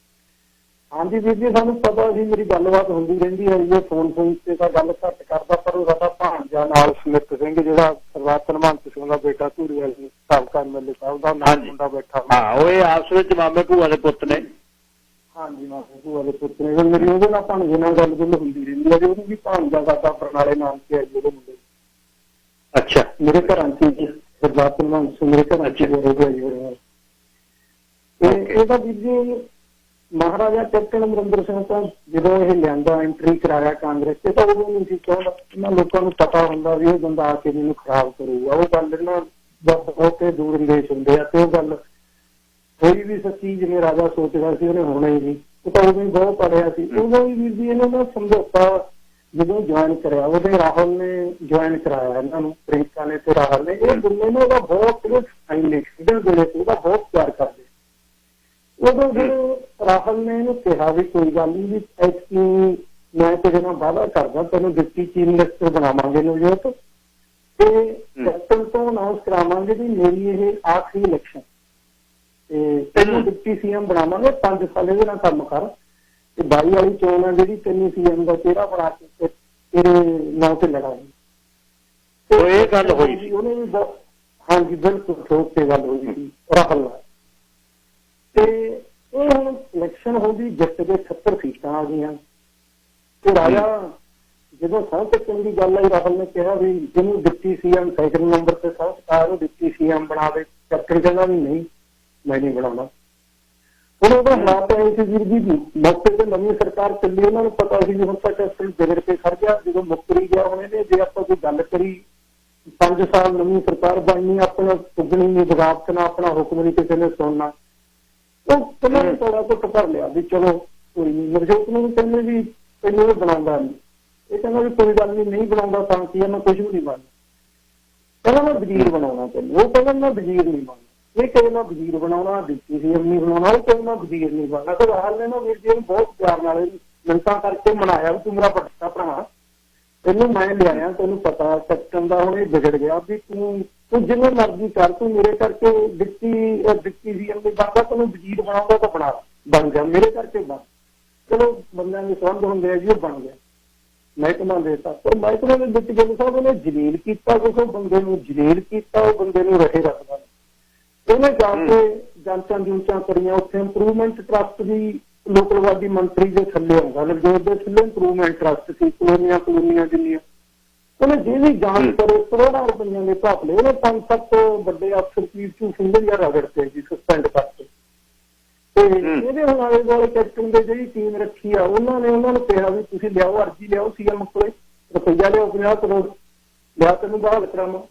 ਹਾਂਜੀ ਵੀਰ ਜੀ, ਸਾਨੂੰ ਪਤਾ ਸੀ, ਮੇਰੀ ਗੱਲਬਾਤ ਹੁੰਦੀ ਰਹਿੰਦੀ ਹੈ ਜੀ। ਫੋਨ ਤੇ ਤਾਂ ਗੱਲ ਘੱਟ ਕਰਦਾ, ਪਰ ਉਹ ਸਾਡਾ ਭਾਣਜਾ ਨਾਲ ਸਮਿਤ ਸਿੰਘ, ਜਿਹੜਾ ਸਰਦਾਰ ਧਨਵੰਤ ਸਿੰਘ ਦਾ ਬੇਟਾ ਧੂਰੀਵਾਲ ਜੀ, ਸਾਬਕਾ ਐਮਐਲਏ ਸਾਹਿਬ ਦਾ ਨਾਲ ਮੁੰਡਾ ਬੈਠਾ। ਹਾਂ, ਉਹ ਇਹ ਆਪਸ ਵਿੱਚ ਮਾਮੇ ਭੂਆ ਦੇ ਪੁੱਤ ਨੇ। ਹਾਂਜੀ, ਮਾਮੇ ਭੂਆ ਦੇ ਪੁੱਤ ਨੇ। ਮੇਰੀ ਉਹਦੇ ਨਾਲ ਭਾਣਜੇ ਨਾਲ ਗੱਲ ਹੁੰਦੀ ਰਹਿੰਦੀ ਹੈ ਜੀ। ਉਹਨੂੰ ਵੀ ਭਾਣਜਾ ਸਾਡਾ ਬਰਨਾਲੇ ਨਾਮ ਤੇ ਹੈ ਜੀ ਉਹਦੇ ਮੁੰਡੇ। ਅੱਛਾ, ਮੇਰੇ ਘਰਾਂ ਚ ਜੀ ਸਰਦਾਰ ਧਨਵੰਤ ਸਿੰਘ ਮੇਰੇ ਘਰਾਂ ਚ ਹੋ ਗਿਆ ਜੀ। ਇਹਦਾ ਵੀਰ ਜੀ ਮਹਾਰਾਜਾ ਕੈਪਟਨ ਅਮਰਿੰਦਰ ਸਿੰਘ ਤੋਂ ਜਦੋਂ ਇਹ ਲਿਆਂਦਾ, ਐਂਟਰੀ ਕਰਾਇਆ ਕਾਂਗਰਸ ਤੇ, ਤਾਂ ਉਦੋਂ ਨਹੀਂ ਸੀ ਚਾਹੁੰਦਾ। ਇਹਨਾਂ ਲੋਕਾਂ ਨੂੰ ਪਤਾ ਹੁੰਦਾ ਵੀ ਇਹ ਬੰਦਾ ਆ ਕੇ ਮੈਨੂੰ ਖਰਾਬ ਕਰੂਗਾ। ਉਹ ਗੱਲ ਇਹਨਾਂ ਬਹੁਤੇ ਦੂਰ ਅੰਦੇਸ਼ ਹੁੰਦੇ ਆ, ਤੇ ਉਹ ਗੱਲ ਕੋਈ ਵੀ ਸੱਚੀ ਜਿਵੇਂ ਰਾਜਾ ਸੋਚਦਾ ਸੀ ਉਹਨੇ ਹੋਣਾ ਹੀ ਨਹੀਂ। ਉਹ ਤਾਂ ਉਦੋਂ ਹੀ ਬਹੁਤ ਪੜਿਆ ਸੀ। ਉਦੋਂ ਵੀ ਵੀਰ ਜੀ ਇਹਨਾਂ ਦਾ ਸਮਝੌਤਾ ਜਦੋਂ ਜੁਆਇਨ ਕਰਿਆ, ਉਹਦੇ ਰਾਹੁਲ ਨੇ ਜੁਆਇਨ ਕਰਾਇਆ ਇਹਨਾਂ ਨੂੰ, ਪ੍ਰਿੰਕਾ ਨੇ ਤੇ ਰਾਹੁਲ ਨੇ। ਇਹ ਦੋਨੇ ਨੇ ਉਹਦਾ ਬਹੁਤ ਉਹਦਾ ਬਹੁਤ ਪਿਆਰ ਕਰਦੇ। ਉਦੋਂ ਫਿਰ ਰਾਹੁਲ ਨੇ ਇਹਨੂੰ ਕਿਹਾ ਵੀ ਕੋਈ ਗੱਲ ਨਹੀਂ, ਵੀ ਐਤਕੀ ਮੈਂ ਤੇਰੇ ਨਾਲ ਵਾਅਦਾ ਕਰਦਾ, ਤੈਨੂੰ ਡਿਪਟੀ ਚੀਫ ਮਿਨਿਸਟਰ ਬਣਾਵਾਂਗੇ ਨਵਜੋਤ, ਤੇ ਕੈਪਟਨ ਤੋਂ ਅਨਾਉਂਸ ਕਰਾਵਾਂਗੇ ਵੀ ਮੇਰੀ ਇਹ ਆਖਰੀ ਇਲੈਕਸ਼ਨ, ਤੇ ਤੈਨੂੰ ਡਿਪਟੀ ਸੀਐਮ ਬਣਾਵਾਂਗੇ, 5 ਸਾਲ ਇਹਦੇ ਨਾਲ ਕੰਮ ਕਰ, ਤੇ 22 ਵਾਲੀ ਚੋਣ ਆ ਜਿਹੜੀ ਤੈਨੂੰ ਸੀਐਮ ਦਾ ਚਿਹਰਾ ਬਣਾ ਕੇ ਤੇਰੇ ਨਾਂ ਤੇ ਲੜਾਂਗੇ। ਇਹ ਗੱਲ ਹੋਈ ਸੀ ਉਹਨੇ ਵੀ। ਹਾਂਜੀ, ਬਿਲਕੁਲ ਠੋਕ ਤੇ ਗੱਲ ਹੋਈ ਸੀ ਰਾਹੁਲ ਨਾਲ। ਤੇ ਇਹ ਹੁਣ ਇਲੈਕਸ਼ਨ ਹੋ ਗਈ, ਜਿੱਤ ਦੇ 76 ਸੀਟਾਂ ਆ ਗਈਆਂ। ਤੇ ਰਾਜਾ ਜਦੋਂ ਸਹੁੰ ਚੱਕਣ ਦੀ ਗੱਲ ਆਈ, ਰਾਹੁਲ ਨੇ ਕਿਹਾ ਵੀ ਜਿਹਨੂੰ ਡਿਪਟੀ ਸੀਐਮ ਸੈਕਿੰਡ ਨੰਬਰ ਤੇ ਸਹੁੰ ਚੁਕਾ ਉਹਨੂੰ ਡਿਪਟੀ ਸੀਐਮ ਬਣਾ ਦੇ। ਕੈਪਟਨ ਕਹਿੰਦਾ ਵੀ ਨਹੀਂ, ਮੈਂ ਨਹੀਂ ਬਣਾਉਣਾ। ਹੁਣ ਉਹਦਾ ਹਾਲਾਤ ਆਏ ਸੀ ਵੀਰ ਜੀ, ਮੌਕੇ ਤੇ ਨਵੀਂ ਸਰਕਾਰ ਚੱਲੀ, ਉਹਨਾਂ ਨੂੰ ਪਤਾ ਸੀ ਵੀ ਹੁਣ ਤਾਂ ਕੈਪਟਨ ਵਿਗੜ ਕੇ ਖੜ ਗਿਆ, ਜਦੋਂ ਮੁੱਕਰੀ ਗਿਆ। ਹੁਣ ਇਹਨੇ ਜੇ ਆਪਾਂ ਕੋਈ ਗੱਲ ਕਰੀ 5 ਸਾਲ ਨਵੀਂ ਸਰਕਾਰ ਬਣਨੀ, ਆਪਣਾ ਸੁਗਣੀ ਨਹੀਂ, ਬਗਾਵਤ ਨਾ, ਆਪਣਾ ਹੁਕਮ ਨਹੀਂ ਕਿਸੇ ਨੇ ਸੁਣਨਾ। ਉਹ ਉਹਨਾਂ ਨੇ ਥੋੜਾ ਕੁ ਕਰ ਲਿਆ ਵੀ ਚਲੋ ਕੋਈ ਨਹੀਂ। ਨਵਜੋਤ ਨੂੰ ਕਹਿੰਦੇ ਵੀ ਤੈਨੂੰ ਇਹ ਬਣਾਉਂਦਾ ਨਹੀਂ, ਇਹ ਕਹਿੰਦਾ ਵੀ ਕੋਈ ਗੱਲ ਨਹੀਂ ਬਣਾਉਂਦਾ ਤਾਂ ਕੀ ਹੈ, ਮੈਂ ਕੁਝ ਵੀ ਨਹੀਂ ਬਣਨਾ। ਕਹਿੰਦਾ ਮੈਂ ਵਜ਼ੀਰ ਬਣਾਉਣਾ ਤੈਨੂੰ, ਉਹ ਕਹਿੰਦਾ ਮੈਂ ਵਜ਼ੀਰ ਨਹੀਂ ਬਣਨਾ। ਇਹ ਕਹਿੰਦਾ ਮੈਂ ਵਜ਼ੀਰ ਬਣਾਉਣਾ, ਡਿਪਟੀ ਸੀਐਮ ਨਹੀਂ ਬਣਾਉਣਾ, ਉਹ ਕਹਿੰਦਾ ਮੈਂ ਵਜ਼ੀਰ ਨਹੀਂ ਬਣਨਾ। ਤੇ ਰਾਹੁਲ ਨੇ ਨਾ ਵੀਰ ਜੀ ਨੂੰ ਬਹੁਤ ਪਿਆਰ ਨਾਲ ਮਿੰਨਤਾਂ ਕਰਕੇ ਮਨਾਇਆ ਵੀ ਤੂੰ ਮੇਰਾ ਵੱਡਾ ਭਰਾ, ਤੈਨੂੰ ਮੈਂ ਲਿਆਇਆ, ਤੈਨੂੰ ਪਤਾ ਕੈਪਟਨ ਦਾ ਹੁਣ ਇਹ ਵਿਗੜ ਗਿਆ, ਵੀ ਤੂੰ ਜਿਵੇਂ ਮਰਜ਼ੀ ਕਰ, ਤੂੰ ਮੇਰੇ ਕਰਕੇ ਡਿਪਟੀ ਸੀਐਮ ਦੇ ਬਣਦਾ, ਤੈਨੂੰ ਵਜ਼ੀਰ ਬਣਾਉਂਦਾ ਤਾਂ ਬਣ ਗਿਆ, ਮੇਰੇ ਕਰਕੇ ਬਣ। ਚਲੋ ਬੰਦਿਆਂ ਦੇ ਸੰਬੰਧ ਹੁੰਦੇ ਆ ਜੀ, ਉਹ ਬਣ ਗਿਆ, ਮਹਿਕਮਾ ਦੇਤਾ। ਪਰ ਮਹਿਕਮੇ ਦੇ ਵਿੱਚ ਗਿੱਲ ਸਾਹਿਬ ਉਹਨੇ ਜਲੀਲ ਕੀਤਾ, ਕੁਛ ਉਹ ਬੰਦੇ ਨੂੰ ਜਲੀਲ ਕੀਤਾ, ਉਹ ਬੰਦੇ ਨੂੰ ਰਹੇ ਰੱਖਦਾ। ਉਹਨੇ ਜਾ ਕੇ ਜਾਂਚਾਂ ਜੂਚਾਂ ਕਰੀਆਂ, ਉੱਥੇ ਇੰਪਰੂਵਮੈਂਟ ਟਰਸਟ ਦੀ ਲੋਕਲਵਾਦੀ ਮੰਤਰੀ ਦੇ ਥੱਲੇ ਆਉਂਦਾ, ਨਵਜੋਤ ਦੇ ਥੱਲੇ ਇੰਪਰੂਵਮੈਂਟ ਟਰਸਟ ਸੀ, ਕਲੋਨੀਆਂ ਜਿੰਨੀਆਂ। ਉਹਨੇ ਜਿਹਦੀ ਜਾਂਚ ਕਰੇ ਕਰੋੜਾਂ ਰੁਪਈਆਂ ਦੇ ਘਪਲੇ, ਉਹਨੇ 5-7 ਵੱਡੇ ਅਫਸਰ ਪੀਰ ਸਿੰਘ ਜਾਂ ਰਗੜ ਤੇ ਜੀ ਸਸਪੈਂਡ ਕਰਤੇ। ਤੇ ਇਹਦੇ ਹੁਣ ਆਲੇ ਦੁਆਲੇ ਕੈਪਟਨ ਦੇ ਜਿਹੜੀ ਟੀਮ ਰੱਖੀ ਆ, ਉਹਨਾਂ ਨੂੰ ਕਿਹਾ ਵੀ ਤੁਸੀਂ ਲਿਆਓ, ਅਰਜ਼ੀ ਲਿਆਓ ਸੀਐਮ ਕੋਲੇ, ਰੁਪਈਆ ਲਿਆਓ 50 ਕਰੋੜ, ਲਿਆ ਤੈਨੂੰ ਬਹਾਲ ਕਰਾਵਾਂ।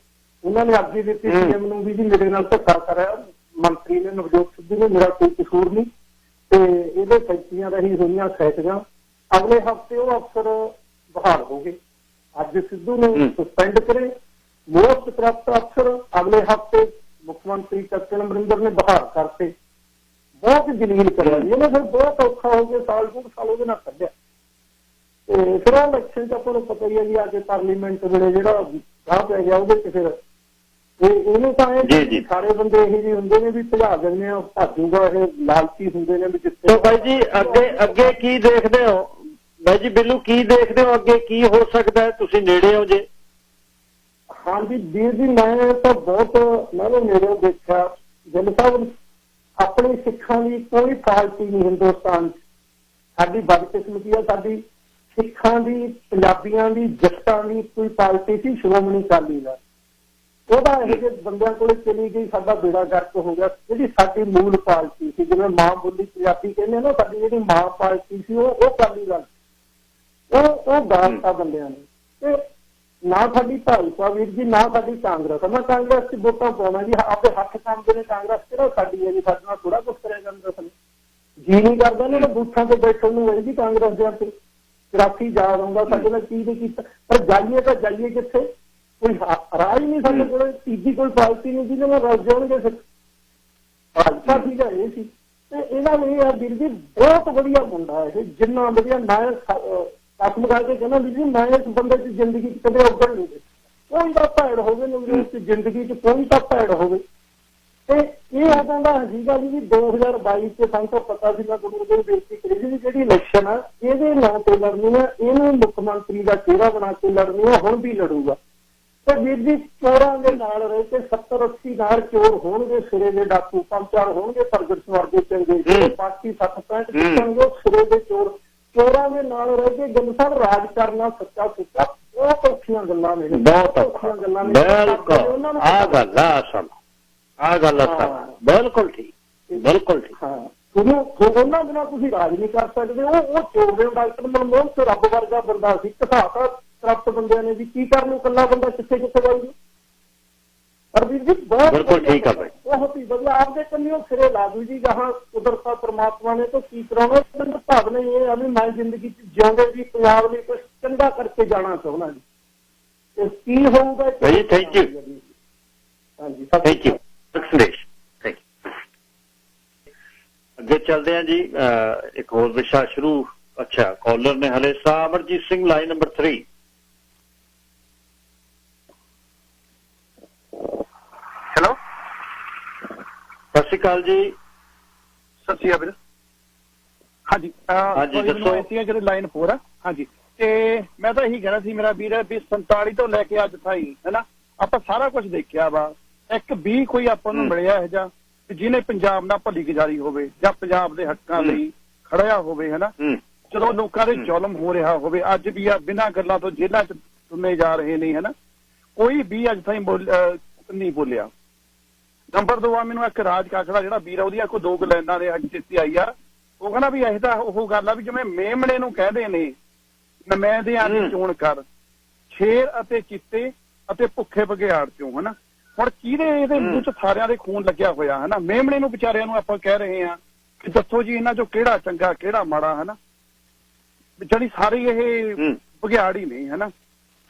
ਉਹਨਾਂ ਨੇ ਅਰਜ਼ੀ ਦਿੱਤੀ ਸੀਐਮ ਨੂੰ ਵੀ ਜੀ ਮੇਰੇ ਨਾਲ ਧੱਕਾ ਕਰਿਆ ਮੰਤਰੀ ਨੇ, ਨਵਜੋਤ ਸਿੱਧੂ ਨੇ, ਮੇਰਾ ਕੋਈ ਕਸੂਰ ਨਹੀਂ, ਤੇ ਇਹਦੇ ਫੈਕਟਰੀਆਂ ਰਹੀ ਹੋਈਆਂ ਸੈਟੀਆਂ। ਅਗਲੇ ਹਫ਼ਤੇ ਉਹ ਅਫਸਰ ਬਹਾਲ ਹੋ ਗਏ। ਅੱਜ ਸਿੱਧੂ ਨੂੰ ਸਸਪੈਂਡ ਕਰੇ ਮੋਸਟ ਕਰਪਟ ਅਫਸਰ, ਅਗਲੇ ਹਫ਼ਤੇ ਮੁੱਖ ਮੰਤਰੀ ਕੈਪਟਨ ਅਮਰਿੰਦਰ ਨੇ ਬਹਾਲ ਕਰਤੇ। ਬਹੁਤ ਜਲੀਲ ਕਰਿਆ ਜੀ ਉਹਨੇ, ਫਿਰ ਬਹੁਤ ਔਖਾ ਹੋ ਗਿਆ, ਸਾਲ 2 ਸਾਲ ਉਹਦੇ ਨਾਲ ਕੱਢਿਆ। ਤੇ ਫਿਰ ਉਹ ਇਲੈਕਸ਼ਨ ਚ ਆਪਾਂ ਨੂੰ ਪਤਾ ਹੀ ਹੈ ਜੀ, ਆ ਕੇ ਪਾਰਲੀਮੈਂਟ ਵੇਲੇ ਜਿਹੜਾ ਰਾਹ ਪੈ ਗਿਆ ਉਹਦੇ ਚ ਫਿਰ ਇਹਨੂੰ ਤਾਂ ਇਹ ਸਾਰੇ ਬੰਦੇ ਇਹੋ ਜਿਹੇ ਹੁੰਦੇ ਨੇ ਵੀ ਭਜਾ ਦਿੰਦੇ ਆ, ਭਾਜੂਗਾ, ਇਹ ਲਾਲਚੀ ਹੁੰਦੇ ਨੇ ਵੀ ਜਿੱਥੇ। ਬਾਈ ਜੀ ਅੱਗੇ ਕੀ ਦੇਖਦੇ ਹੋ ਬਾਈ ਜੀ, ਬਿੱਲੂ ਕੀ ਦੇਖਦੇ ਹੋ, ਅੱਗੇ ਕੀ ਹੋ ਸਕਦਾ ਹੈ? ਤੁਸੀਂ ਨੇੜੇ ਹੋ ਜੇ। ਹਾਂਜੀ ਵੀਰ ਜੀ, ਮੈਂ ਤਾਂ ਬਹੁਤ ਮੈਂ ਨੇੜੇ ਦੇਖਿਆ। ਗਿੱਲ ਸਾਹਿਬ, ਆਪਣੇ ਸਿੱਖਾਂ ਦੀ ਕੋਈ ਪਾਰਟੀ ਨਹੀਂ ਹਿੰਦੁਸਤਾਨ ਚ, ਸਾਡੀ ਬਦਕਿਸਮਤੀ ਆ, ਸਾਡੀ ਸਿੱਖਾਂ ਦੀ, ਪੰਜਾਬੀਆਂ ਦੀ, ਜੱਟਾਂ ਦੀ ਕੋਈ ਪਾਰਟੀ ਸੀ ਸ਼੍ਰੋਮਣੀ ਅਕਾਲੀ ਦਲ। ਉਹਦਾ ਇਹੋ ਜਿਹੇ ਬੰਦਿਆਂ ਕੋਲੇ ਚਲੀ ਗਈ, ਸਾਡਾ ਬੇੜਾ ਗਰਕ ਹੋ ਗਿਆ। ਜਿਹੜੀ ਸਾਡੀ ਮੂਲ ਪਾਰਟੀ ਸੀ, ਜਿਵੇਂ ਮਾਂ ਬੋਲੀ ਪੰਜਾਬੀ ਕਹਿੰਦੇ ਨਾ, ਸਾਡੀ ਜਿਹੜੀ ਮਾਂ ਪਾਰਟੀ ਸੀ ਉਹ ਅਕਾਲੀ ਦਲ, ਉਹ ਗਾਲਤਾ ਬੰਦਿਆਂ ਨੇ। ਤੇ ਨਾ ਸਾਡੀ ਭਾਜਪਾ ਵੀਰ ਜੀ, ਨਾ ਸਾਡੀ ਕਾਂਗਰਸ। ਮੈਂ ਕਾਂਗਰਸ ਚ ਵੋਟਾਂ ਪਾਉਣਾ ਜੀ, ਆਪਦੇ ਹੱਥ ਕੰਮਦੇ ਨੇ। ਕਾਂਗਰਸ ਕਿਹੜਾ ਸਾਡੀ ਹੈ ਜੀ, ਸਾਡੇ ਨਾਲ ਥੋੜਾ ਕੁਛ ਕਰਿਆ ਜਾਂਦਾ। ਜੀ ਨਹੀਂ ਕਰਦਾ ਇਹਨਾਂ ਨੇ ਬੂਥਾਂ ਤੇ ਬੈਠਣ ਨੂੰ ਜੀ ਕਾਂਗਰਸ ਦੇ ਹੱਥ 84 ਯਾਦ ਆਉਂਦਾ ਸਾਡੇ ਨਾਲ ਕੀ ਨਹੀਂ ਕੀਤਾ। ਪਰ ਜਾਈਏ ਤਾਂ ਜਾਈਏ ਕਿੱਥੇ, ਕੋਈ ਰਾਜ ਨਹੀਂ ਸਾਡੇ ਕੋਲ, ਤੀਜੀ ਕੋਈ ਪਾਰਟੀ ਨਹੀਂ ਜਿਹਦੇ ਨਾਲ ਰਲ ਜਾਣਗੇ। ਭਾਜਪਾ ਸੀਗਾ ਇਹ ਸੀ। ਤੇ ਇਹਨਾਂ ਨੇ ਇਹ ਵੀਰ ਜੀ ਬਹੁਤ ਵਧੀਆ ਮੁੰਡਾ ਇਹ, ਜਿੰਨਾ ਵਧੀਆ ਮੈਂ ਕਸਮ ਕਰਕੇ ਕਹਿੰਦਾ ਵੀਰ ਜੀ, ਮੈਂ ਇਸ ਬੰਦੇ ਚ ਜ਼ਿੰਦਗੀ ਚ ਕਦੇ ਉੱਗਣ ਨਹੀਂ ਦੇ। ਕੋਈ ਤਾਂ ਭੈੜ ਹੋਵੇ ਨਵਜੋਤ ਚ ਜ਼ਿੰਦਗੀ ਚ, ਕੋਈ ਤਾਂ ਭੈੜ ਹੋਵੇ। ਤੇ ਇਹ ਉਦੋਂ ਦਾ ਸੀਗਾ ਜੀ 2022 ਚ ਸਾਨੂੰ ਤਾਂ ਪਤਾ ਸੀ, ਮੈਂ ਤੁਹਾਨੂੰ ਕੋਈ ਬੇਨਤੀ ਕਰੀ ਸੀ ਜਿਹੜੀ ਇਲੈਕਸ਼ਨ ਆ ਇਹਦੇ ਨਾਂ ਤੇ ਲੜਨੀ ਆ, ਇਹਨੂੰ ਮੁੱਖ ਮੰਤਰੀ ਦਾ ਚਿਹਰਾ ਬਣਾ ਕੇ ਲੜਨੀ ਆ, ਹੁਣ ਵੀ ਲੜੂਗਾ। ਤੇ ਵੀਰ ਜੀ ਚੋਰਾਂ ਦੇ ਨਾਲ ਰਹਿ ਕੇ 70-80 ਨਾਲ ਚੋਰ ਹੋਣਗੇ, ਸਿਰੇ ਦੇ ਡਾਕੂ 5-4 ਹੋਣਗੇ ਪ੍ਰਗਟ ਸਵਰਗੇ ਚੰਗੇ, ਜਿਹੜੇ ਬਾਕੀ 60-65 ਹੋਣਗੇ ਸਿਰੇ ਦੇ ਚੋਰ। ਚੋਰਾਂ ਦੇ ਨਾਲ ਰਹਿ ਕੇ ਗੰਸਰ ਰਾਜ ਕਰਨਾ ਸੱਚਾ ਸੁੱਚਾ ਬਹੁਤ ਔਖੀਆਂ ਗੱਲਾਂ ਨੇ, ਬਹੁਤ ਔਖੀਆਂ ਗੱਲਾਂ ਨੇ। ਬਿਲਕੁਲ ਆਹ ਗੱਲ ਆ ਅਸਲ, ਆਹ ਗੱਲ ਆ ਬਿਲਕੁਲ ਠੀਕ, ਬਿਲਕੁਲ ਠੀਕ। ਹਾਂ ਉਹਨਾਂ ਬਿਨਾਂ ਤੁਸੀਂ ਰਾਜ ਨਹੀਂ ਕਰ ਸਕਦੇ। ਉਹ ਚੋਰ ਦੇ ਡਾਕਟਰ ਮਨਮੋਹਨ ਸਿੰਘ ਰੱਬ ਵਰਗਾ ਬੰਦਾ ਸੀ, ਘਟਾਤਾ ਕਰਪਟ ਬੰਦਿਆਂ ਨੇ ਵੀ ਕੀ ਕਰਨ ਨੂੰ, ਇਕੱਲਾ ਬੰਦਾ ਕਿੱਥੇ ਜਾਊਗੀ। ਪਰ ਵੀਰ ਜੀ ਬਹੁਤ ਬਿਲਕੁਲ ਠੀਕ ਆ ਬਾਈ, ਬਹੁਤ ਹੀ ਵਧੀਆ ਆਪਦੇ ਕੰਨਿਓ ਸਿਰੇ ਲਾ ਦੂ ਜੀ। ਜਹਾਂ ਕੁਦਰਤ ਪਰਮਾਤਮਾ ਨੇ ਤਾਂ ਕੀ ਕਰਾਉਣਾ, ਭਾਵ ਨਹੀਂ ਇਹ ਆ ਵੀ ਮੈਂ ਜ਼ਿੰਦਗੀ ਚ ਜਿਉਂਦੇ ਜੀ ਪੰਜਾਬ ਲਈ ਕੁਝ ਚੰਗਾ ਕਰਕੇ ਜਾਣਾ ਚਾਹੁੰਦਾ ਜੀ। ਤੇ ਕੀ ਹੋਊਗਾ ਜੀ? Thank you. ਹਾਂਜੀ ਥੈਂਕ ਯੂ ਸੰਦੇਸ਼, ਥੈਂਕ ਯੂ। ਅੱਗੇ ਚੱਲਦੇ ਹਾਂ ਜੀ, ਇੱਕ ਹੋਰ ਵਿਸ਼ਾ ਸ਼ੁਰੂ। ਅੱਛਾ ਕਾਲਰ ਨੇ ਹਲੇ ਸਾਹ Amarjeet Singh line number 3। Hello ਸਤਿ ਸ਼੍ਰੀ ਅਕਾਲ ਜੀ। ਸਤਿ ਸ਼੍ਰੀ ਅਕਾਲ। ਹਾਂਜੀ ਹਾਂਜੀ ਦੱਸੋ। ਜਿਹੜੇ ਲਾਈਨ 4 ਆ। ਹਾਂਜੀ ਤੇ ਮੈਂ ਤਾਂ ਇਹੀ ਕਹਿਣਾ ਸੀ ਮੇਰਾ ਵੀਰ ਵੀ 47 ਤੋਂ ਲੈ ਕੇ ਅੱਜ ਤਾਈਂ ਹੈਨਾ ਆਪਾਂ ਸਾਰਾ ਕੁਝ ਦੇਖਿਆ ਵਾ। ਇੱਕ ਵੀ ਕੋਈ ਆਪਾਂ ਨੂੰ ਮਿਲਿਆ ਇਹੋ ਜਿਹਾ ਜਿਹਨੇ ਪੰਜਾਬ ਨਾਲ ਭਲੀ ਗੁਜ਼ਾਰੀ ਹੋਵੇ ਜਾਂ ਪੰਜਾਬ ਦੇ ਹੱਕਾਂ ਲਈ ਖੜਿਆ ਹੋਵੇ ਹੈਨਾ, ਜਦੋਂ ਲੋਕਾਂ ਦੇ ਜ਼ੁਲਮ ਹੋ ਰਿਹਾ ਹੋਵੇ। ਅੱਜ ਵੀ ਆ ਬਿਨਾਂ ਗੱਲਾਂ ਤੋਂ ਜੇਲ੍ਹਾਂ ਚ ਸੁਣਨੇ ਜਾ ਰਹੇ ਨੇ ਹੈਨਾ, ਕੋਈ ਵੀ ਅੱਜ ਤਾਈਂ ਨਹੀਂ ਬੋਲਿਆ। ਨੰਬਰ 2 ਆ ਮੈਨੂੰ ਇੱਕ ਰਾਜ ਕਾਕੜਾ ਜਿਹੜਾ ਵੀਰ ਆ ਉਹਦੀਆਂ ਕੋਈ 2 ਲਾਈਨਾਂ ਦੇ ਅੱਜ ਚਿੱਤੀ ਆਈ ਆ। ਉਹ ਕਹਿੰਦਾ ਵੀ ਇਹ ਤਾਂ ਉਹ ਗੱਲ ਆ ਵੀ ਜਿਵੇਂ ਮੇਮਣੇ ਨੂੰ ਕਹਿੰਦੇ ਨੇ ਨੁਮਾਇੰਦਿਆਂ ਦੀ ਚੋਣ ਕਰ, ਸ਼ੇਰ ਅਤੇ ਚਿੱਤੇ ਅਤੇ ਭੁੱਖੇ ਬਘਿਆੜ ਚੋਂ ਹਨਾ। ਹੁਣ ਕਿਹਦੇ ਇਹਦੇ ਮੂੰਹ ਚ ਸਾਰਿਆਂ ਦੇ ਖੂਨ ਲੱਗਿਆ ਹੋਇਆ ਹਨਾ। ਮੇਮਣੇ ਨੂੰ ਵਿਚਾਰਿਆਂ ਨੂੰ ਆਪਾਂ ਕਹਿ ਰਹੇ ਹਾਂ ਕਿ ਦੱਸੋ ਜੀ ਇਹਨਾਂ ਚੋਂ ਕਿਹੜਾ ਚੰਗਾ ਕਿਹੜਾ ਮਾੜਾ ਹਨਾ। ਜਿਹੜੀ ਸਾਰੀ ਇਹ ਬਘਿਆੜ ਹੀ ਨੇ ਹਨਾ।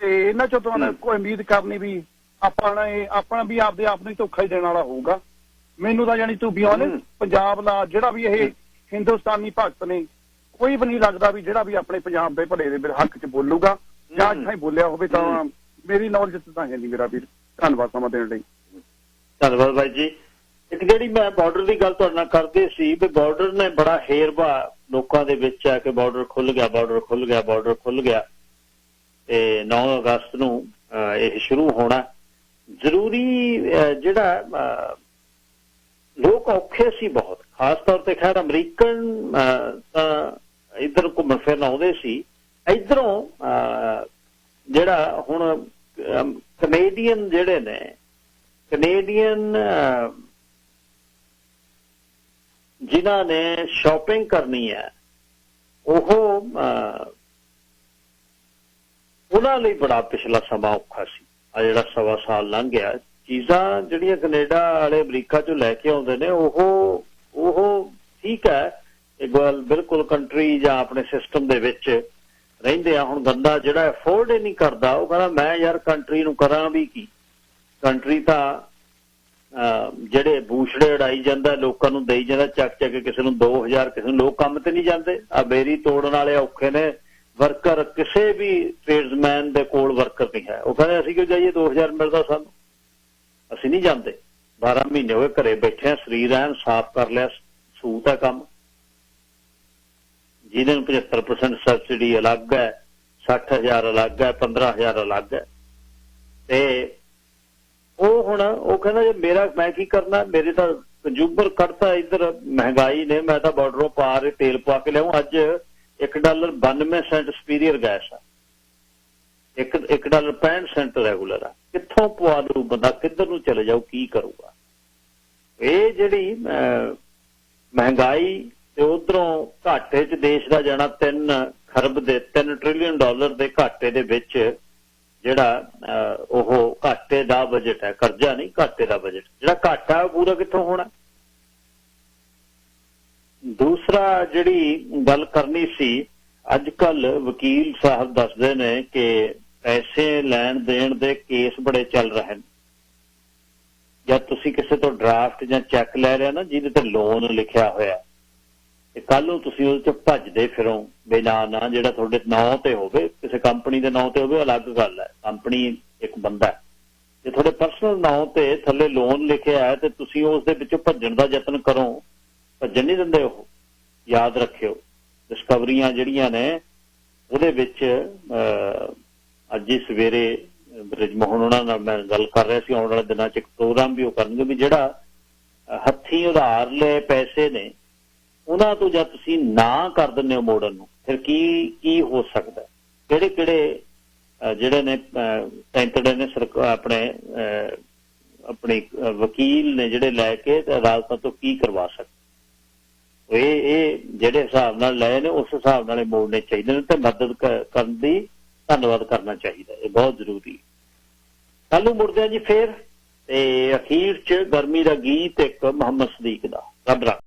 ਤੇ ਇਹਨਾਂ ਚੋਂ ਤੁਹਾਨੂੰ ਕੋਈ ਉਮੀਦ ਕਰਨੀ ਵੀ ਆਪਣਾ ਵੀ ਆਪਦੇ ਆਪ ਨੂੰ ਧੋਖਾ ਹੀ ਦੇਣ ਵਾਲਾ ਹੋਊਗਾ। ਮੈਨੂੰ ਤਾਂ ਜਾਨੀ ਤੂੰ ਵੀ ਪੰਜਾਬ ਦਾ ਜਿਹੜਾ ਵੀ ਇਹ ਹਿੰਦੁਸਤਾਨੀ ਭਗਤ ਨੇ ਕੋਈ ਵੀ ਨਹੀਂ ਲੱਗਦਾ ਵੀ ਜਿਹੜਾ ਵੀ ਆਪਣੇ ਪੰਜਾਬ ਦੇ ਭਲੇ ਦੇ ਹੱਕ ਚ ਬੋਲੂਗਾ ਜਾਂ ਇੱਥੇ ਬੋਲਿਆ ਹੋਵੇ। ਤਾਂ ਮੇਰੀ ਨੌਲੇਜ ਤਾਂ ਹੈ ਨਹੀਂ ਮੇਰਾ ਵੀਰ। ਧੰਨਵਾਦ ਸਮਾਂ ਦੇਣ ਲਈ। ਧੰਨਵਾਦ ਬਾਈ ਜੀ। ਇੱਕ ਜਿਹੜੀ ਮੈਂ ਬਾਰਡਰ ਦੀ ਗੱਲ ਤੁਹਾਡੇ ਨਾਲ ਕਰਦੇ ਸੀ ਵੀ ਬਾਰਡਰ ਨੇ ਬੜਾ ਹੇਰਵਾ ਲੋਕਾਂ ਦੇ ਵਿੱਚ ਆ ਕਿ ਬਾਰਡਰ ਖੁੱਲ ਗਿਆ, ਬਾਰਡਰ ਖੁੱਲ ਗਿਆ, ਬਾਰਡਰ ਖੁੱਲ ਗਿਆ। ਤੇ 9 ਅਗਸਤ ਨੂੰ ਇਹ ਸ਼ੁਰੂ ਹੋਣਾ ਜ਼ਰੂਰੀ। ਜਿਹੜਾ ਲੋਕ ਔਖੇ ਸੀ ਬਹੁਤ, ਖਾਸ ਤੌਰ ਤੇ ਖੈਰ ਅਮਰੀਕਨ ਤਾਂ ਇੱਧਰ ਘੁੰਮਣ ਫਿਰਨ ਆਉਂਦੇ ਸੀ। ਇੱਧਰੋਂ ਜਿਹੜਾ ਹੁਣ ਕੈਨੇਡੀਅਨ ਜਿਹੜੇ ਨੇ, ਕੈਨੇਡੀਅਨ ਜਿਨ੍ਹਾਂ ਨੇ ਸ਼ਾਪਿੰਗ ਕਰਨੀ ਹੈ ਉਹਨਾਂ ਲਈ ਬੜਾ ਪਿਛਲਾ ਸਮਾਂ ਔਖਾ ਸੀ। ਆ ਜਿਹੜਾ 1.25 ਸਾਲ ਲੰਘ ਗਿਆ, ਚੀਜ਼ਾਂ ਜਿਹੜੀਆਂ ਕੈਨੇਡਾ ਵਾਲੇ ਅਮਰੀਕਾ ਚੋਂ ਲੈ ਕੇ ਆਉਂਦੇ ਨੇ ਉਹ ਠੀਕ ਹੈ, ਇੱਕ ਗੱਲ ਬਿਲਕੁਲ ਕੰਟਰੀ ਜਾਂ ਆਪਣੇ ਸਿਸਟਮ ਦੇ ਵਿੱਚ ਰਹਿੰਦੇ ਆ। ਹੁਣ ਬੰਦਾ ਜਿਹੜਾ ਅਫੋਰਡ ਹੀ ਨਹੀਂ ਕਰਦਾ, ਉਹ ਕਹਿੰਦਾ ਮੈਂ ਯਾਰ ਕੰਟਰੀ ਨੂੰ ਕਰਾਂ ਵੀ ਕੀ। ਕੰਟਰੀ ਤਾਂ ਜਿਹੜੇ ਬੂਸ਼ੜੇ ਉਡਾਈ ਜਾਂਦਾ, ਲੋਕਾਂ ਨੂੰ ਦੇਈ ਜਾਂਦਾ ਚੱਕ ਚੱਕ ਕੇ, ਕਿਸੇ ਨੂੰ 2000, ਕਿਸੇ ਨੂੰ। ਲੋਕ ਕੰਮ ਤੇ ਨਹੀਂ ਜਾਂਦੇ। ਆ ਬੇਰੀ ਤੋੜਨ ਵਾਲੇ ਔਖੇ ਨੇ। ਵਰਕਰ ਕਿਸੇ ਵੀ ਟ੍ਰੇਡਸਮੈਨ ਦੇ ਕੋਲ ਵਰਕਰ ਨਹੀਂ ਹੈ। ਉਹ ਕਹਿੰਦੇ ਅਸੀਂ ਕਿਉਂ ਜਾਈਏ, 2000 ਮਿਲਦਾ ਸਾਨੂੰ, ਅਸੀਂ ਨਹੀਂ ਜਾਂਦੇ। 12 ਮਹੀਨੇ ਹੋਏ ਘਰੇ ਬੈਠੇ ਆ, ਸਰੀਰ ਐਨ ਸਾਫ਼ ਕਰ ਲਿਆ, ਸੂਤ ਹੈ ਕੰਮ। ਜਿਹਦੇ ਨੂੰ 75% ਸਬਸਿਡੀ ਅਲੱਗ ਹੈ, 60,000 ਅਲੱਗ ਹੈ, 15,000 ਅਲੱਗ ਹੈ। ਤੇ ਉਹ ਹੁਣ ਉਹ ਕਹਿੰਦਾ ਜੇ ਮੈਂ ਕੀ ਕਰਨਾ, ਮੇਰੇ ਤਾਂ ਕੰਜ਼ੂਮਰ ਕੱਢਤਾ ਇੱਧਰ ਮਹਿੰਗਾਈ ਨੇ, ਮੈਂ ਤਾਂ ਬਾਰਡਰੋਂ ਪਾਰ ਤੇਲ ਪਾ ਕੇ ਲਿਆਉਂ। ਅੱਜ $1.92 ਸੁਪੀਰੀਅਰ ਗੈਸ ਆ, $1.65 ਰੈਗੂਲਰ ਆ। ਕਿੱਥੋਂ ਪਵਾ ਲੂ ਬੰਦਾ, ਕਿੱਧਰ ਨੂੰ ਚਲੇ ਜਾਊ, ਕੀ ਕਰੂਗਾ। ਇਹ ਜਿਹੜੀ ਮਹਿੰਗਾਈ ਤੇ ਉਧਰੋਂ ਘਾਟੇ ਚ ਦੇਸ਼ ਦਾ ਜਾਣਾ 3 ਟ੍ਰਿਲੀਅਨ ਡਾਲਰ ਦੇ ਘਾਟੇ ਦੇ ਵਿੱਚ, ਜਿਹੜਾ ਉਹ ਘਾਟੇ ਦਾ ਬਜਟ ਹੈ, ਕਰਜ਼ਾ ਨਹੀਂ ਘਾਟੇ ਦਾ ਬਜਟ। ਜਿਹੜਾ ਘਾਟਾ ਉਹ ਪੂਰਾ ਕਿੱਥੋਂ ਹੋਣਾ। ਦੂਸਰਾ ਜਿਹੜੀ ਗੱਲ ਕਰਨੀ ਸੀ, ਅੱਜ ਕੱਲ ਵਕੀਲ ਸਾਹਿਬ ਦੱਸਦੇ ਨੇ ਕਿ ਪੈਸੇ ਲੈਣ ਦੇਣ ਦੇ ਕੇਸ ਬੜੇ ਚੱਲ ਰਹੇ ਨੇ। ਜਦ ਤੁਸੀਂ ਕਿਸੇ ਤੋਂ ਡਰਾਫਟ ਜਾਂ ਚੈੱਕ ਲੈ ਲਿਆ ਨਾ ਜਿਹਦੇ ਤੇ ਲੋਨ ਲਿਖਿਆ ਹੋਇਆ, ਤੇ ਕੱਲ ਨੂੰ ਤੁਸੀਂ ਉਹਦੇ ਚ ਭੱਜਦੇ ਫਿਰੋ ਬੇਨਾ, ਜਿਹੜਾ ਤੁਹਾਡੇ ਨਾਂ ਤੇ ਹੋਵੇ, ਕਿਸੇ ਕੰਪਨੀ ਦੇ ਨਾਂ ਤੇ ਹੋਵੇ, ਅਲੱਗ ਗੱਲ ਹੈ। ਕੰਪਨੀ ਇੱਕ ਬੰਦਾ ਜੇ ਤੁਹਾਡੇ ਪਰਸਨਲ ਨਾਮ ਤੇ ਥੱਲੇ ਲੋਨ ਲਿਖਿਆ ਹੈ ਤੇ ਤੁਸੀਂ ਉਸ ਦੇ ਵਿੱਚੋਂ ਭੱਜਣ ਦਾ ਯਤਨ ਕਰੋ, ਭੱਜਣ ਨਹੀਂ ਦਿੰਦੇ ਉਹ। ਯਾਦ ਰੱਖਿਓ ਡਿਸਕਵਰੀਆਂ ਜਿਹੜੀਆਂ ਨੇ ਉਹਦੇ ਵਿੱਚ ਅੱਜ ਹੀ ਸਵੇਰੇ ਬ੍ਰਿਜਮੋਹਨ ਉਹਨਾਂ ਨਾਲ ਮੈਂ ਗੱਲ ਕਰ ਰਿਹਾ ਸੀ, ਆਉਣ ਵਾਲੇ ਦਿਨਾਂ 'ਚ ਇੱਕ ਪ੍ਰੋਗਰਾਮ ਵੀ ਉਹ ਕਰਨਗੇ ਵੀ ਜਿਹੜਾ ਹੱਥੀਂ ਉਧਾਰ ਲਏ ਪੈਸੇ ਨੇ ਉਹਨਾਂ ਤੋਂ ਜਦ ਤੁਸੀਂ ਨਾ ਕਰ ਦਿੰਦੇ ਹੋ ਮੋੜਨ ਨੂੰ, ਫਿਰ ਕੀ ਹੋ ਸਕਦਾ? ਕਿਹੜੇ ਜਿਹੜੇ ਨੇ ਟੈਂਟੜੇ ਨੇ ਆਪਣੇ ਵਕੀਲ ਨੇ ਜਿਹੜੇ ਲੈ ਕੇ ਤੇ ਅਦਾਲਤਾਂ ਤੋਂ ਕੀ ਕਰਵਾ ਸਕਦੇ? ਇਹ ਜਿਹੜੇ ਹਿਸਾਬ ਨਾਲ ਲਏ ਨੇ ਉਸ ਹਿਸਾਬ ਨਾਲ ਮੋੜਨੇ ਚਾਹੀਦੇ ਨੇ ਤੇ ਮਦਦ ਕਰਨ ਦੀ ਧੰਨਵਾਦ ਕਰਨਾ ਚਾਹੀਦਾ। ਇਹ ਬਹੁਤ ਜ਼ਰੂਰੀ। ਕੱਲ ਨੂੰ ਮੁੜਦੇ ਆ ਜੀ ਫੇਰ, ਤੇ ਅਖੀਰ 'ਚ ਗਰਮੀ ਦਾ ਗੀਤ ਇੱਕ ਮੁਹੰਮਦ ਸਦੀਕ ਦਾ ਰੱਬ ਰੱਖ।